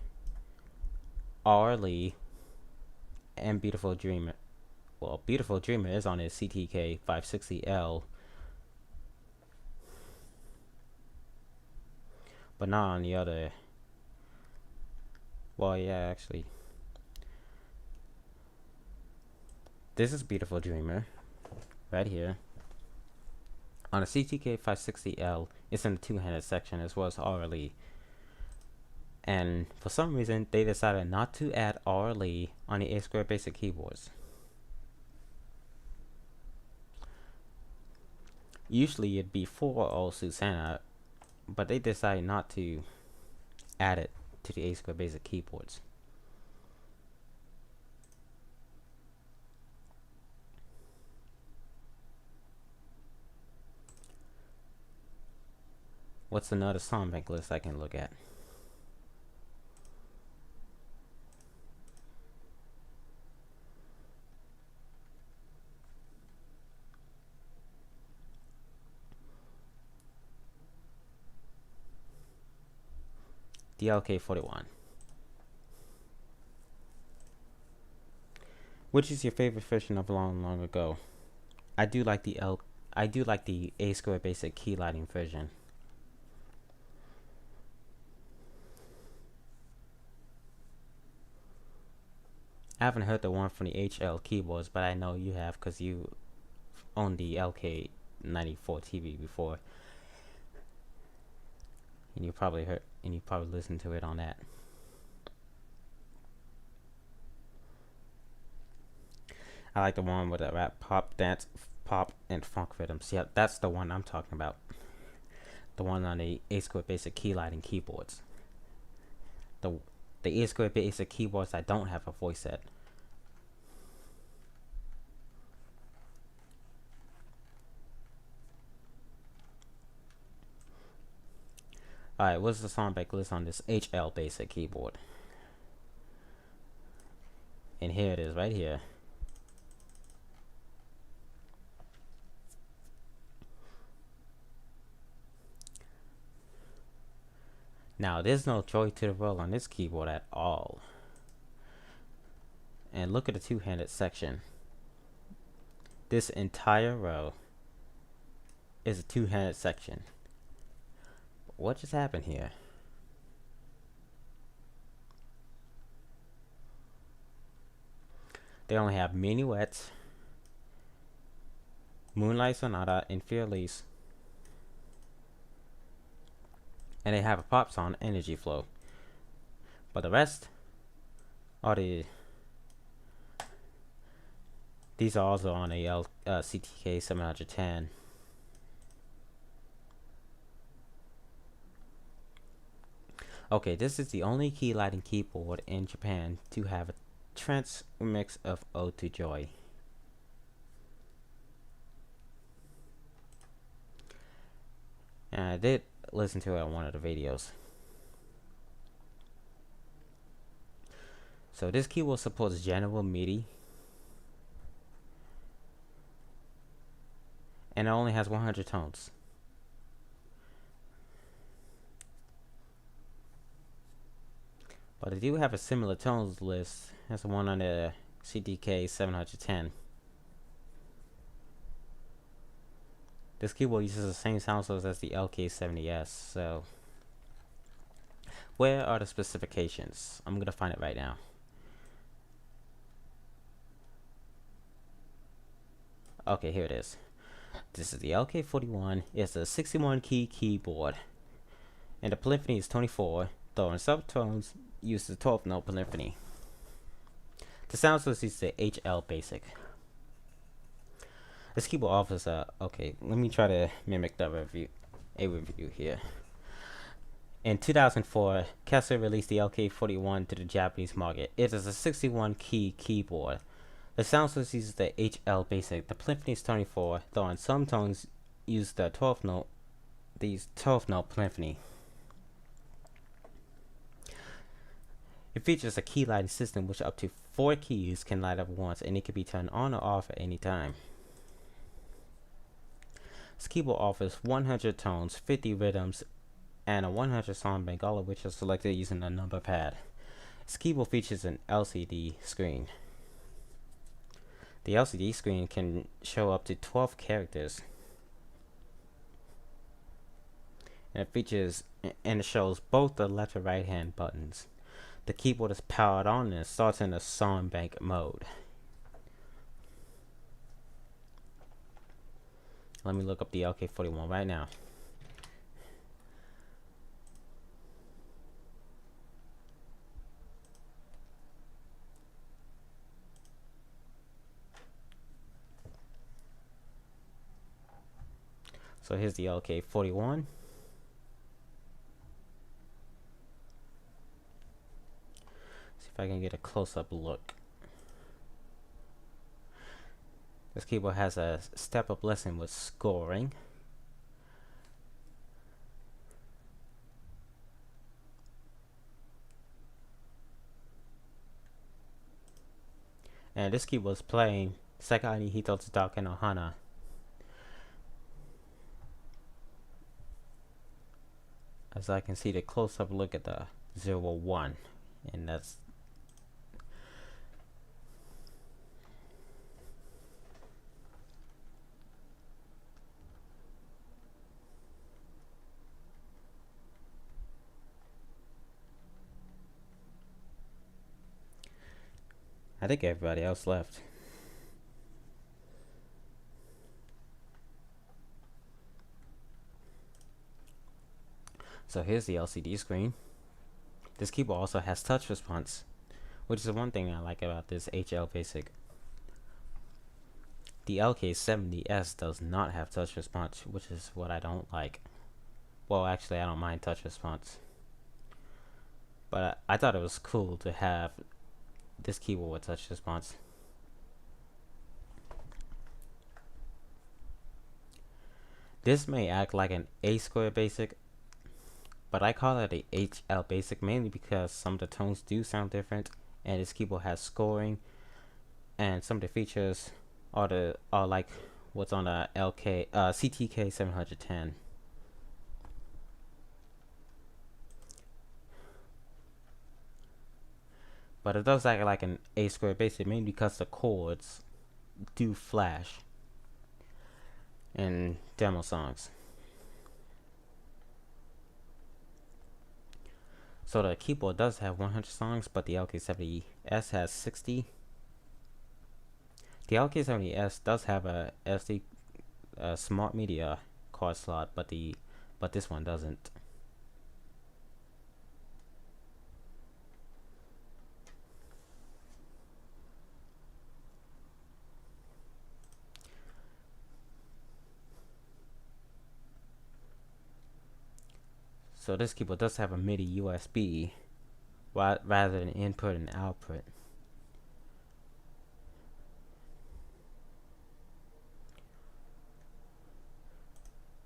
R. Lee, and Beautiful Dreamer. Well, Beautiful Dreamer is on his CTK560L, but not on the other. Well, yeah, actually, this is Beautiful Dreamer right here. On the CTK560L, it's in the two-handed section as well as R. Lee. And for some reason, they decided not to add R. Lee on the A Square Basic keyboards. Usually it'd be for Old Susanna, but they decided not to add it to the A Square Basic keyboards. What's another song bank list I can look at? DLK41. Which is your favorite version of Long Ago? I do like the A Square Basic key lighting version. I haven't heard the one from the HL keyboards, but I know you have because you owned the LK94 TV before, and you probably listened to it on that. I like the one with the rap, pop, dance, pop, and funk rhythms. Yeah, that's the one I'm talking about. The one on the A Square Basic key lighting keyboards. The A Square Basic keyboards that don't have a voice set. Alright, what's the song bank list on this HL Basic keyboard? And here it is, right here. Now, there's no Joy to the World on this keyboard at all. And look at the two-handed section. This entire row is a two-handed section. What just happened here? They only have Minuets, Moonlight Sonata, and Fearless. And they have a pop song, Energy Flow. But the rest are these are also on a CTK 710. Okay, this is the only key lighting keyboard in Japan to have a trance remix of Ode to Joy. And I did listen to it on one of the videos. So this keyboard supports general MIDI. And it only has 100 tones. But I do have a similar tones list as the one on the CTK 710. This keyboard uses the same sound source as the LK70S, so where are the specifications? I'm gonna find it right now. Okay, here it is. This is the LK41. It's a 61 key keyboard, and the polyphony is 24, though in subtones use the 12th note polyphony. The sound source is the HL Basic. This keyboard offers a okay. Let me try to mimic the review here. In 2004, Kessler released the LK41 to the Japanese market. It is a 61 key keyboard. The sound source uses the HL Basic. The polyphony is 24, though in some tones use the 12th note polyphony. It features a key lighting system which up to 4 keys can light up once, and it can be turned on or off at any time. This keyboard offers 100 tones, 50 rhythms, and a 100 song bank, all of which are selected using a number pad. This keyboard features an LCD screen. The LCD screen can show up to 12 characters. And it shows both the left and right hand buttons. The keyboard is powered on and starts in a song bank mode. Let me look up the LK41 right now. So here's the LK41. See if I can get a close-up look. This keyboard has a step-up lesson with scoring. And this keyboard is playing Sekai ni Hitotsu Dake no Hana. As I can see the close-up look at the 01, and that's I think everybody else left. So here's the LCD screen. This keyboard also has touch response, which is the one thing I like about this HL Basic. The LK70S does not have touch response, which is what I don't like. Well, actually, I don't mind touch response. But I thought it was cool to have this keyboard with touch response. This may act like an A-square basic, but I call it a HL Basic mainly because some of the tones do sound different, and this keyboard has scoring, and some of the features are like what's on the CTK 710. But it does act like an A-square basic mainly because the chords do flash in demo songs. So the keyboard does have 100 songs, but the LK70S has 60. The LK70S does have a SD smart media card slot, but this one doesn't. So this keyboard does have a MIDI USB rather than input and output.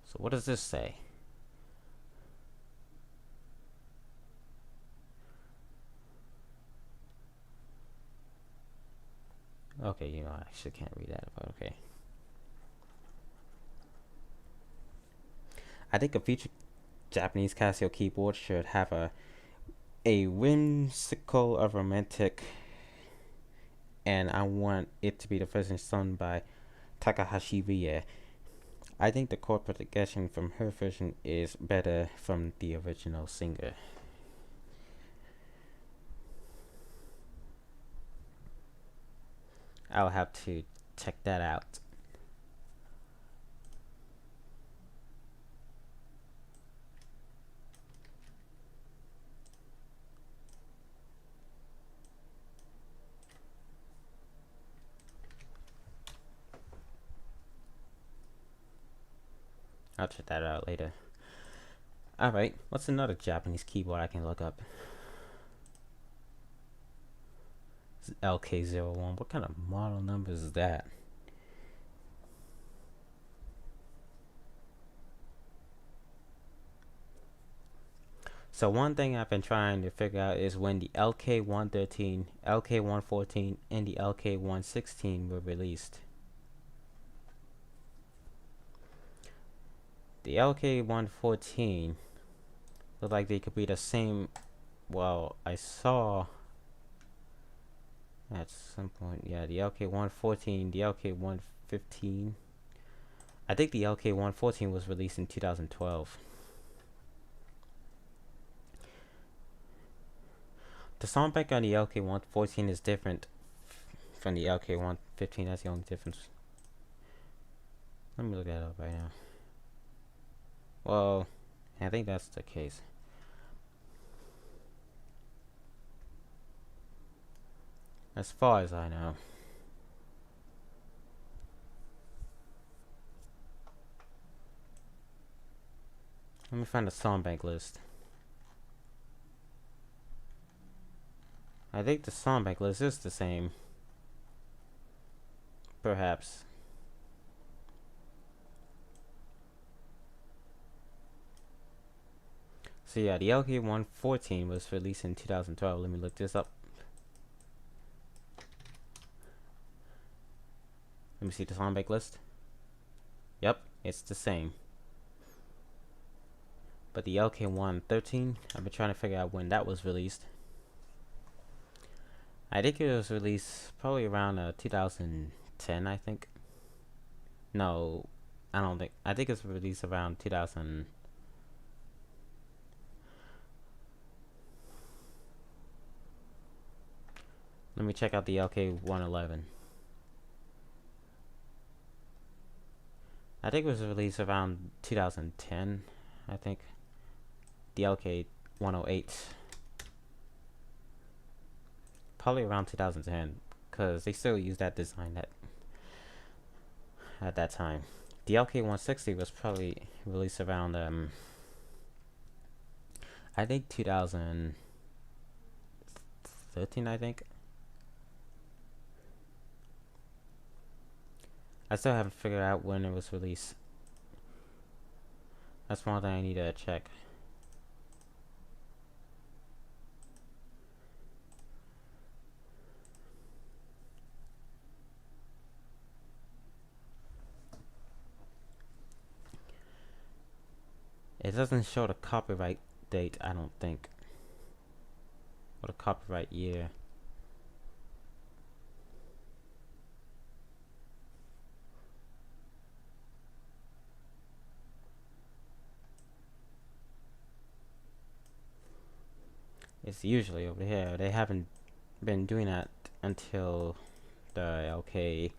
So what does this say? Okay, you know, I actually can't read that, but okay. I think a future Japanese Casio keyboard should have a whimsical or romantic, and I want it to be the version sung by Takahashi Rie. I think the chord progression from her version is better from the original singer. I'll have to check that out. I'll check that out later. Alright, what's another Japanese keyboard I can look up? It's LK01. What kind of model number is that? So one thing I've been trying to figure out is when the LK113, LK114, and the LK116 were released. The LK114 look like they could be the same. Well, I saw at some point, yeah, the LK114, the LK115. I think the LK114 was released in 2012. The soundbank on the LK114 is different from the LK115. That's the only difference. Let me look that up right now. Well, I think that's the case. As far as I know. Let me find the soundbank list. I think the soundbank list is the same. Perhaps. So yeah, the LK114 was released in 2012. Let me look this up. Let me see the soundbank list. Yep, it's the same. But the LK113, I've been trying to figure out when that was released. I think it was released probably around 2010, I think. No, I don't think. I think it's released around 2000. Let me check out the LK111. I think it was released around 2010, I think. The LK108. Probably around 2010, because they still use that design at that time. The LK160 was probably released around, I think 2013, I think. I still haven't figured out when it was released. That's one thing I need to check. It doesn't show the copyright date, I don't think. Or the copyright year. It's usually over here. They haven't been doing that until the LK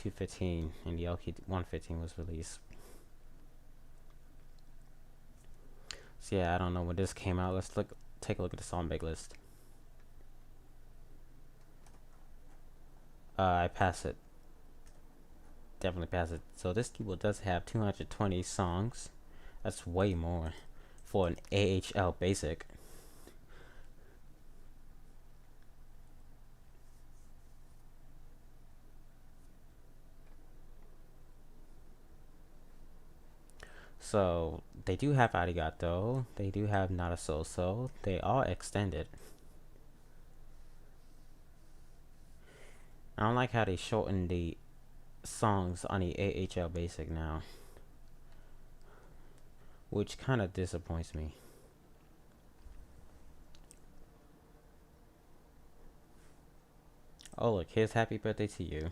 215 and the LK115 was released. So yeah, I don't know when this came out. Let's take a look at the song bank list. I pass it. Definitely pass it. So this keyboard does have 220 songs. That's way more for an AHL basic. So they do have arigato. They do have not a so-so. They are extended. I don't like how they shorten the songs on the AHL basic now, which kind of disappoints me. Oh look, here's happy birthday to you.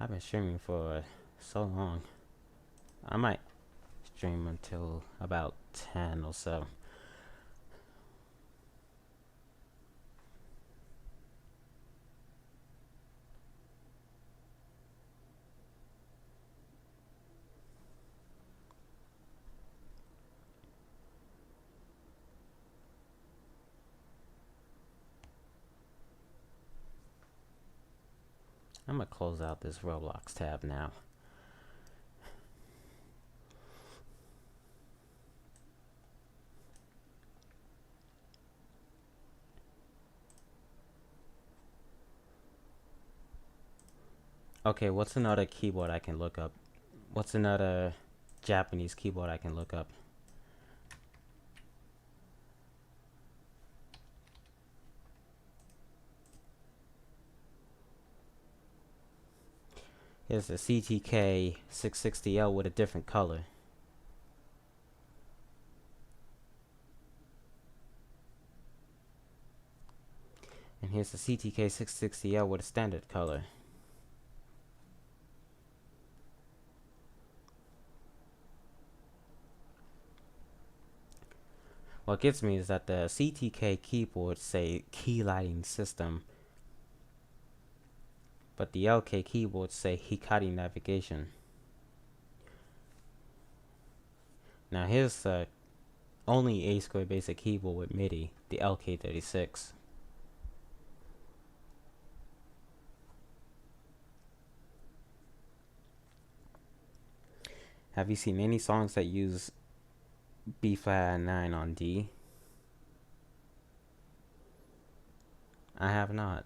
I've been streaming for so long. I might stream until about 10 or so. I'm gonna close out this Roblox tab now. Okay, what's another keyboard I can look up? What's another Japanese keyboard I can look up? Here's the CTK 660L with a different color. And here's the CTK 660L with a standard color. What gets me is that the CTK keyboards say key lighting system, but the LK keyboards say Hikari navigation. Now here's the only A-square basic keyboard with MIDI, the LK36. Have you seen any songs that use B flat 9 on D? I have not.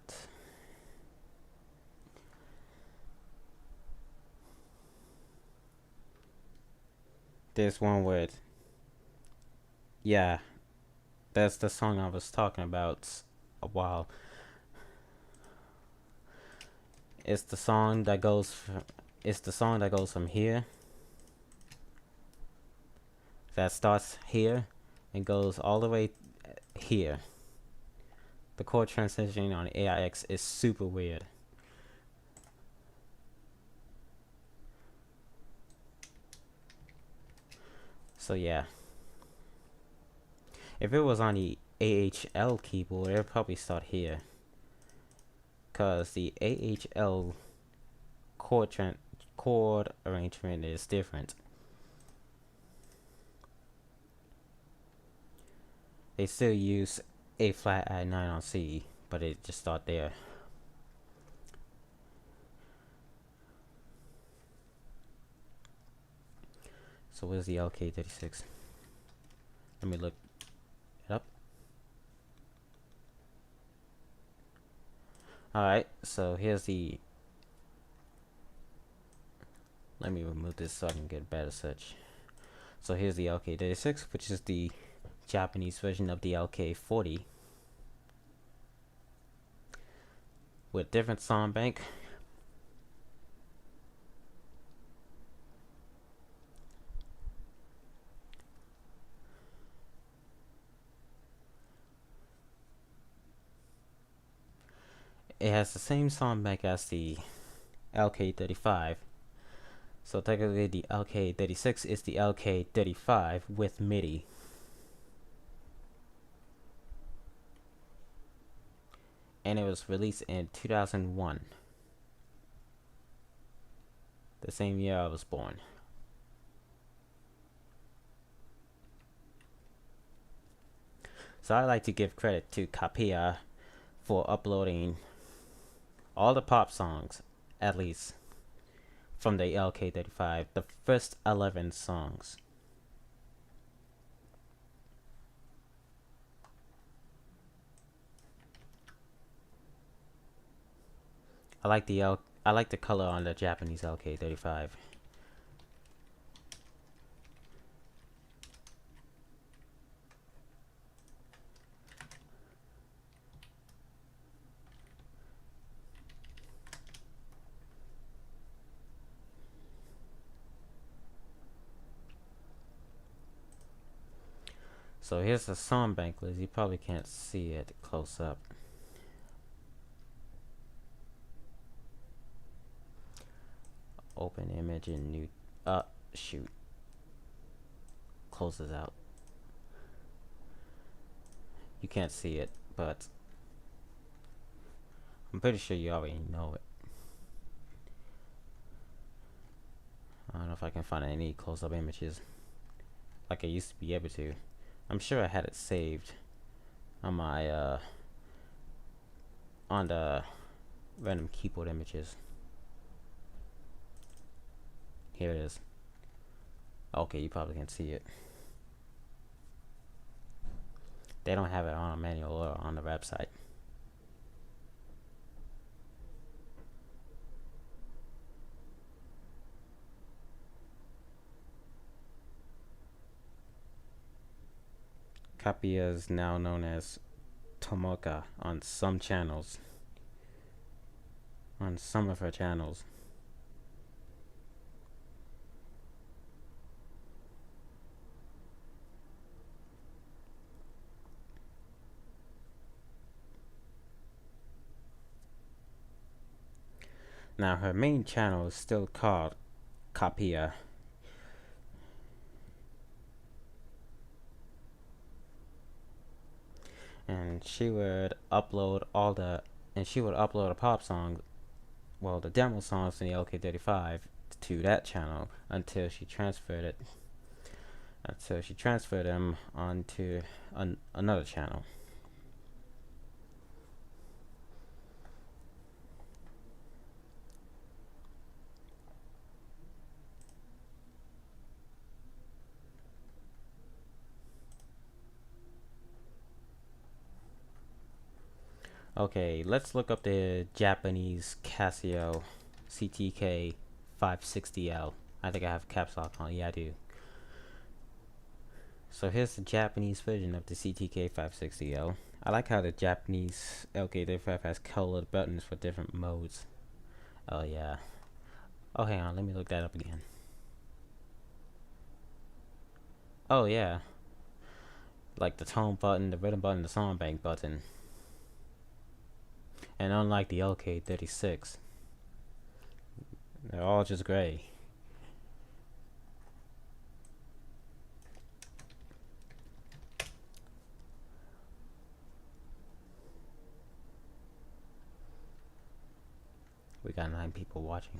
There's one with, yeah, that's the song I was talking about a while. It's the song that goes from here, that starts here and goes all the way here. The chord transitioning on AIX is super weird. So yeah, if it was on the AHL keyboard, it would probably start here, cause the AHL chord arrangement is different. They still use A flat at 9 on C, but it just start there. So where's the LK36? Let me look it up. Alright, so here's the... Let me remove this so I can get better search. So here's the LK36, which is the Japanese version of the LK40 with different song bank. It has the same song bank as the LK35, So technically the LK36 is the LK35 with MIDI. And it was released in 2001. The same year I was born. So I like to give credit to Capia for uploading all the pop songs, at least, from the LK35, the first 11 songs. I like the color on the Japanese LK35. So here's the song bank list. You probably can't see it close up. Open image in new. Shoot. Closes out. You can't see it, but I'm pretty sure you already know it. I don't know if I can find any close-up images like I used to be able to. I'm sure I had it saved on my on the random keyboard images. Here it is. Okay, you probably can see it. They don't have it on a manual or on the website. Capia is now known as Tomoka on some channels. On some of her channels. Now her main channel is still called Capia. And she would upload a pop song, well, the demo songs in the LK35 to that channel until she transferred them onto another channel. Okay, let's look up the Japanese Casio CTK 560L. I think I have caps lock on. Yeah, I do. So here's the Japanese version of the CTK 560L. I like how the Japanese LK35 has colored buttons for different modes. Oh yeah. Oh, hang on, let me look that up again. Oh yeah. Like the tone button, the rhythm button, the song bank button. And unlike the LK36, they're all just gray. We got 9 people watching.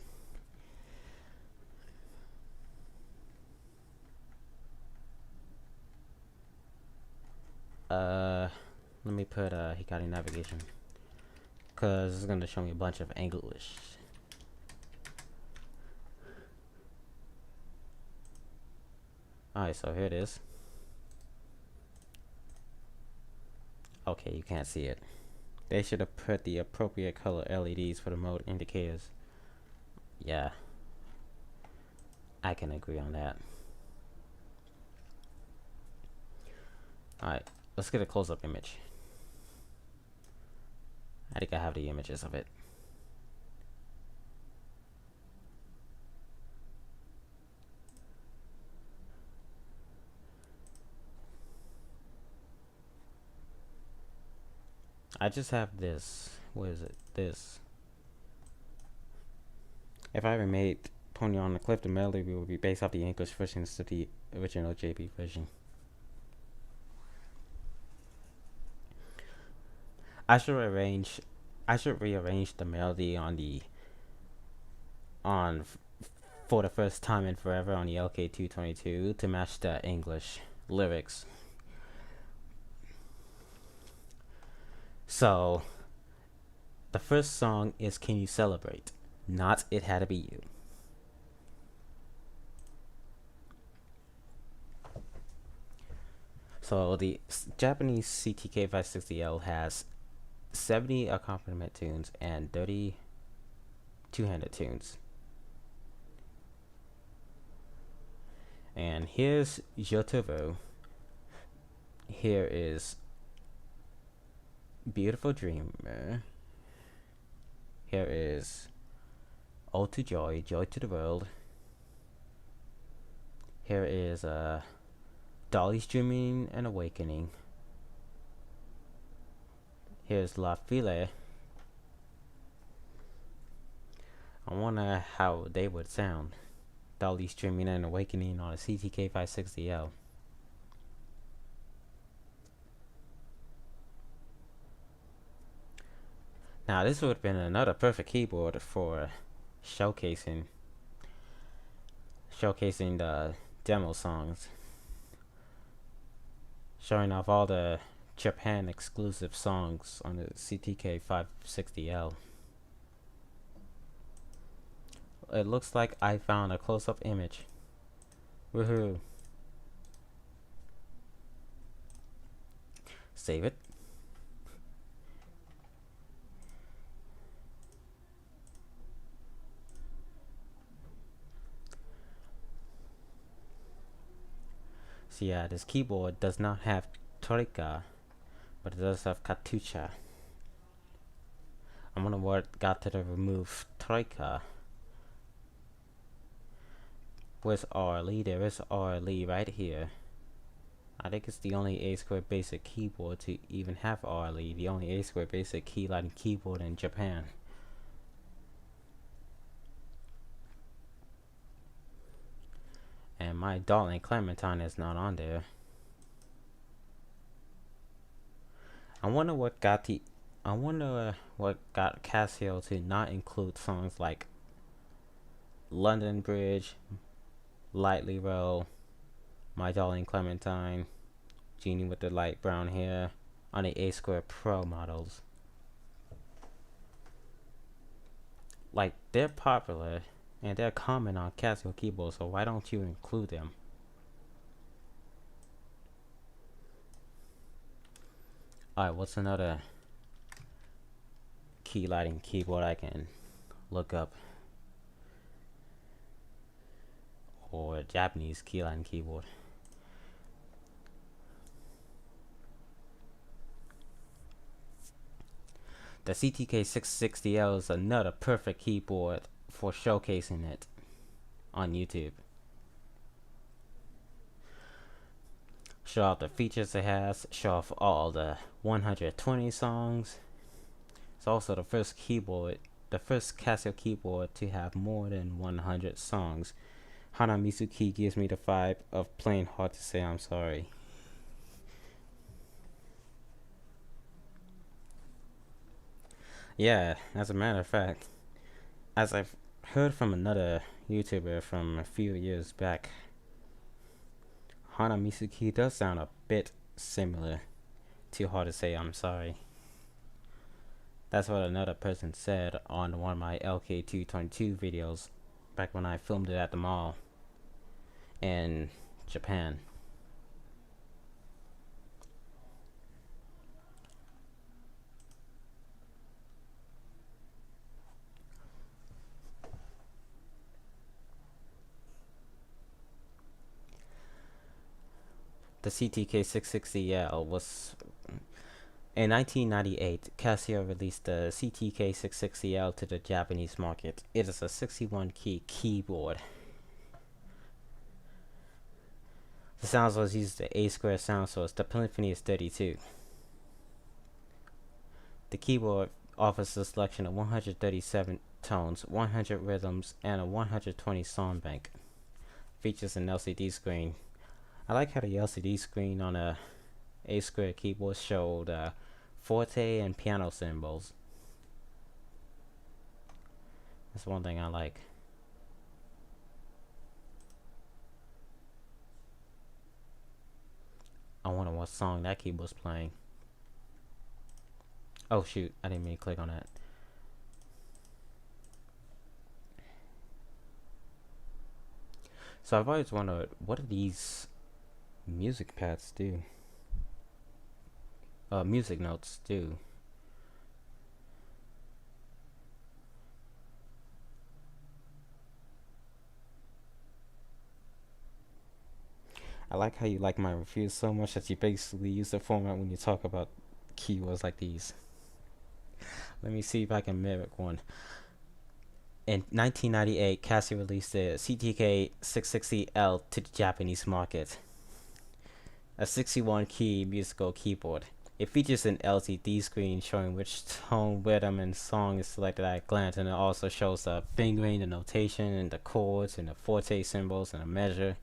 Let me put Hikari navigation, cause it's gonna show me a bunch of English. Alright, so here it is. Okay, you can't see it. They should have put the appropriate color LEDs for the mode indicators. Yeah, I can agree on that. Alright, let's get a close-up image. I think I have the images of it. I just have this. What is it? This. If I ever made Pony on the Cliff, the melody will be based off the English version instead of the original JB version. I should rearrange the melody on for the first time in forever on the LK222 to match the English lyrics. So, the first song is Can You Celebrate? Not It Had to Be You. So, the Japanese CTK 560L has 70 accompaniment tunes and 30 two-handed tunes. And here's Jotovo. Here is Beautiful Dreamer. Here is Ode to Joy, Joy to the World. Here is Dolly's Dreaming and Awakening. Here's La File. I wonder how they would sound. Dolly's Dreaming and Awakening on a CTK 560L. Now this would have been another perfect keyboard for showcasing the demo songs, showing off all the Japan exclusive songs on the CTK 560L. It looks like I found a close-up image. Woohoo! Save it. So yeah, this keyboard does not have troika, but it does have cartucha. I wonder what got to the remove troika. Where's RLE? There is RLE right here. I think it's the only A² basic keyboard to even have RLE, the only A² basic key lighting keyboard in Japan. And my darling Clementine is not on there. I wonder what got Casio to not include songs like London Bridge, Lightly Roll, My Darling Clementine, Genie with the Light Brown Hair on the A² Pro models. Like, they're popular and they're common on Casio keyboards, so why don't you include them? Alright, what's another key lighting keyboard I can look up? Or Japanese key lighting keyboard. The CTK 660L is another perfect keyboard for showcasing it on YouTube. Show off the features it has, show off all the 120 songs. It's also the first Casio keyboard to have more than 100 songs. Hana Mitsuki gives me the vibe of playing Hard to Say I'm Sorry. Yeah, as a matter of fact, as I've heard from another YouTuber from a few years back, Hana Mitsuki does sound a bit similar to Hard to Say I'm Sorry. That's what another person said on one of my LK222 videos back when I filmed it at the mall in Japan. The CTK 660L was in 1998. Casio released the CTK 660L to the Japanese market. It is a 61 key keyboard. The sound source uses the A² sound source. The polyphony is 32. The keyboard offers a selection of 137 tones, 100 rhythms, and a 120 song bank. Features an LCD screen. I like how the LCD screen on a A-square keyboard showed forte and piano symbols. That's one thing I like. I wonder what song that keyboard's playing. Oh shoot, I didn't mean to click on that. So I've always wondered, what do these music pads do? Music notes do. I like how you like my reviews so much that you basically use the format when you talk about keywords like these. Let me see if I can mimic one. In 1998, Casio released the CTK 660L to the Japanese market, a 61-key musical keyboard. It features an LCD screen showing which tone, rhythm, and song is selected at a glance, and it also shows the fingering, the notation, and the chords, and the forte symbols, and a measure,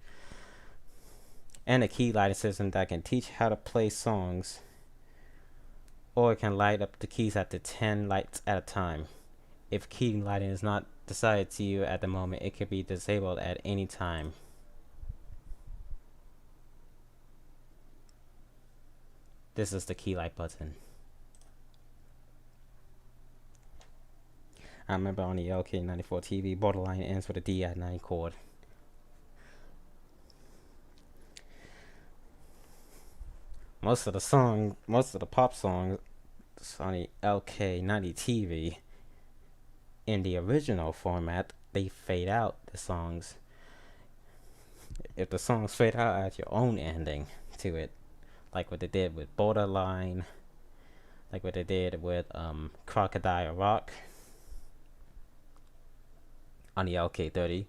and a key lighting system that can teach how to play songs, or it can light up the keys at the 10 lights at a time. If key lighting is not decided to you at the moment, it can be disabled at any time. This is the key light button. I remember on the LK94 TV, Borderline ends with a D at 9 chord. Most of the pop songs on the LK90 TV, in the original format, they fade out the songs. If the songs fade out, add your own ending to it, like what they did with Borderline, like what they did with Crocodile Rock on the LK30.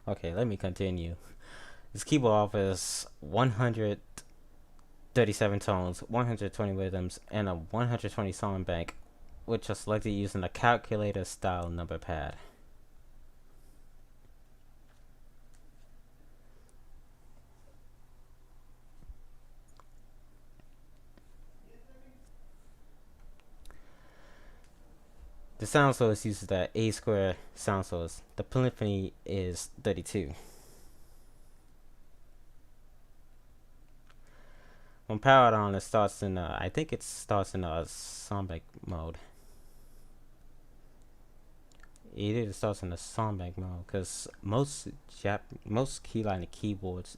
Okay, let me continue. This keyboard offers 137 tones, 120 rhythms, and a 120 song bank, which are selected using a calculator style number pad. The sound source uses the A-square sound source. The polyphony is 32. When powered on, it starts in I think it starts in songbank mode. It starts in the songbank mode because most keylining keyboards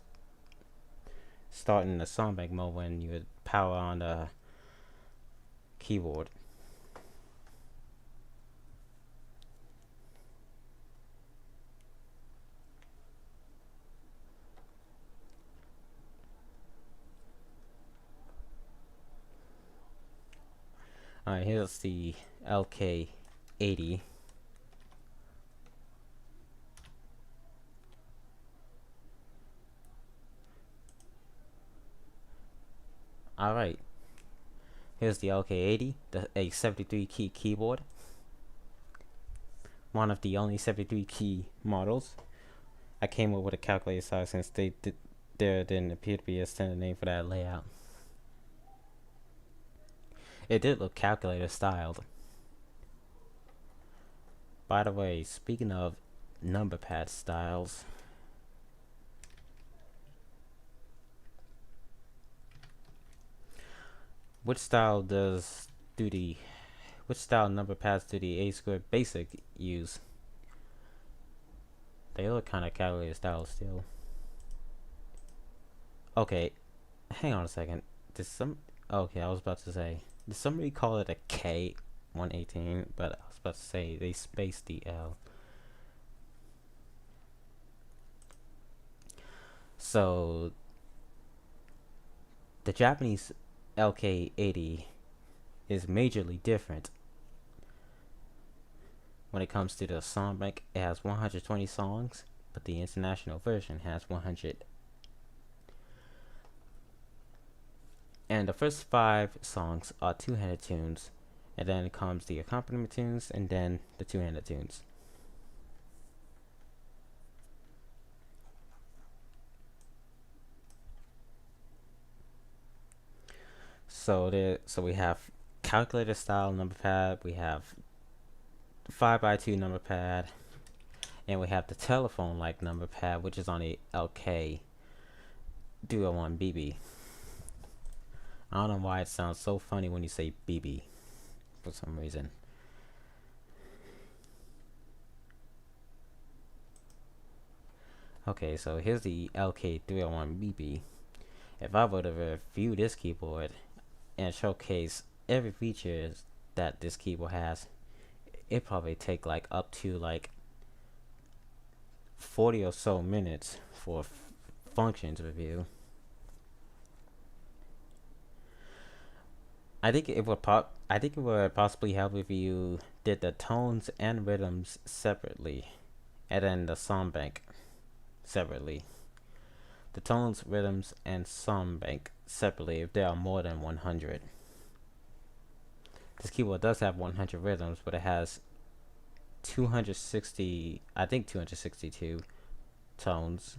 start in the songbank mode when you power on the keyboard. Alright, here's the LK80. Alright, here's the LK80, a 73 key keyboard. One of the only 73 key models. I came up with a calculator size since there didn't appear to be a standard name for that layout. It did look calculator styled. By the way, speaking of number pad styles, which style number pads do the A-square basic use? They look kind of calculator style still. Okay, hang on a second. Okay, I was about to say, did somebody call it a K118? But I was about to say they spaced the L. So the Japanese LK80 is majorly different. When it comes to the song bank, it has 120 songs, but the international version has 100. And the first 5 songs are two-handed tunes, and then comes the accompaniment tunes, and then the two-handed tunes. So we have calculator style number pad, we have 5x2 number pad, and we have the telephone like number pad, which is on the LK 301 BB. I don't know why it sounds so funny when you say BB for some reason. Okay, so here's the LK301 BB. If I were to review this keyboard and showcase every feature that this keyboard has, it probably take like up to like 40 or so minutes for functions review. I think it would possibly help if you did the tones and rhythms separately, and then the song bank separately. The tones, rhythms, and song bank separately if there are more than 100. This keyboard does have 100 rhythms, but it has 260, I think 262 tones.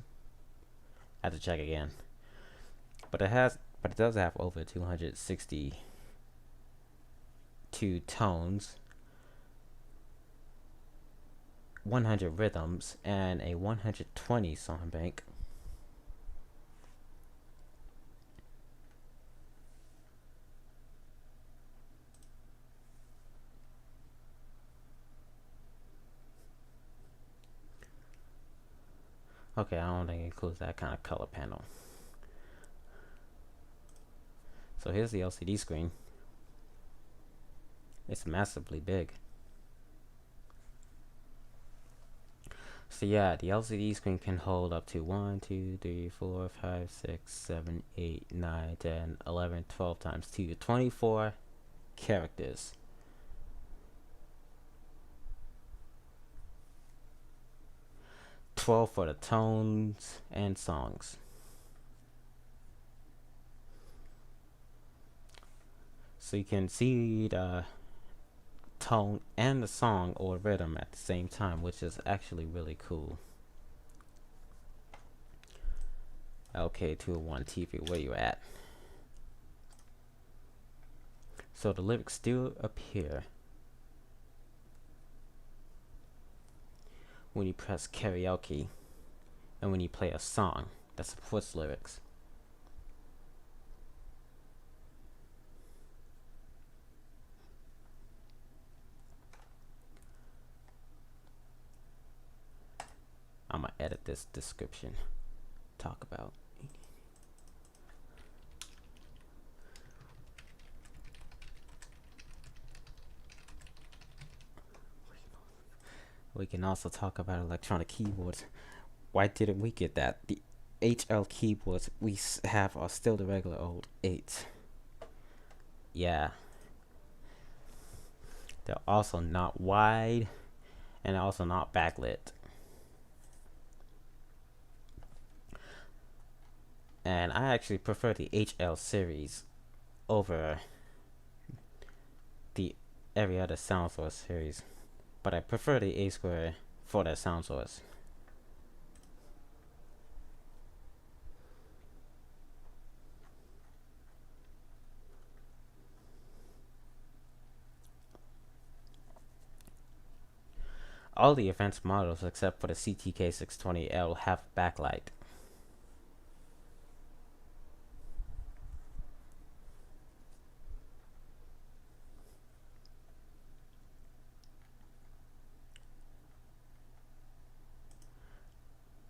I have to check again. But it does have over 262 tones, 100 rhythms, and a 120 song bank. Okay, I don't think it includes that kind of color panel. So here's the LCD screen. It's massively big. So yeah, the LCD screen can hold up to 1, 2, 3, 4, 5, 6, 7, 8, 9, 10, 11, 12 times 2, 24 characters. $12 for the tones and songs. So you can see the tone and the song or rhythm at the same time, which is actually really cool. LK201 TV, where you at? So the lyrics still appear when you press karaoke and when you play a song that supports lyrics. I'm gonna edit this description. Talk about. We can also talk about electronic keyboards. Why didn't we get that? The HL keyboards we have are still the regular old 8. Yeah. They're also not wide and also not backlit. And I actually prefer the HL series over the every other sound source series, but I prefer the A square for that sound source. All the advanced models except for the CTK620L have backlight.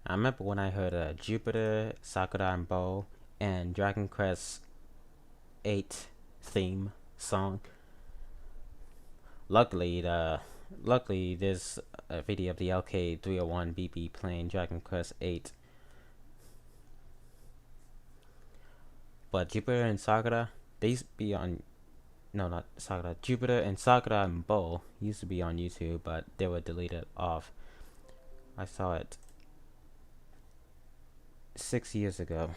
I remember when I heard Jupiter, Sakura and Bow, and Dragon Quest 8 theme song. Luckily, there's a video of the LK301 BB playing Dragon Quest 8. But Jupiter and Sakura, they used to be on. No, not Sakura. Jupiter and Sakura and Bow used to be on YouTube, but they were deleted off. I saw it 6 years ago.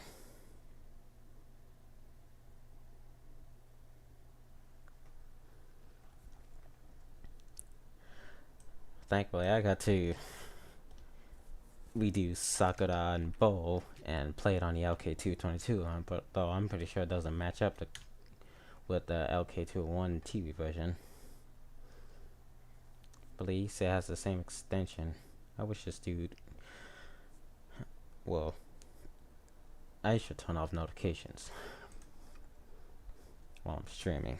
Thankfully, I got to redo Sakura and Bow and play it on the LK222, but though I'm pretty sure it doesn't match up with the LK21 TV version. But at least it has the same extension. I wish this dude. Well, I should turn off notifications while I'm streaming,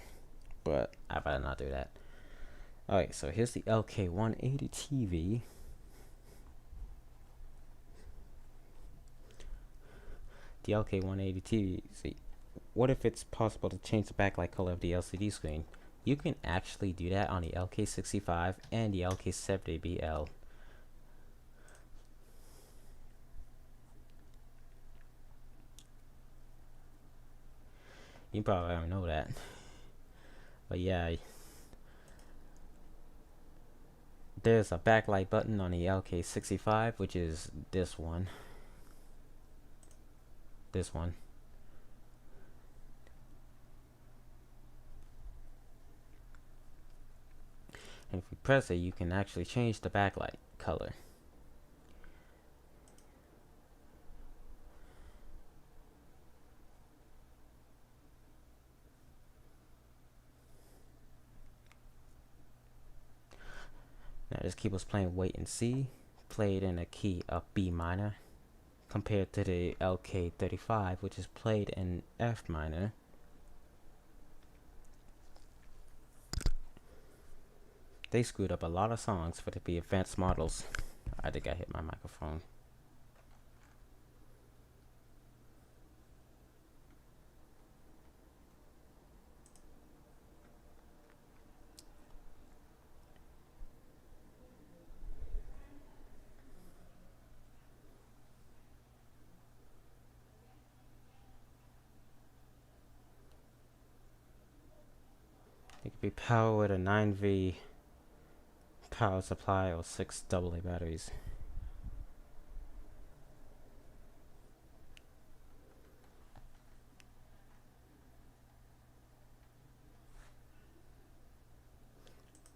but I'd rather not do that. Alright, so here's the LK180 TV. The LK180 TV. See, what if it's possible to change the backlight color of the LCD screen? You can actually do that on the LK65 and the LK70BL. You probably don't know that. But yeah, there's a backlight button on the LK65, which is this one. This one. And if you press it, you can actually change the backlight color. Now this keyboard's playing Wait and See, played in a key of B minor, compared to the LK35, which is played in F minor. They screwed up a lot of songs for the advanced models. I think I hit my microphone. It could be powered with a 9V power supply or 6 AA batteries.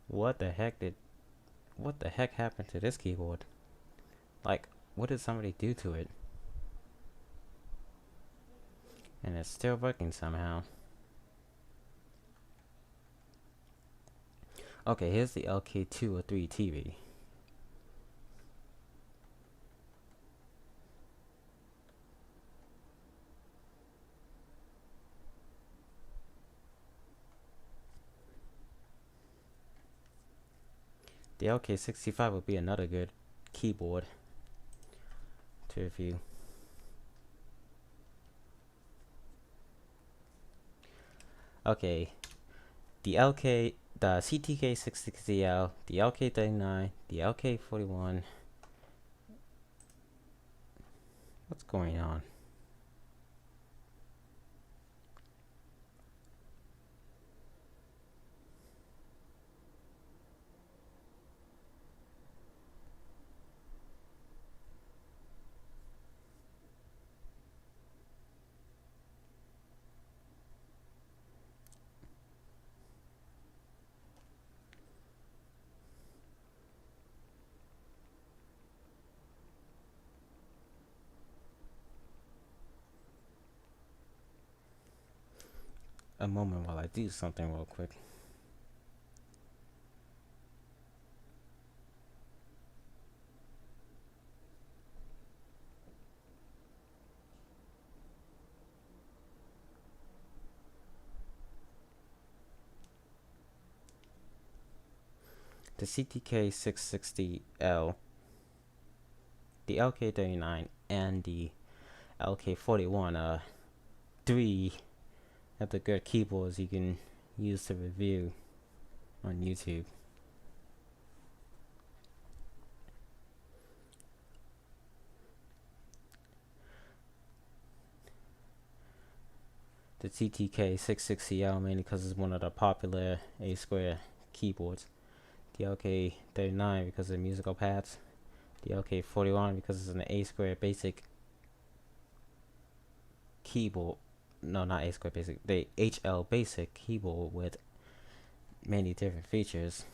What the heck happened to this keyboard? Like, what did somebody do to it? And it's still working somehow. Okay, here's the LK203 TV. The LK65 would be another good keyboard to review. Okay, the CTK660L, the LK39, the LK41. What's going on? A moment while I do something real quick. The CTK660L, the LK39, and the LK41 are three of the good keyboards you can use to review on YouTube. The TTK660L mainly because it's one of the popular A square keyboards. The LK39 because of the musical pads. The LK41 because it's an A square basic keyboard. No, not A square basic. The HL basic keyboard with many different features,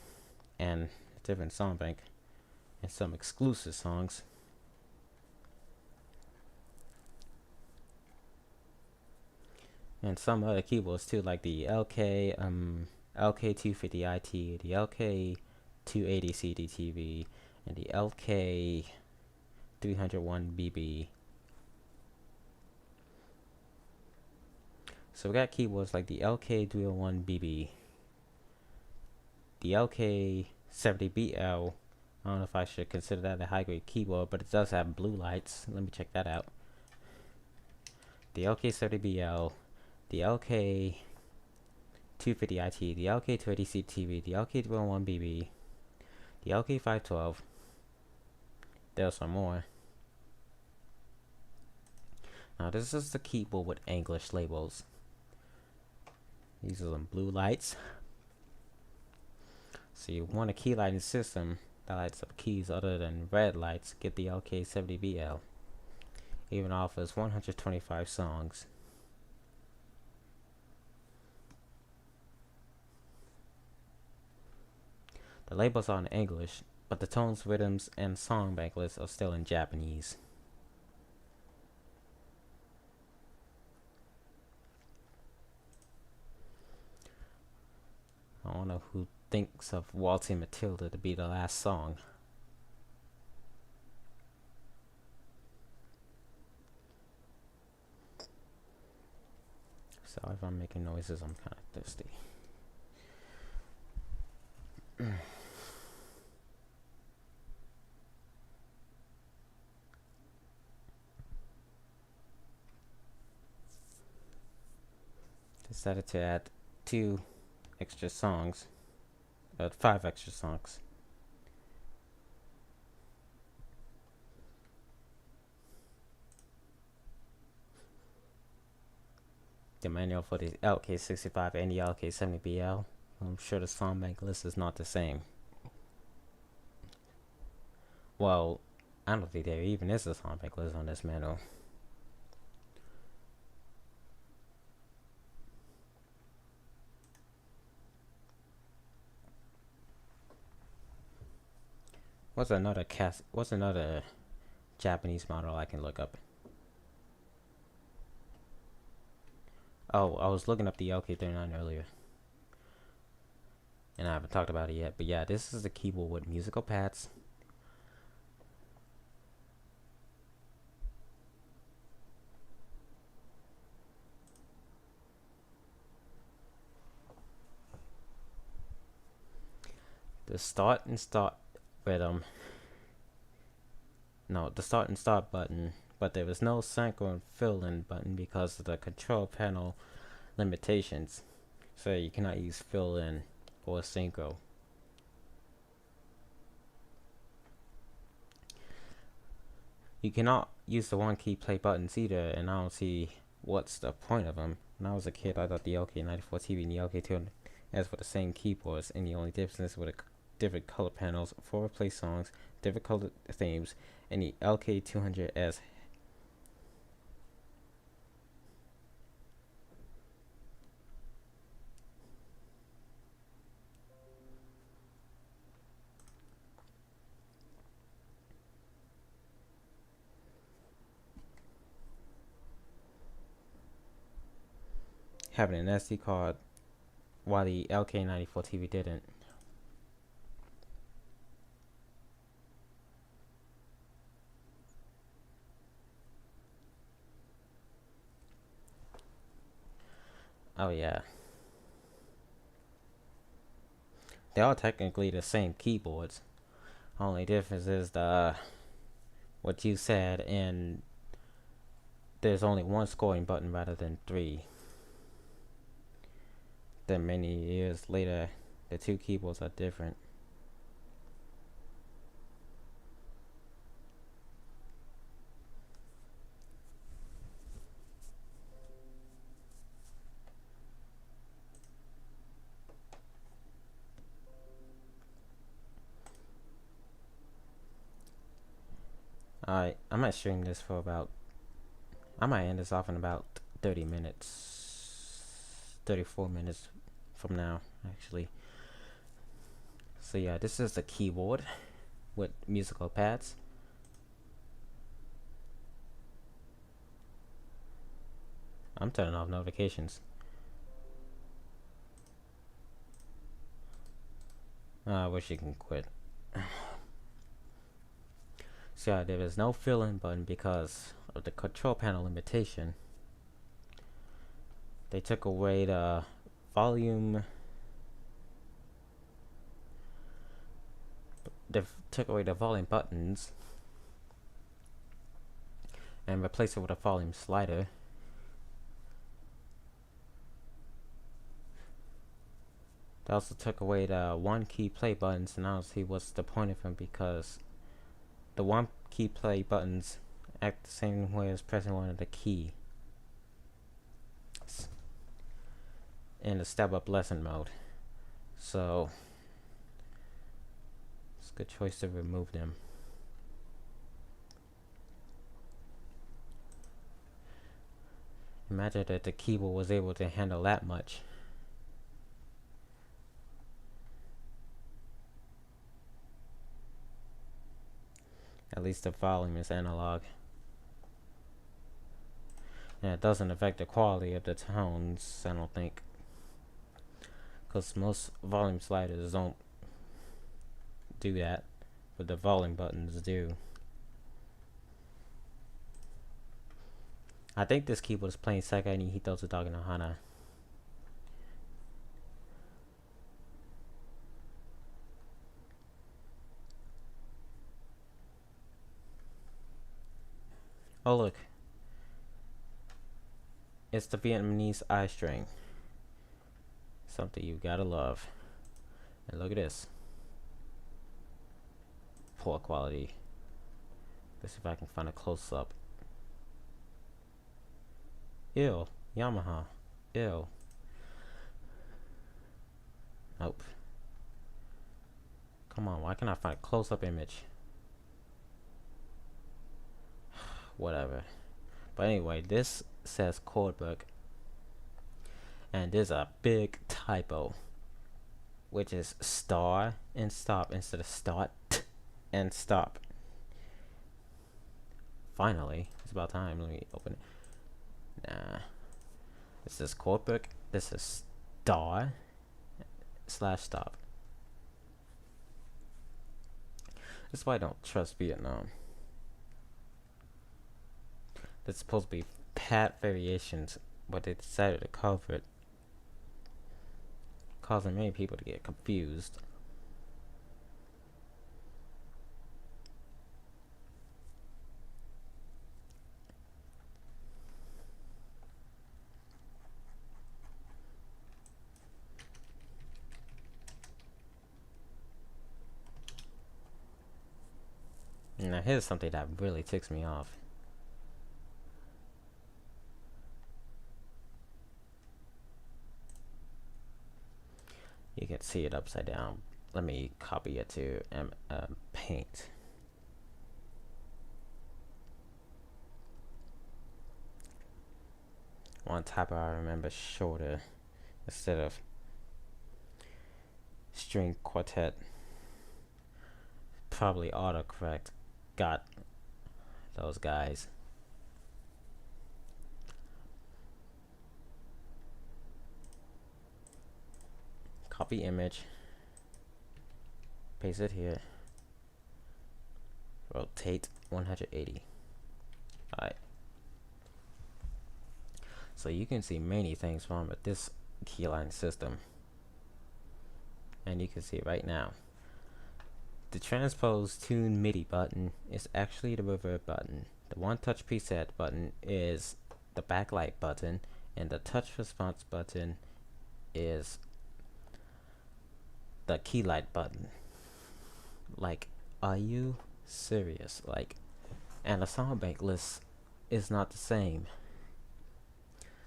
and different song bank and some exclusive songs. And some other keyboards too, like the LK250 IT, the LK280 CDTV, and the LK301 BB. So we got keyboards like the LK301 BB, the LK70BL. I don't know if I should consider that a high-grade keyboard, but it does have blue lights. Let me check that out. The LK70BL, the LK250 IT, the LK280 CTV, the LK301 BB, the LK512. There's some more. Now this is the keyboard with English labels. These are some blue lights. So you want a key lighting system that lights up keys other than red lights, get the LK70BL. Even offers 125 songs. The labels are in English, but the tones, rhythms, and song bank lists are still in Japanese. I don't know who thinks of Waltzing Matilda to be the last song. So if I'm making noises, I'm kind of thirsty. Decided to add 5 extra songs. The manual for the LK65 and the LK70BL. I'm sure the song bank list is not the same. Well, I don't think there even is a song bank list on this manual. What's another Japanese model I can look up? Oh, I was looking up the LK39 earlier, and I haven't talked about it yet. But yeah, this is the keyboard with musical pads. The start and stop rhythm. No, the start and stop button, but there was no synchro and fill-in button because of the control panel limitations. So you cannot use fill-in or synchro. You cannot use the one key play buttons either, and I don't see what's the point of them. When I was a kid, I thought the LK94 TV and the LK200 as for the same keyboards, and the only difference with different color panels, 4 play songs, different color themes, and the LK200 as having an SD card, while the LK94 TV didn't. Oh yeah. They're all technically the same keyboards. Only difference is the what you said, and there's only one scoring button rather than 3. Then many years later, the 2 keyboards are different. Alright, I might stream this for about, I might end this off in about 30 minutes, 34 minutes from now, actually. So yeah, this is the keyboard with musical pads. I'm turning off notifications. I wish you can quit. So yeah, there is no filling button because of the control panel limitation. They took away the volume. They took away the volume buttons and replaced it with a volume slider. They also took away the one key play buttons, and I don't see what's the point of them because the one key play buttons act the same way as pressing one of the key in the step up lesson mode. So it's a good choice to remove them. Imagine that the keyboard was able to handle that much. At least the volume is analog. And it doesn't affect the quality of the tones, I don't think. Because most volume sliders don't do that, but the volume buttons do. I think this keyboard is playing Sekai ni Hito Tsutage no Hana. Oh look, it's the Vietnamese I string. Something you gotta love. And look at this. Poor quality. Let's see if I can find a close up. Ew, Yamaha. Ew. Nope. Come on, why can't I find a close up image? Whatever. But anyway, this says chord book. And there's a big typo, which is star and stop instead of start and stop. Finally, it's about time. Let me open it. Nah. This is chord book. This is star / stop. That's why I don't trust Vietnam. There's supposed to be pad variations, but they decided to cover it, causing many people to get confused. Now here's something that really ticks me off. You can see it upside down. Let me copy it to Paint. One typo I remember shorter instead of string quartet. Probably autocorrect got those guys. Copy image, paste it here, rotate 180. Alright, so you can see many things wrong with this keyline system, and you can see it right now. The transpose tune MIDI button is actually the reverb button. The one touch preset button is the backlight button, and the touch response button is the key light button. Like, are you serious? Like, and the song bank list is not the same.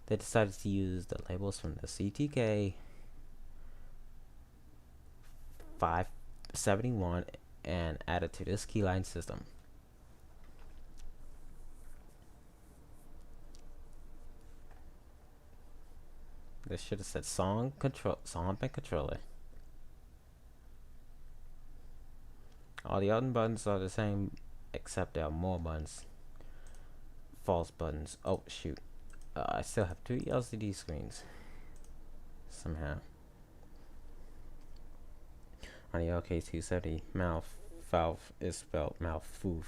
They decided to use the labels from the CTK 571 and add it to this keyline system. This should have said song bank controller. All the other buttons are the same, except there are more buttons. False buttons. Oh, shoot. I still have 3 LCD screens. Somehow. On the LK270, mouth valve is spelled mouth foof.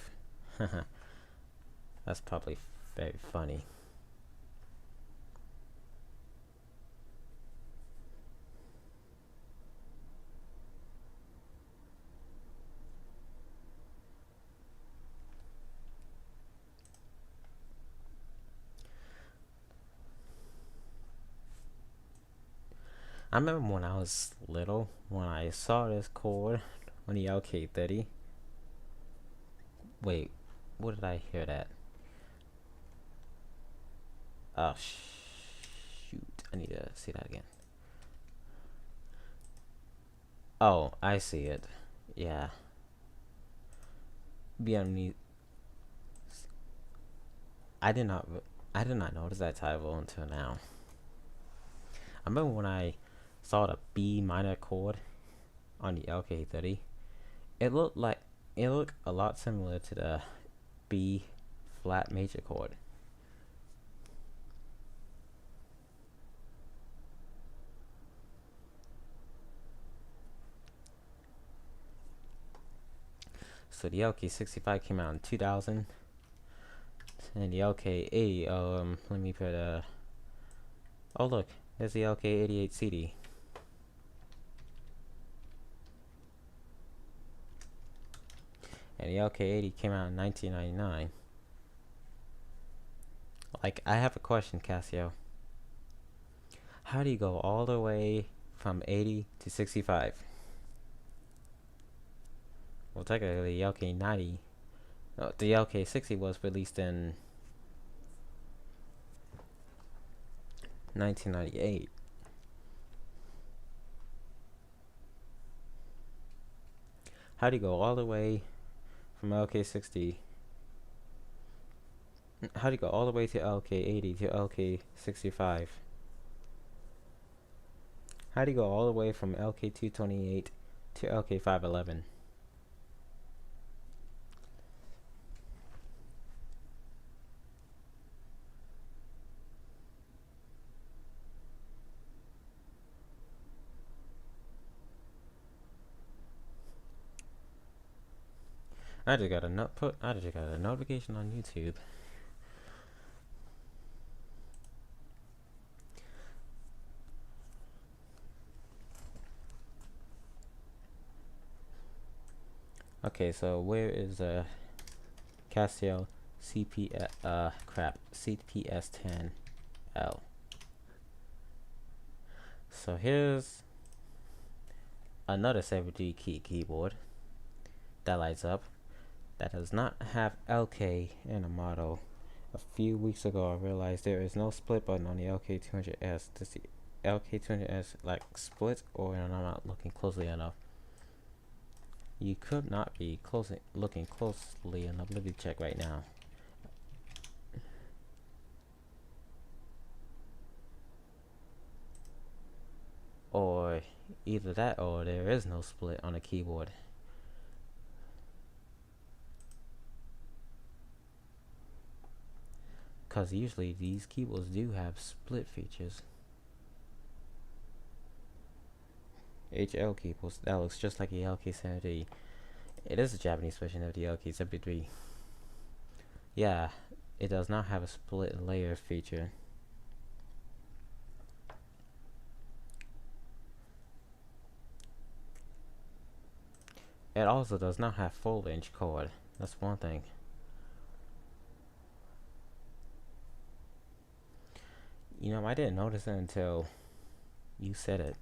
That's probably very funny. I remember when I was little, when I saw this chord on the LK30. Wait, what did I hear that? Oh, shoot. I need to see that again. Oh, I see it. Yeah. Be I did not notice that title until now. I remember when I saw the B minor chord on the LK30. It looked a lot similar to the B flat major chord. So the LK65 came out in 2000, and the LK80. Let me put a. Oh look, there's the LK88 CD. And the LK80 came out in 1999. Like, I have a question, Casio. How do you go all the way from 80 to 65? Well, technically, the LK90, the LK60 was released in 1998. How do you go all the way from LK60? How do you go all the way to LK80 to LK65? How do you go all the way from LK228 to LK511? I just got a notification on YouTube. Okay, so where is Casio CPS10L? So here's another 7G keyboard that lights up, that does not have LK in the model. A few weeks ago, I realized there is no split button on the LK200S. Does the LK200S like split, or am I not looking closely enough? You could not be looking closely enough. Let me check right now. Or either that, or there is no split on the keyboard. Because usually these keyboards do have split features. HL keyboards, that looks just like the LK70. It is a Japanese version of the LK73. Yeah, it does not have a split layer feature. It also does not have full range chord. That's one thing. You know, I didn't notice it until you said it.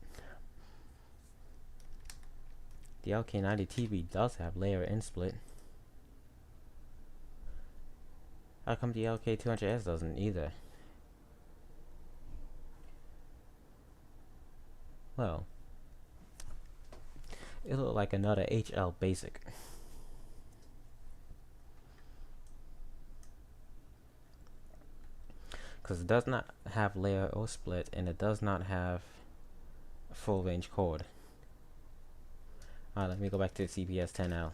The LK90 TV does have layer in split. How come the LK200S doesn't either? Well, it looked like another HL basic. Because it does not have layer or split, and it does not have a full range chord. Alright, let me go back to the CPS10L.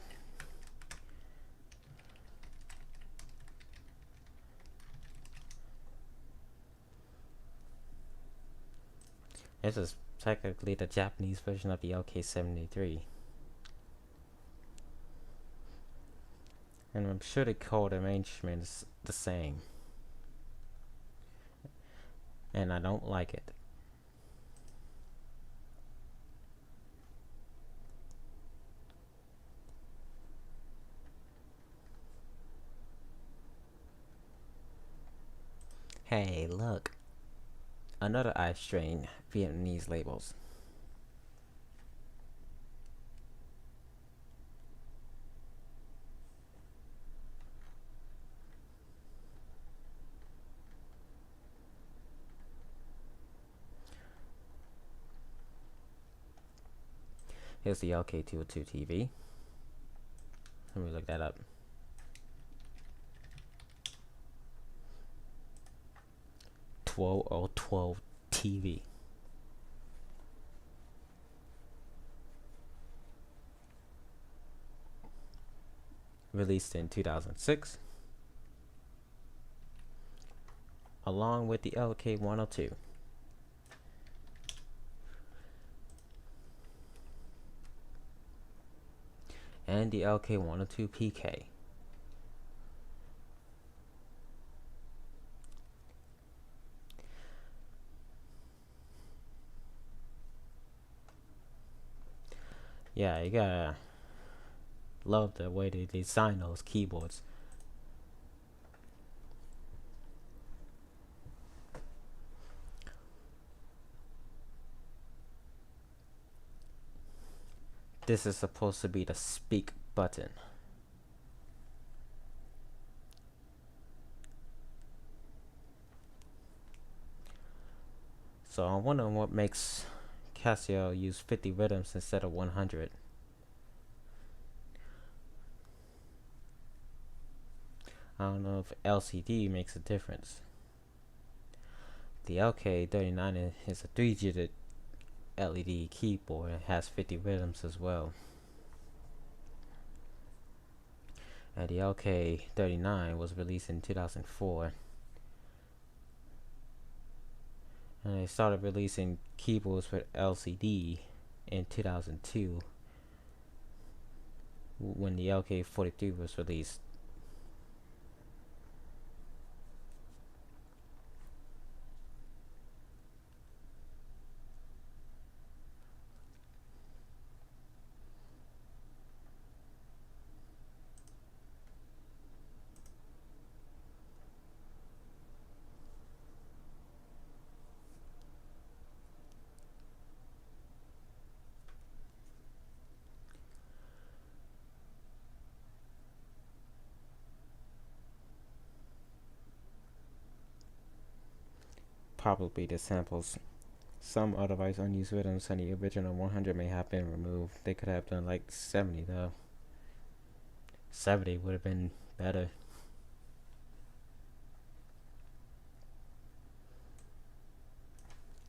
This is technically the Japanese version of the LK73. And I'm sure the chord arrangement is the same. And I don't like it. Hey, look. Another I strain Vietnamese labels. Here's the LK202 TV. Let me look that up. 12012 TV. Released in 2006. Along with the LK102. And the LK102 PK. Yeah, you gotta love the way they design those keyboards. This is supposed to be the speak button. So I'm wondering what makes Casio use 50 rhythms instead of 100. I don't know if LCD makes a difference. The LK39 is a 3-digit LED keyboard and has 50 rhythms as well. And the LK39 was released in 2004. And they started releasing keyboards with LCD in 2002 when the LK43 was released. Probably the samples. Some otherwise unused rhythms and the original 100 may have been removed. They could have done like 70 though. 70 would have been better.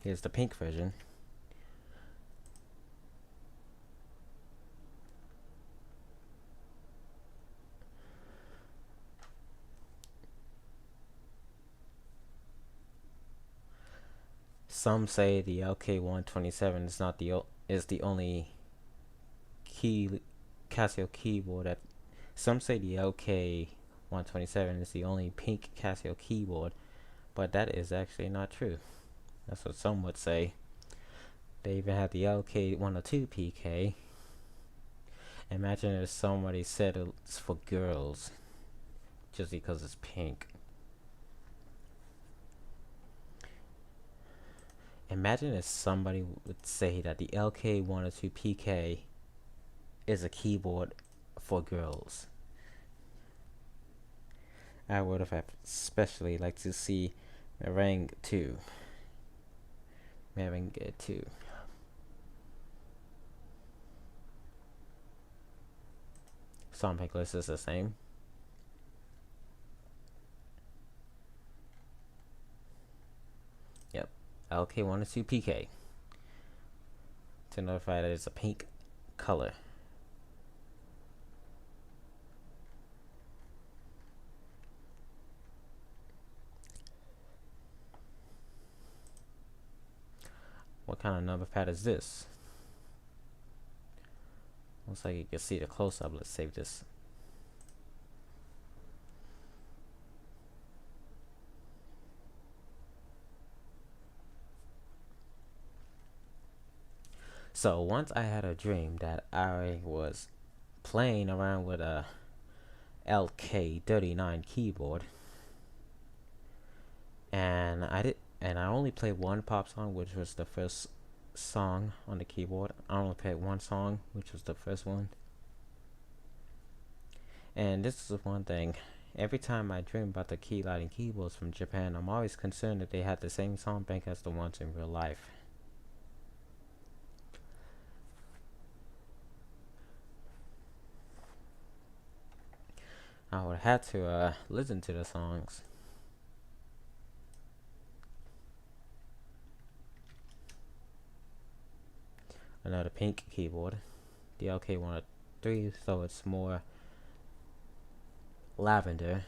Here's the pink version. Some say the LK127 is the only Casio keyboard that. Some say the LK127 is the only pink Casio keyboard, but that is actually not true. That's what some would say. They even have the LK102 PK. Imagine if somebody said it's for girls just because it's pink. Imagine if somebody would say that the LK102 PK is a keyboard for girls. I would have especially liked to see Meringue 2. Meringue 2. Song pick list is the same. Yep. LK102 PK. To notify that it's a pink color. What kind of number pad is this? Looks like you can see the close-up. Let's save this. So once I had a dream that I was playing around with a LK39 keyboard, and I only played one pop song, which was the first song on the keyboard. I only played one song, which was the first one. And this is one thing. Every time I dream about the key lighting keyboards from Japan, I'm always concerned that they had the same song bank as the ones in real life. I would have to listen to the songs. Another pink keyboard, the LK103, so it's more lavender.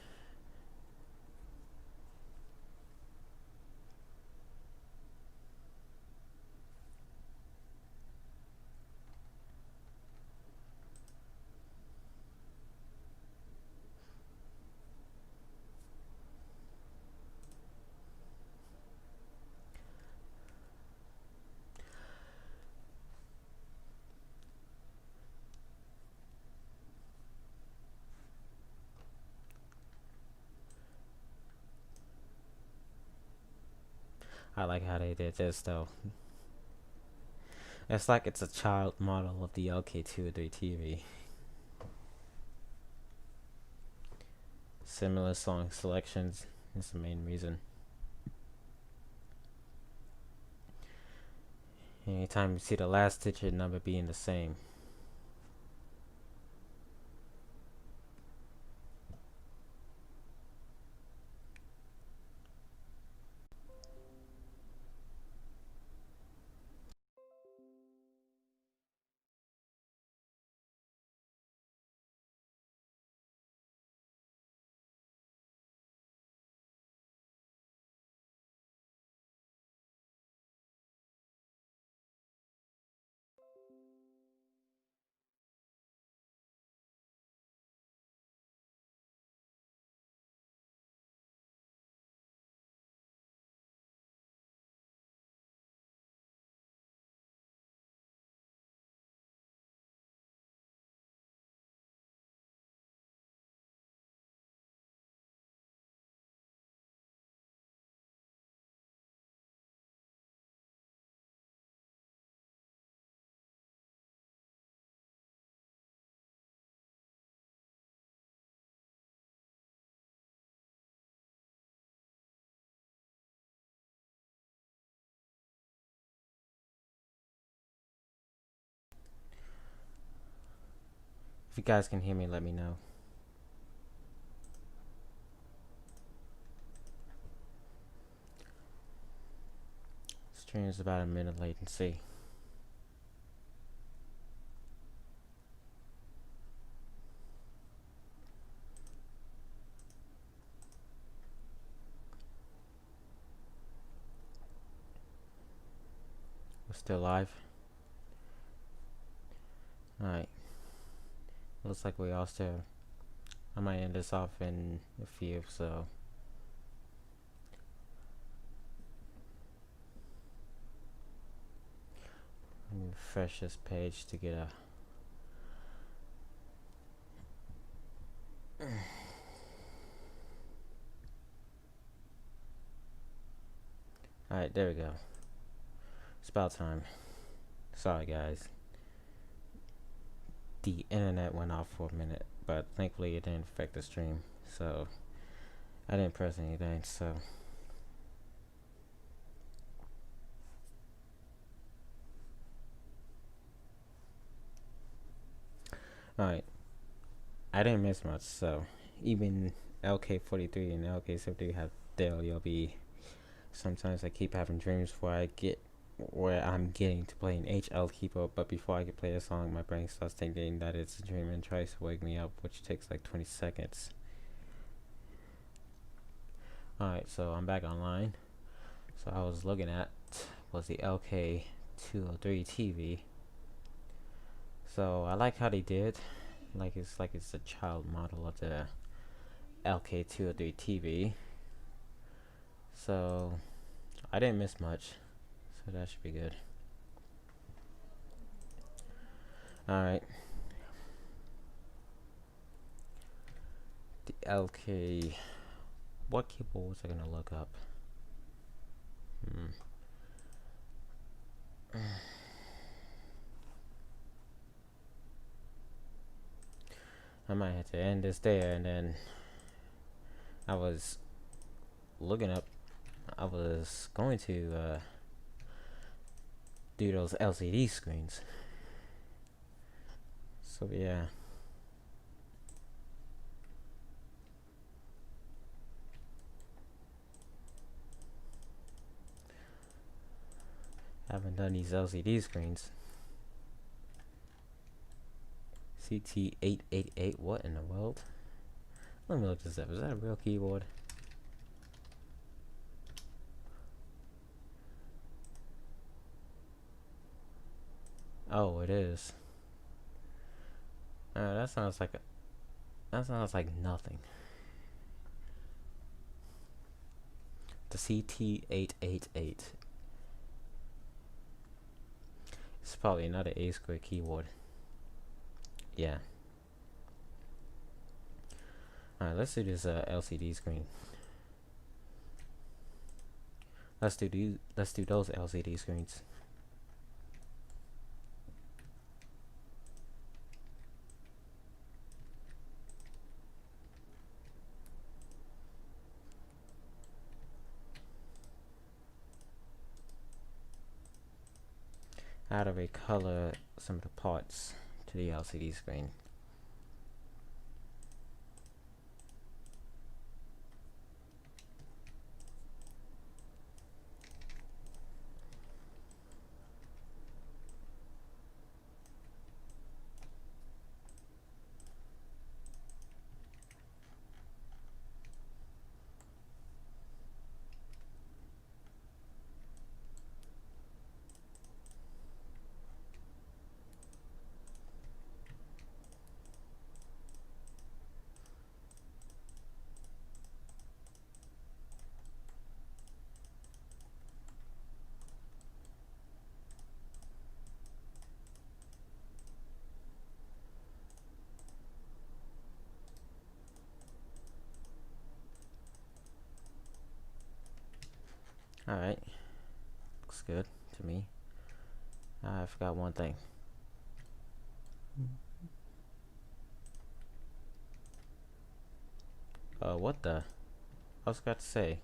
I like how they did this though. It's like it's a child model of the LK203 TV. Similar song selections is the main reason. Anytime you see the last digit number being the same. If you guys can hear me, let me know. Stream is about a minute latency. We're still live. Alright. Looks like we all still. I might end this off in a few, so. Let me refresh this page to get a. Alright, there we go. It's about time. Sorry, guys. The internet went off for a minute, but thankfully it didn't affect the stream, so I didn't press anything, so. Alright. I didn't miss much, so even LK43 and LK73 have their LB. Sometimes I keep having dreams where I'm getting to play an HL keyboard, but before I can play a song, my brain starts thinking that it's a dream and tries to wake me up, which takes like 20 seconds. Alright, so I'm back online. So I was looking at was the LK LK203 TV. So I like how they did, like it's a child model of the LK203 TV. So I didn't miss much, so that should be good. Alright. The LK. What keyboard was I gonna look up? I might have to end this there, and then I was looking up. I was going to do those LCD screens. So yeah. Haven't done these LCD screens. CT888, what in the world? Let me look this up. Is that a real keyboard? Oh, it is. That sounds like nothing. The CT888. It's probably another A-square keyboard. Yeah. Alright, let's do this LCD screen. Let's do those LCD screens. How do we color some of the parts to the LCD screen? Alright. Looks good to me. I forgot one thing. What the? I was about to say.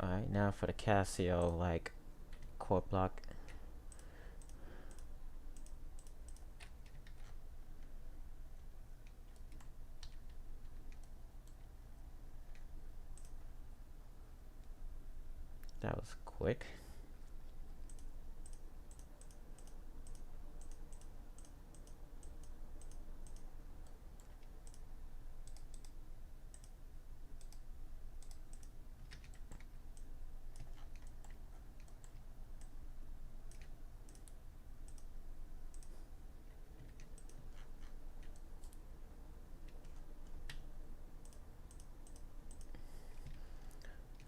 Alright, now for the Casio, like, chord block. That was quick.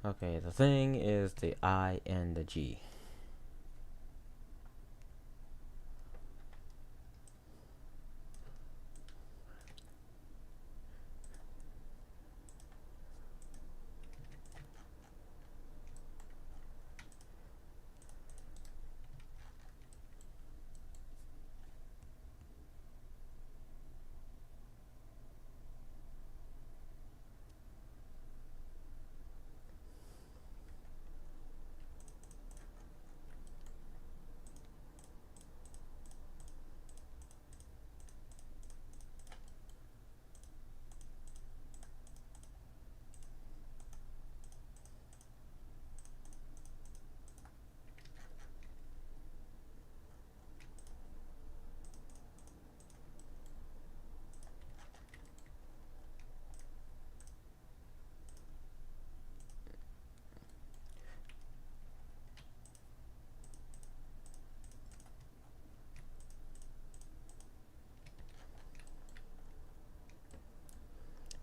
Okay, the thing is the I and the G.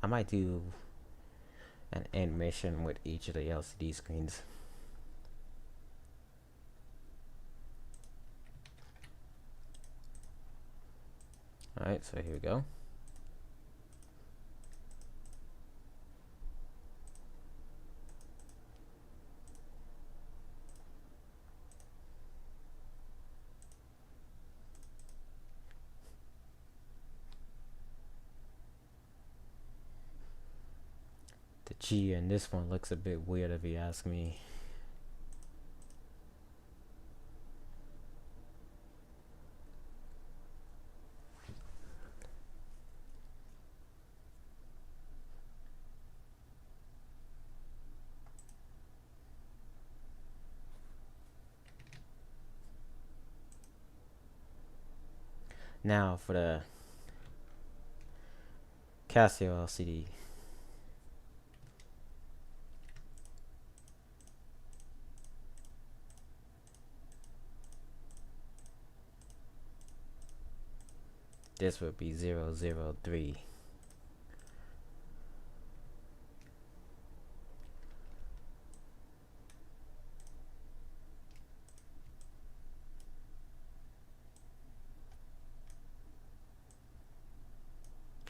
I might do an animation with each of the LCD screens. Alright, so here we go. The G in this one looks a bit weird if you ask me. Now for the Casio LCD. This would be 003.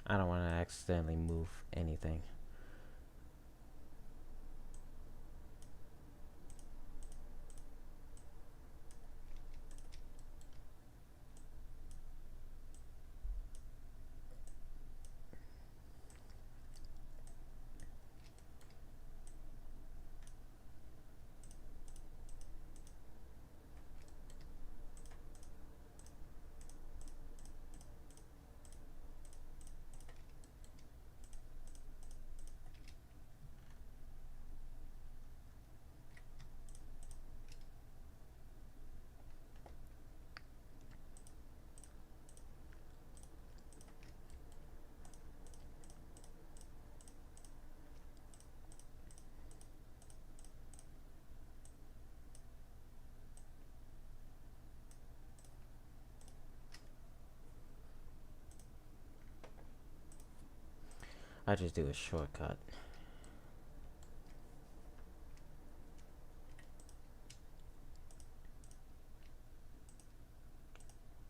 I don't want to accidentally move anything. I just do a shortcut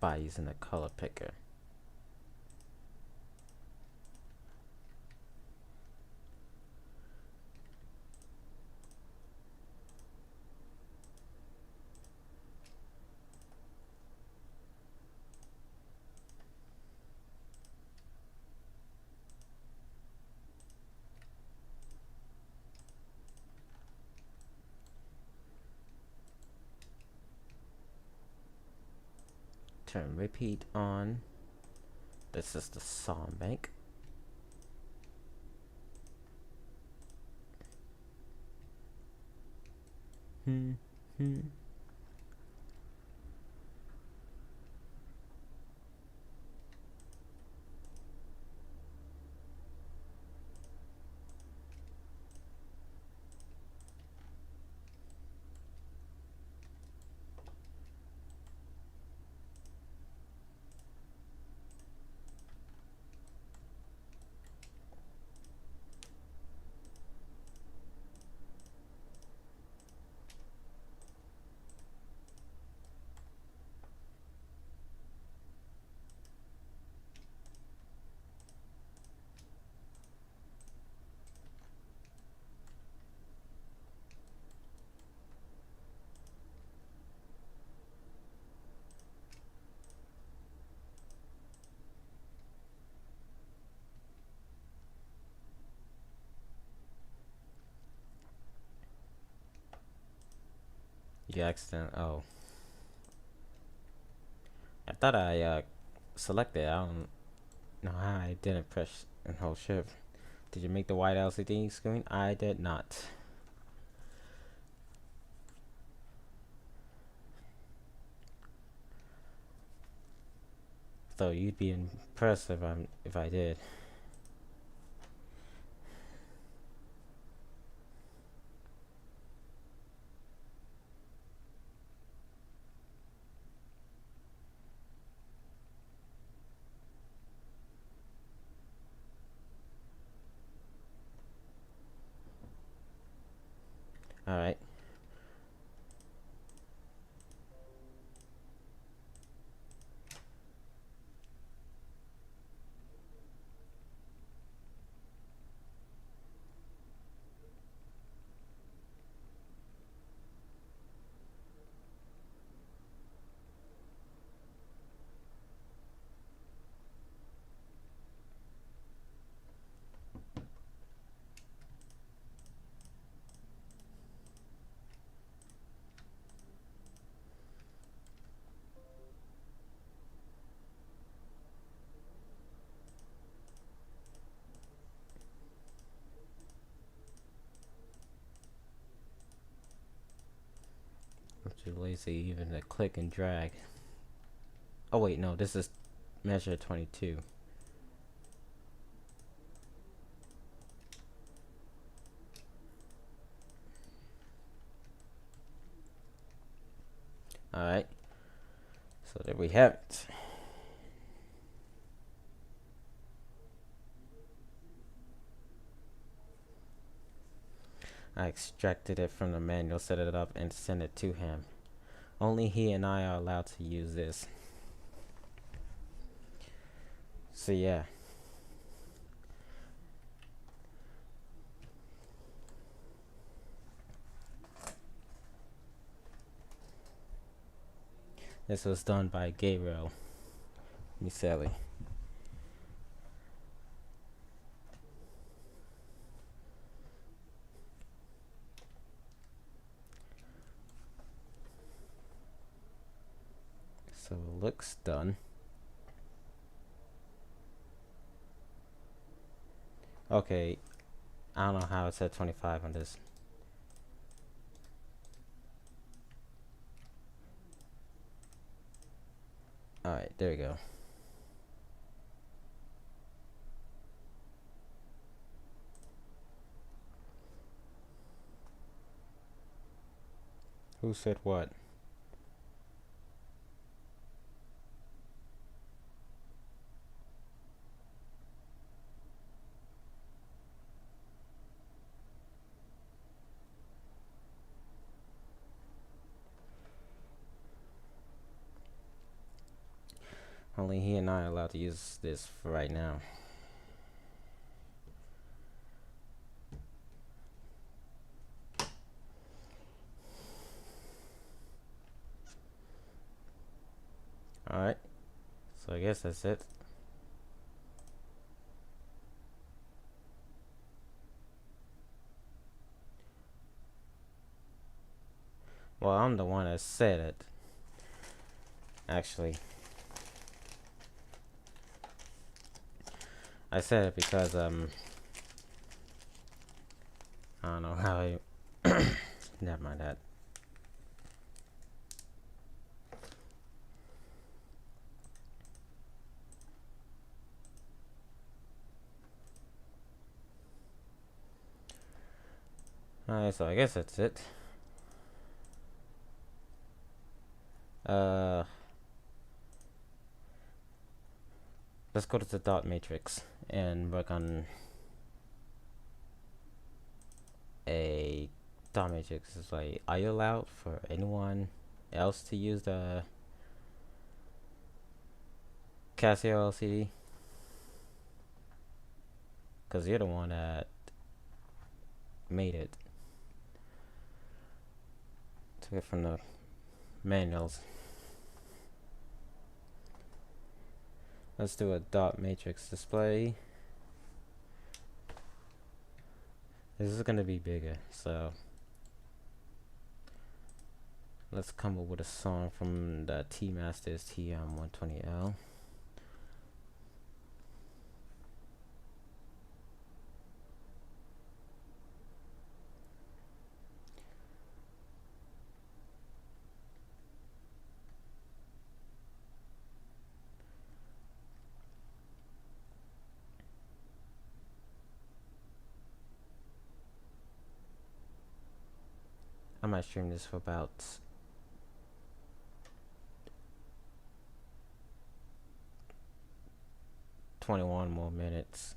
by using the color picker. Turn repeat on. This is the song bank. You accident. Oh, I thought I selected. I don't know how I didn't press and hold shift. Did you make the white LCD screen? I did not. So you'd be impressed if I did. Alright. I'm too lazy even to click and drag. Oh wait, no, this is measure 22. Alright. So there we have it. I extracted it from the manual, set it up, and sent it to him. Only he and I are allowed to use this. So yeah. This was done by Gabriel Miseli. So it looks done. Okay, I don't know how it said 25 on this. Alright, there you go. Who said what? Only he and I are allowed to use this for right now. Alright, so I guess that's it. Well, I'm the one that said it. Actually, I said it because I don't know how I never mind that. Alright, so I guess that's it. Let's go to the dot matrix and work on a dot matrix. It's like, are you allowed for anyone else to use the Casio LCD? Because you're the one that made it. Took it from the manuals. Let's do a dot matrix display. This is going to be bigger, so let's come up with a song from the T Masters TM120L. I might stream this for about 21 more minutes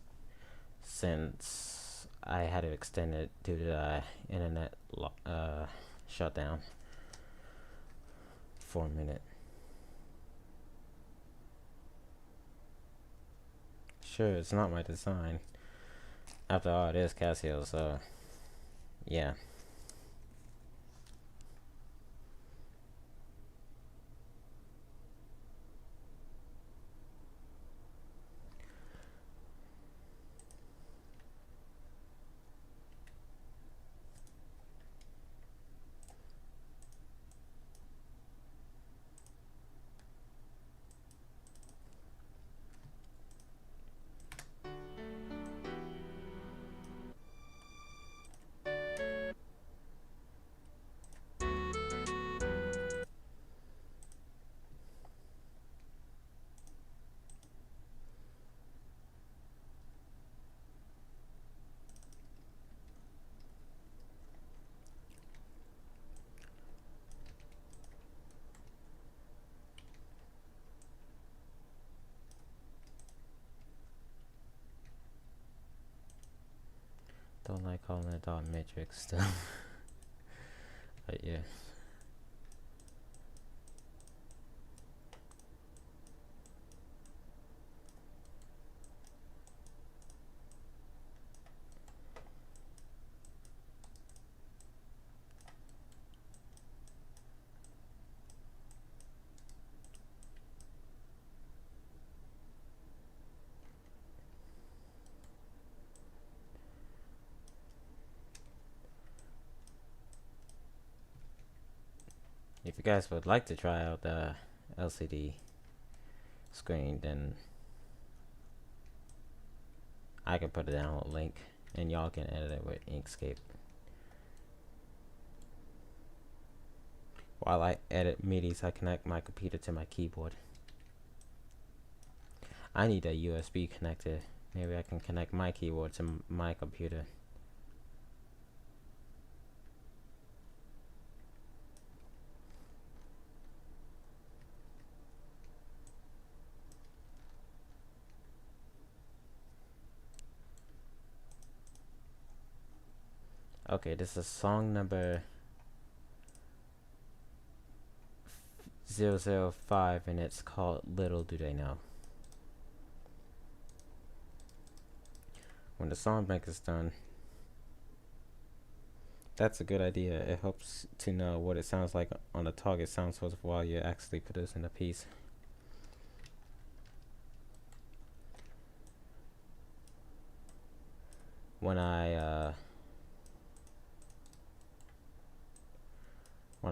since I had to extend it due to the internet shut down for a minute. Sure, it's not my design. After all, it is Casio, so yeah. Don't like calling it dot matrix stuff. But yeah. If you guys would like to try out the LCD screen, then I can put a download link and y'all can edit it with Inkscape. While I edit MIDIs, I connect my computer to my keyboard. I need a USB connector. Maybe I can connect my keyboard to my computer. Okay, this is song number 005 and it's called Little Do They Know. When the song bank is done, that's a good idea. It helps to know what it sounds like on the target sound source while you're actually producing a piece. When I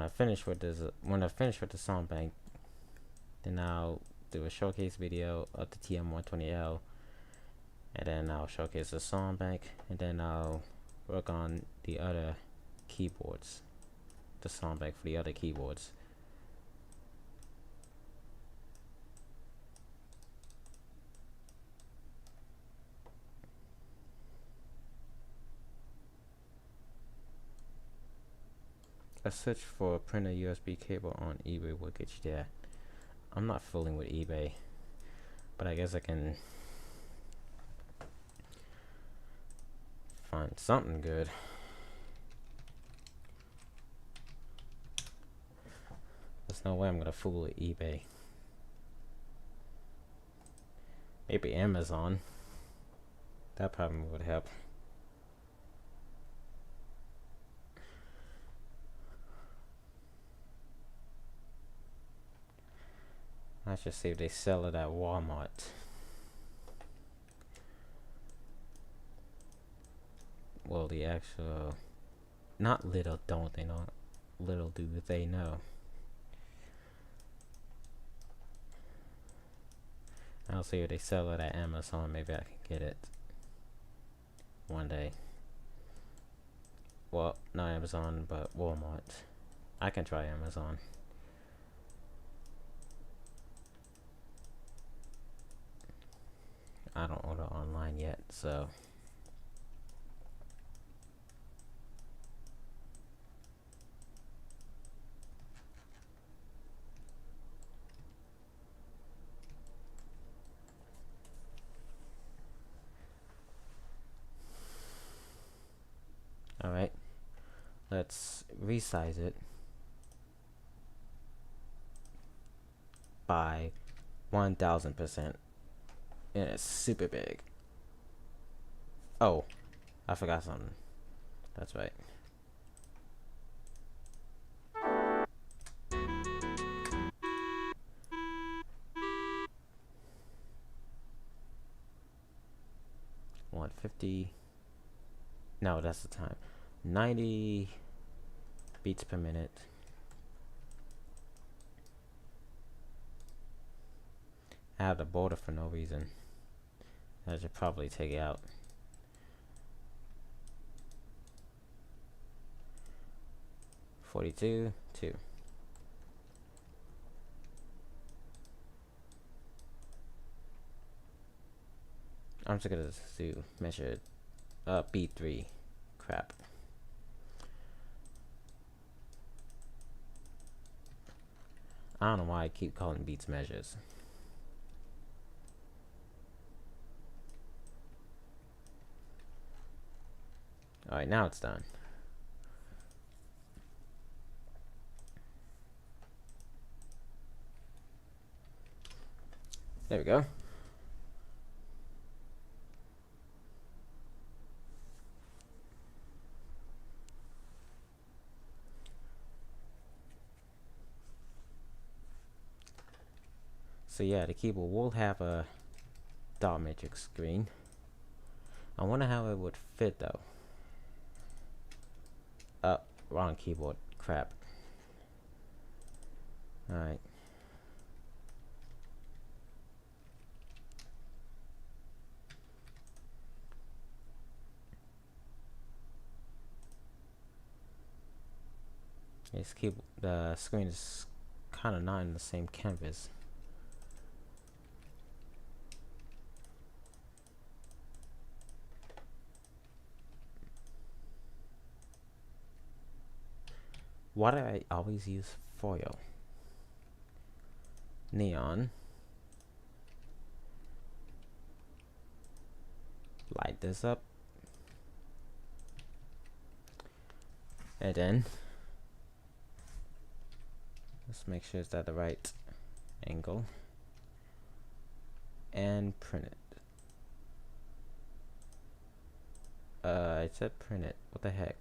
finish with the song bank, then I'll do a showcase video of the TM120L, and then I'll showcase the song bank, and then I'll work on the other keyboards, the song bank for the other keyboards. A search for a printer USB cable on eBay will get you there. I'm not fooling with eBay, but I guess I can find something good. There's no way I'm gonna fool with eBay. Maybe Amazon. That probably would help. I should see if they sell it at Walmart. Well, the actual, not little don't they know, little do they know. I'll see if they sell it at Amazon. Maybe I can get it one day. Well, not Amazon, but Walmart. I can try Amazon. I don't order online yet, so let's resize it by 1000%. And it's super big. Oh, I forgot something. That's right. $150. No, that's the time. 90 beats per minute. I have the border for no reason. I should probably take it out. 42, 2. I'm just gonna do measure beat 3. Crap. I don't know why I keep calling beats measures. Alright, now it's done. There we go. So yeah, the keyboard will have a dot matrix screen. I wonder how it would fit though. Wrong keyboard. Crap. Alright. This keyboard, the screen is kind of not in the same canvas. Why do I always use foil? Neon. Light this up. And then let's make sure it's at the right angle. And print it. It said print it. What the heck?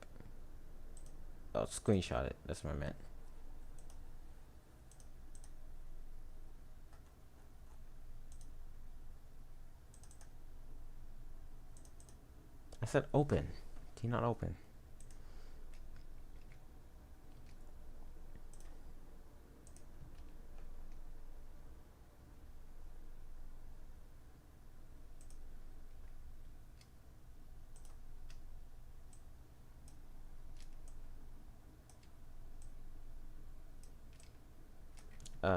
Oh, screenshot it. That's what I meant. I said open. Do you not open?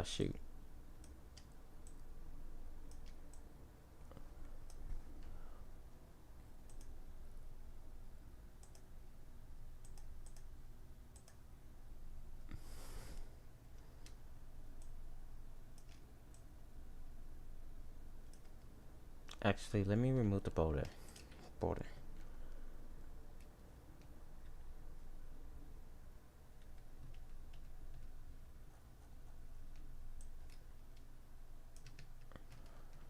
Shoot. Actually, let me remove the border.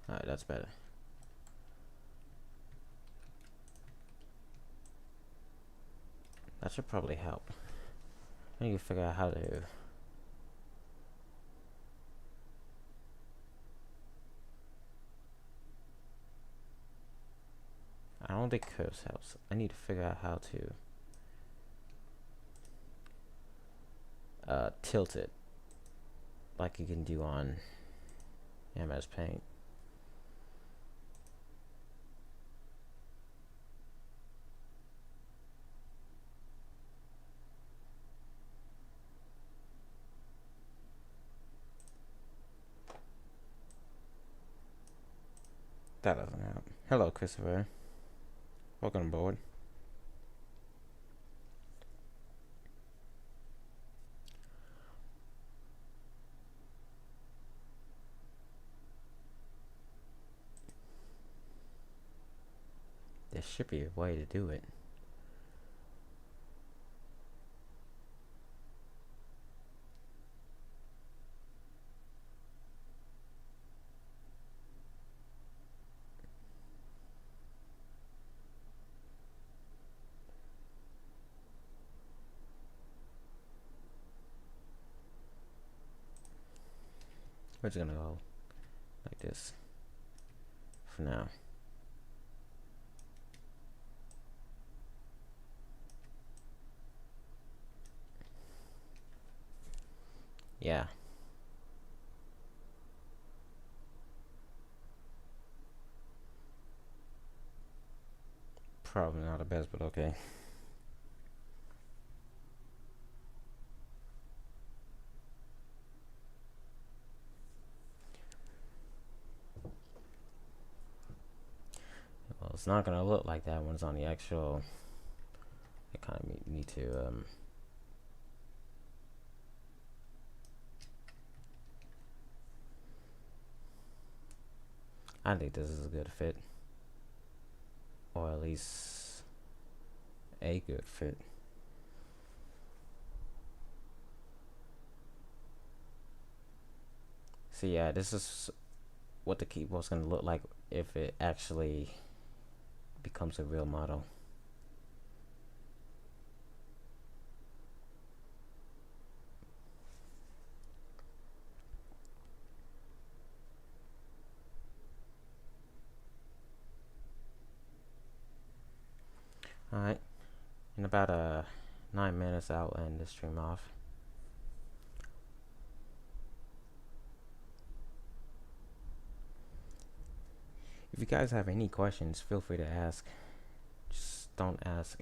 Alright, that's better. That should probably help. I need to figure out how to. I don't think curves helps. I need to figure out how to tilt it like you can do on MS Paint. That doesn't help. Hello, Christopher. Welcome aboard. There should be a way to do it. We're just gonna go like this for now. Yeah. Probably not the best, but okay. Well, it's not gonna look like that when it's on the actual. I kind of need to I think this is a good fit, or at least a good fit. So yeah, this is what the keyboard's gonna look like if it actually becomes a real model. Alright, in about 9 minutes I'll end the stream off. If you guys have any questions, feel free to ask. Just don't ask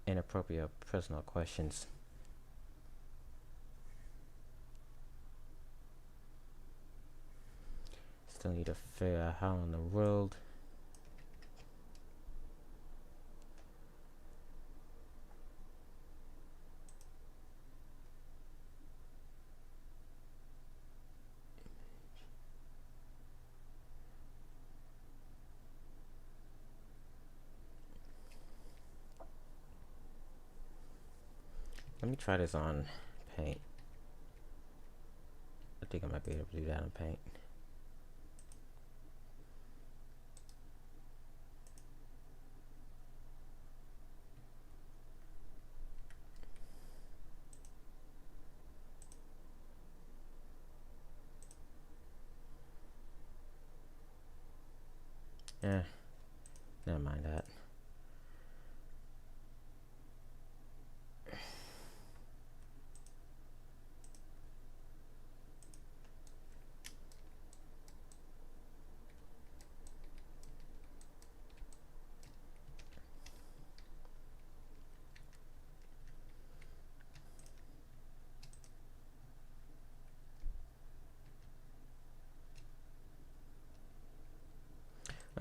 inappropriate personal questions. Still need to figure out how in the world. Let me try this on Paint. I think I might be able to do that on Paint. Yeah, never mind that.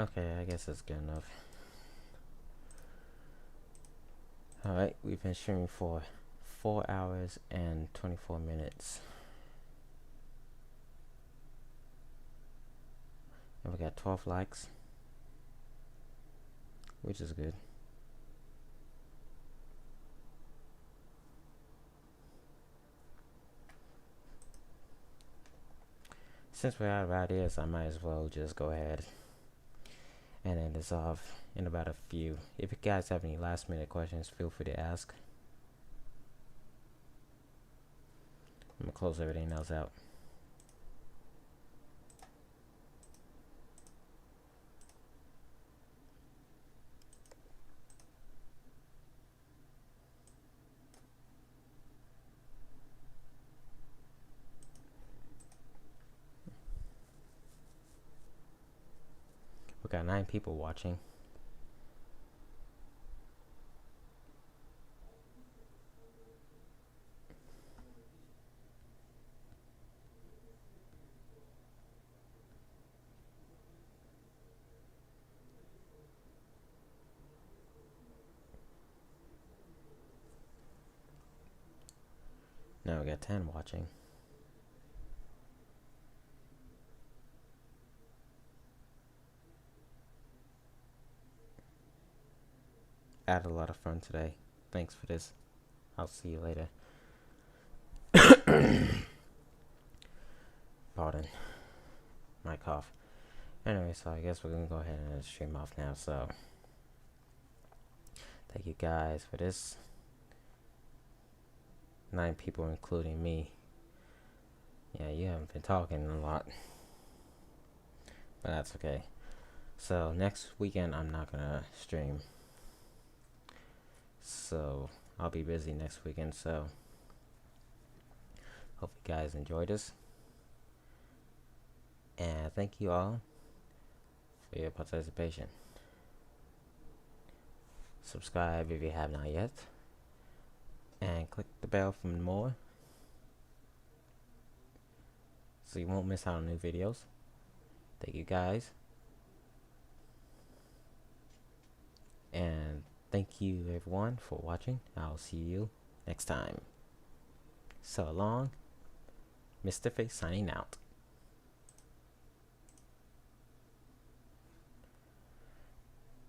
Okay, I guess that's good enough. Alright, we've been streaming for 4 hours and 24 minutes. And we got 12 likes, which is good. Since we're out of ideas, I might as well just go ahead and end this off in about a few. If you guys have any last minute questions, feel free to ask. I'm gonna close everything else out. We got 9 people watching. Now we got 10 watching. I had a lot of fun today. Thanks for this. I'll see you later. Pardon my cough. Anyway, so I guess we're gonna go ahead and stream off now. So thank you guys for this. 9 people, including me. Yeah, you haven't been talking a lot, but that's okay. So next weekend I'm not gonna stream. So I'll be busy next weekend. So hope you guys enjoyed this, and thank you all for your participation. Subscribe if you have not yet, and click the bell for more so you won't miss out on new videos. Thank you guys, and thank you everyone for watching. I'll see you next time. So long, Mr. Face signing out.